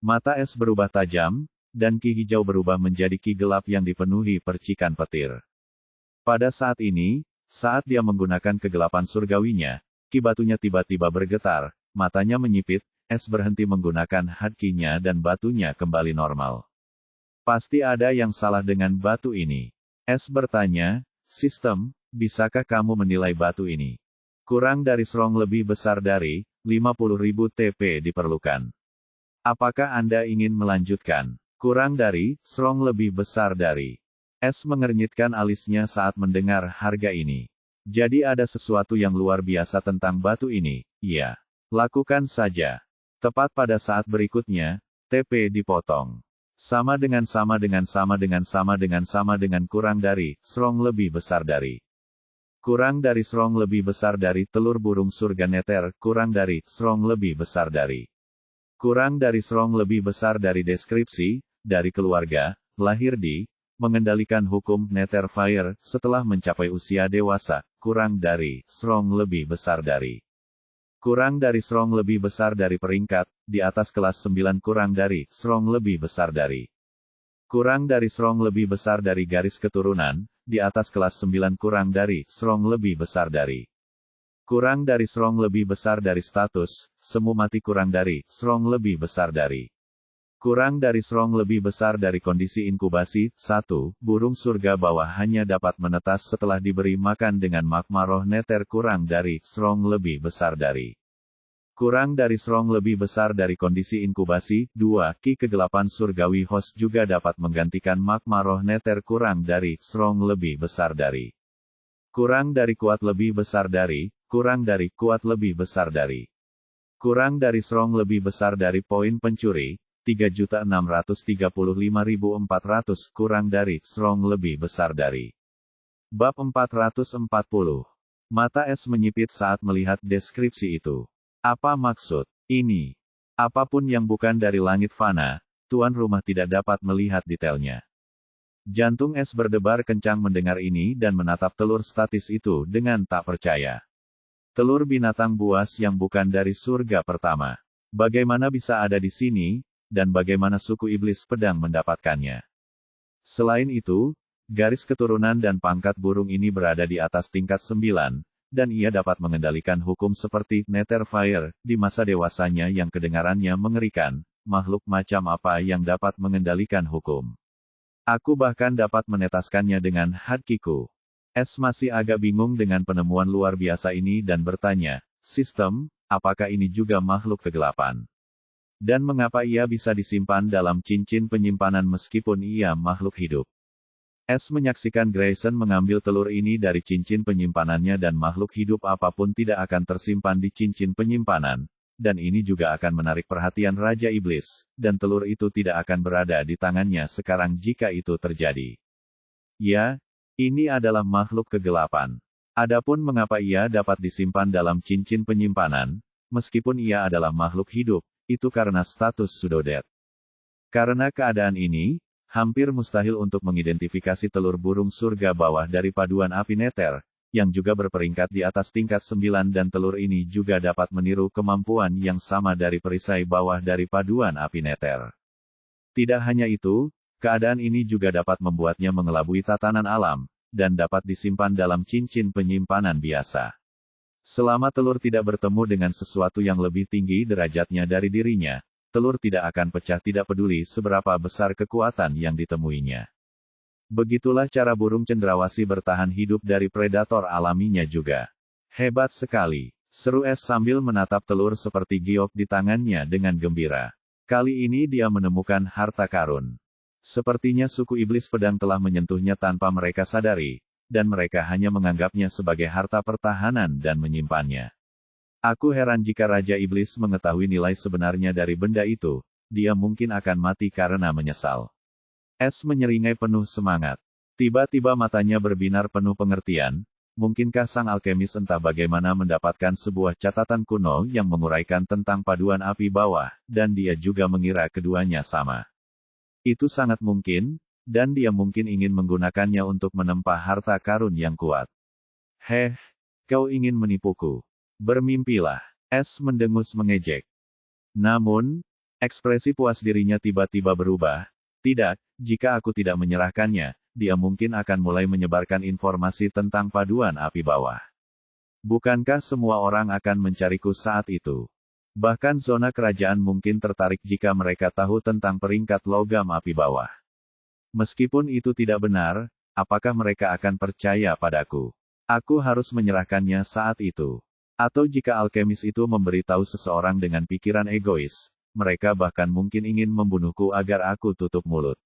Mata Es berubah tajam, dan ki hijau berubah menjadi ki gelap yang dipenuhi percikan petir. Pada saat ini, saat dia menggunakan kegelapan surgawinya, ki batunya tiba-tiba bergetar, matanya menyipit, Es berhenti menggunakan haki-nya dan batunya kembali normal. Pasti ada yang salah dengan batu ini. Es bertanya, sistem, bisakah kamu menilai batu ini? Kurang dari serong lebih besar dari 50.000 TP diperlukan. Apakah Anda ingin melanjutkan? Kurang dari serong lebih besar dari. Es mengernyitkan alisnya saat mendengar harga ini. Jadi ada sesuatu yang luar biasa tentang batu ini, iya. Lakukan saja. Tepat pada saat berikutnya, TP dipotong. Sama dengan kurang dari, serong lebih besar dari. Kurang dari serong lebih besar dari telur burung surga neter, kurang dari, serong lebih besar dari. Kurang dari serong lebih besar dari deskripsi, dari keluarga, lahir di, mengendalikan hukum Nether Fire, setelah mencapai usia dewasa, kurang dari, serong lebih besar dari. Kurang dari serong lebih besar dari peringkat, di atas kelas 9 kurang dari, serong lebih besar dari. Kurang dari serong lebih besar dari garis keturunan, di atas kelas 9 kurang dari, serong lebih besar dari. Kurang dari serong lebih besar dari status, semu mati kurang dari, serong lebih besar dari. Kurang dari serong lebih besar dari kondisi inkubasi, 1. Burung surga bawah hanya dapat menetas setelah diberi makan dengan magma roh neter kurang dari, serong lebih besar dari. Kurang dari serong lebih besar dari kondisi inkubasi, 2. Ki kegelapan surgawi host juga dapat menggantikan magma roh neter kurang dari, serong lebih besar dari. Kurang dari kuat lebih besar dari, kurang dari kuat lebih besar dari. Kurang dari serong lebih besar dari poin pencuri, 3.635.400 kurang dari, strong lebih besar dari. Bab 440. Mata S menyipit saat melihat deskripsi itu. Apa maksud ini? Apapun yang bukan dari langit fana, tuan rumah tidak dapat melihat detailnya. Jantung S berdebar kencang mendengar ini dan menatap telur statis itu dengan tak percaya. Telur binatang buas yang bukan dari surga pertama. Bagaimana bisa ada di sini, dan bagaimana suku iblis pedang mendapatkannya? Selain itu, garis keturunan dan pangkat burung ini berada di atas tingkat 9, dan ia dapat mengendalikan hukum seperti Netherfire di masa dewasanya yang kedengarannya mengerikan. Makhluk macam apa yang dapat mengendalikan hukum? Aku bahkan dapat menetaskannya dengan hadkiku. S masih agak bingung dengan penemuan luar biasa ini dan bertanya, sistem, apakah ini juga makhluk kegelapan? Dan mengapa ia bisa disimpan dalam cincin penyimpanan meskipun ia makhluk hidup? S menyaksikan Grayson mengambil telur ini dari cincin penyimpanannya dan makhluk hidup apapun tidak akan tersimpan di cincin penyimpanan, dan ini juga akan menarik perhatian Raja Iblis, dan telur itu tidak akan berada di tangannya sekarang jika itu terjadi. Ya, ini adalah makhluk kegelapan. Adapun mengapa ia dapat disimpan dalam cincin penyimpanan, meskipun ia adalah makhluk hidup, itu karena status pseudodet. Karena keadaan ini, hampir mustahil untuk mengidentifikasi telur burung surga bawah dari paduan api Nether, yang juga berperingkat di atas tingkat 9 dan telur ini juga dapat meniru kemampuan yang sama dari perisai bawah dari paduan api Nether. Tidak hanya itu, keadaan ini juga dapat membuatnya mengelabui tatanan alam, dan dapat disimpan dalam cincin penyimpanan biasa. Selama telur tidak bertemu dengan sesuatu yang lebih tinggi derajatnya dari dirinya, telur tidak akan pecah tidak peduli seberapa besar kekuatan yang ditemuinya. Begitulah cara burung cendrawasih bertahan hidup dari predator alaminya juga. Hebat sekali, seru S sambil menatap telur seperti giok di tangannya dengan gembira. Kali ini dia menemukan harta karun. Sepertinya suku iblis pedang telah menyentuhnya tanpa mereka sadari, dan mereka hanya menganggapnya sebagai harta pertahanan dan menyimpannya. Aku heran jika Raja Iblis mengetahui nilai sebenarnya dari benda itu, dia mungkin akan mati karena menyesal. S menyeringai penuh semangat. Tiba-tiba matanya berbinar penuh pengertian, mungkinkah sang alkemis entah bagaimana mendapatkan sebuah catatan kuno yang menguraikan tentang paduan api bawah, dan dia juga mengira keduanya sama. Itu sangat mungkin, dan dia mungkin ingin menggunakannya untuk menempa harta karun yang kuat. Heh, kau ingin menipuku. Bermimpilah. S mendengus mengejek. Namun, ekspresi puas dirinya tiba-tiba berubah. Tidak, jika aku tidak menyerahkannya, dia mungkin akan mulai menyebarkan informasi tentang paduan api bawah. Bukankah semua orang akan mencariku saat itu? Bahkan zona kerajaan mungkin tertarik jika mereka tahu tentang peringkat logam api bawah. Meskipun itu tidak benar, apakah mereka akan percaya padaku? Aku harus menyerahkannya saat itu. Atau jika alkemis itu memberitahu seseorang dengan pikiran egois, mereka bahkan mungkin ingin membunuhku agar aku tutup mulut.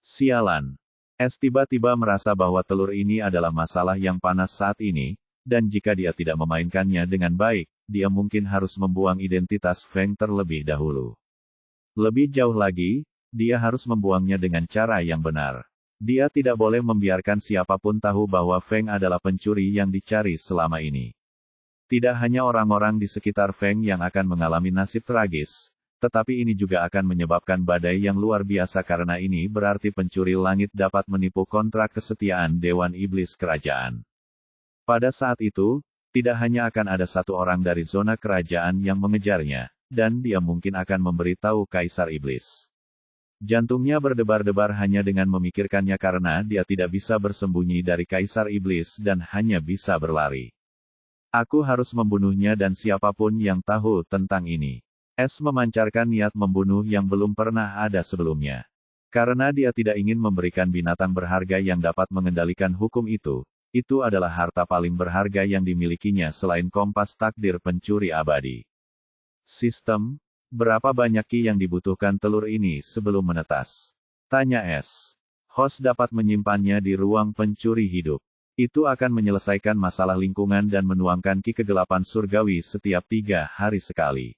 Sialan. S tiba-tiba merasa bahwa telur ini adalah masalah yang panas saat ini, dan jika dia tidak memainkannya dengan baik, dia mungkin harus membuang identitas Feng terlebih dahulu. Lebih jauh lagi, dia harus membuangnya dengan cara yang benar. Dia tidak boleh membiarkan siapapun tahu bahwa Feng adalah pencuri yang dicari selama ini. Tidak hanya orang-orang di sekitar Feng yang akan mengalami nasib tragis, tetapi ini juga akan menyebabkan badai yang luar biasa karena ini berarti pencuri langit dapat menipu kontrak kesetiaan Dewan Iblis Kerajaan. Pada saat itu, tidak hanya akan ada satu orang dari zona kerajaan yang mengejarnya, dan dia mungkin akan memberitahu Kaisar Iblis. Jantungnya berdebar-debar hanya dengan memikirkannya karena dia tidak bisa bersembunyi dari Kaisar Iblis dan hanya bisa berlari. Aku harus membunuhnya dan siapapun yang tahu tentang ini. S memancarkan niat membunuh yang belum pernah ada sebelumnya. Karena dia tidak ingin memberikan binatang berharga yang dapat mengendalikan hukum itu adalah harta paling berharga yang dimilikinya selain kompas takdir pencuri abadi. Sistem, berapa banyak ki yang dibutuhkan telur ini sebelum menetas? Tanya S. Host dapat menyimpannya di ruang pencuri hidup. Itu akan menyelesaikan masalah lingkungan dan menuangkan ki kegelapan surgawi setiap 3 hari sekali.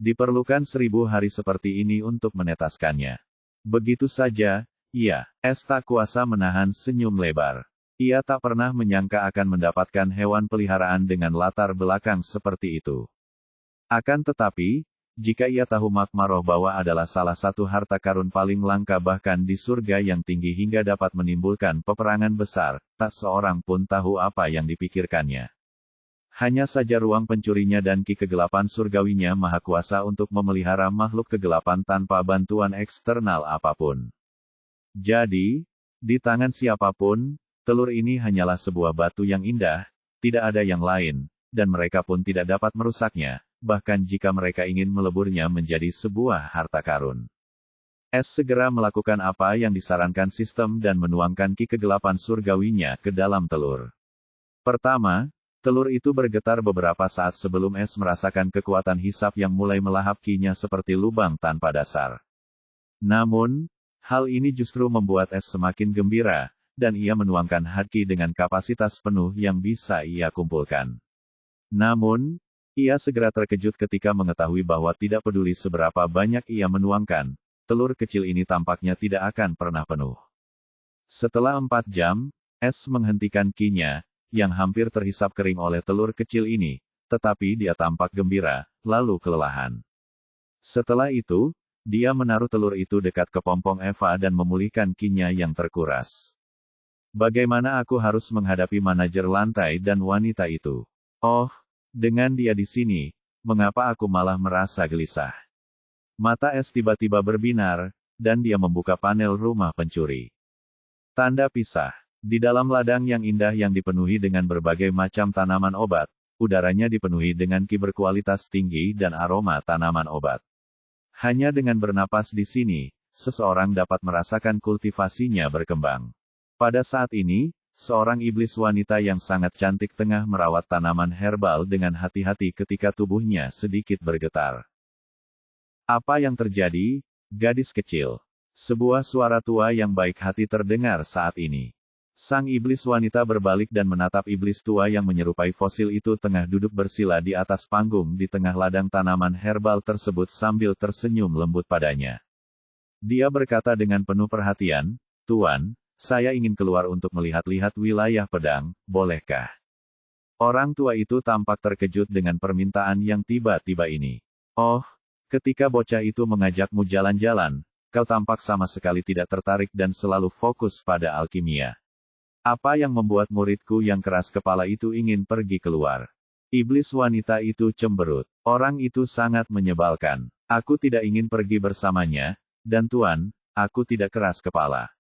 Diperlukan 1000 hari seperti ini untuk menetaskannya. Begitu saja, iya, Es tak kuasa menahan senyum lebar. Ia tak pernah menyangka akan mendapatkan hewan peliharaan dengan latar belakang seperti itu. Akan tetapi, jika ia tahu Magmaroh bahwa adalah salah satu harta karun paling langka bahkan di surga yang tinggi hingga dapat menimbulkan peperangan besar, tak seorang pun tahu apa yang dipikirkannya. Hanya saja ruang pencurinya dan ki kegelapan surgawinya maha kuasa untuk memelihara makhluk kegelapan tanpa bantuan eksternal apapun. Jadi, di tangan siapapun, telur ini hanyalah sebuah batu yang indah, tidak ada yang lain, dan mereka pun tidak dapat merusaknya, bahkan jika mereka ingin meleburnya menjadi sebuah harta karun. Es segera melakukan apa yang disarankan sistem dan menuangkan ki kegelapan surgawinya ke dalam telur. Pertama, telur itu bergetar beberapa saat sebelum Es merasakan kekuatan hisap yang mulai melahap ki-nya seperti lubang tanpa dasar. Namun, hal ini justru membuat Es semakin gembira, dan ia menuangkan haki dengan kapasitas penuh yang bisa ia kumpulkan. Namun, ia segera terkejut ketika mengetahui bahwa tidak peduli seberapa banyak ia menuangkan, telur kecil ini tampaknya tidak akan pernah penuh. Setelah 4 jam, Es menghentikan ki-nya, yang hampir terhisap kering oleh telur kecil ini, tetapi dia tampak gembira, lalu kelelahan. Setelah itu, dia menaruh telur itu dekat kepompong Eva dan memulihkan ki-nya yang terkuras. Bagaimana aku harus menghadapi manajer lantai dan wanita itu? Oh, dengan dia di sini, mengapa aku malah merasa gelisah? Mata Es tiba-tiba berbinar, dan dia membuka panel rumah pencuri. Tanda pisah. Di dalam ladang yang indah yang dipenuhi dengan berbagai macam tanaman obat, udaranya dipenuhi dengan ki berkualitas tinggi dan aroma tanaman obat. Hanya dengan bernapas di sini, seseorang dapat merasakan kultivasinya berkembang. Pada saat ini, seorang iblis wanita yang sangat cantik tengah merawat tanaman herbal dengan hati-hati ketika tubuhnya sedikit bergetar. Apa yang terjadi, gadis kecil? Sebuah suara tua yang baik hati terdengar saat ini. Sang iblis wanita berbalik dan menatap iblis tua yang menyerupai fosil itu tengah duduk bersila di atas panggung di tengah ladang tanaman herbal tersebut sambil tersenyum lembut padanya. Dia berkata dengan penuh perhatian, "Tuan, saya ingin keluar untuk melihat-lihat wilayah pedang, bolehkah?" Orang tua itu tampak terkejut dengan permintaan yang tiba-tiba ini. "Oh, ketika bocah itu mengajakmu jalan-jalan, kau tampak sama sekali tidak tertarik dan selalu fokus pada alkimia. Apa yang membuat muridku yang keras kepala itu ingin pergi keluar?" Iblis wanita itu cemberut. "Orang itu sangat menyebalkan. Aku tidak ingin pergi bersamanya, dan Tuan, aku tidak keras kepala."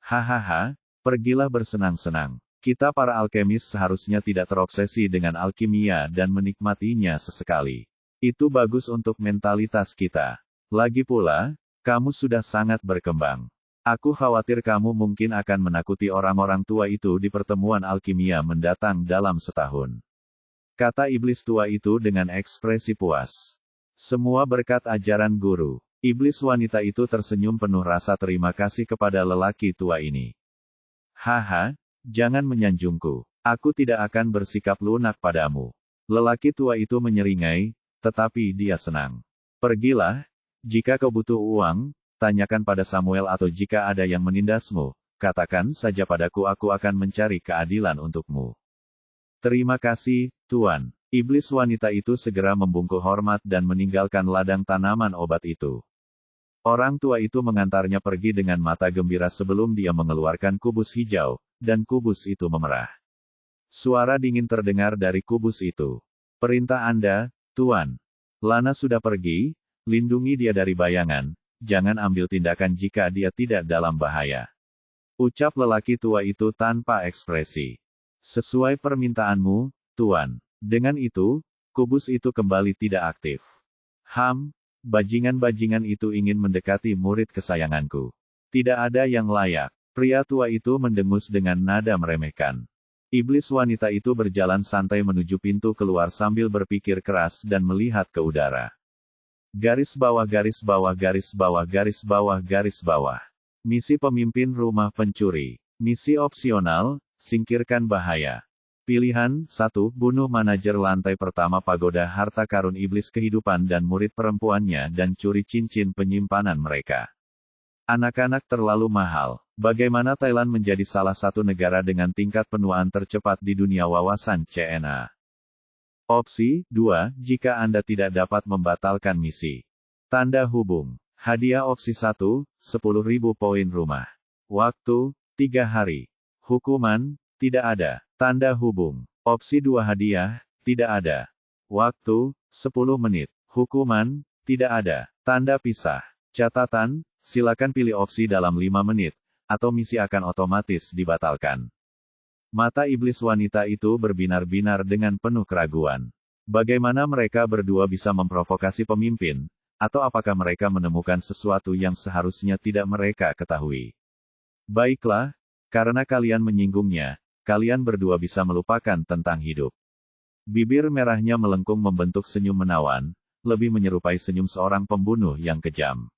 "Hahaha, pergilah bersenang-senang. Kita para alkemis seharusnya tidak terobsesi dengan alkimia dan menikmatinya sesekali. Itu bagus untuk mentalitas kita. Lagi pula, kamu sudah sangat berkembang. Aku khawatir kamu mungkin akan menakuti orang-orang tua itu di pertemuan alkimia mendatang dalam setahun," kata iblis tua itu dengan ekspresi puas. "Semua berkat ajaran guru." Iblis wanita itu tersenyum penuh rasa terima kasih kepada lelaki tua ini. "Haha, jangan menyanjungku. Aku tidak akan bersikap lunak padamu." Lelaki tua itu menyeringai, tetapi dia senang. "Pergilah, jika kau butuh uang, tanyakan pada Samuel atau jika ada yang menindasmu, katakan saja padaku aku akan mencari keadilan untukmu." "Terima kasih, Tuan." Iblis wanita itu segera membungkuk hormat dan meninggalkan ladang tanaman obat itu. Orang tua itu mengantarnya pergi dengan mata gembira sebelum dia mengeluarkan kubus hijau, dan kubus itu memerah. Suara dingin terdengar dari kubus itu. "Perintah Anda, Tuan. Lana sudah pergi, lindungi dia dari bayangan. Jangan ambil tindakan jika dia tidak dalam bahaya," ucap lelaki tua itu tanpa ekspresi. "Sesuai permintaanmu, Tuan." Dengan itu, kubus itu kembali tidak aktif. Bajingan-bajingan itu ingin mendekati murid kesayanganku. Tidak ada yang layak." Pria tua itu mendengus dengan nada meremehkan. Iblis wanita itu berjalan santai menuju pintu keluar sambil berpikir keras dan melihat ke udara. Garis bawah garis bawah garis bawah garis bawah garis bawah. Misi pemimpin rumah pencuri. Misi opsional, singkirkan bahaya. Pilihan, 1. Bunuh manajer lantai pertama pagoda harta karun iblis kehidupan dan murid perempuannya dan curi cincin penyimpanan mereka. Anak-anak terlalu mahal. Bagaimana Thailand menjadi salah satu negara dengan tingkat penuaan tercepat di dunia wawasan CNA? Opsi 2. Jika Anda tidak dapat membatalkan misi. Tanda hubung. Hadiah opsi 1, 10.000 poin rumah. Waktu, 3 hari. Hukuman, tidak ada. Tanda hubung. Opsi 2 hadiah, tidak ada. Waktu, 10 menit. Hukuman, tidak ada. Tanda pisah. Catatan, silakan pilih opsi dalam 5 menit, atau misi akan otomatis dibatalkan. Mata iblis wanita itu berbinar-binar dengan penuh keraguan. Bagaimana mereka berdua bisa memprovokasi pemimpin, atau apakah mereka menemukan sesuatu yang seharusnya tidak mereka ketahui? Baiklah, karena kalian menyinggungnya, kalian berdua bisa melupakan tentang hidup. Bibir merahnya melengkung membentuk senyum menawan, lebih menyerupai senyum seorang pembunuh yang kejam.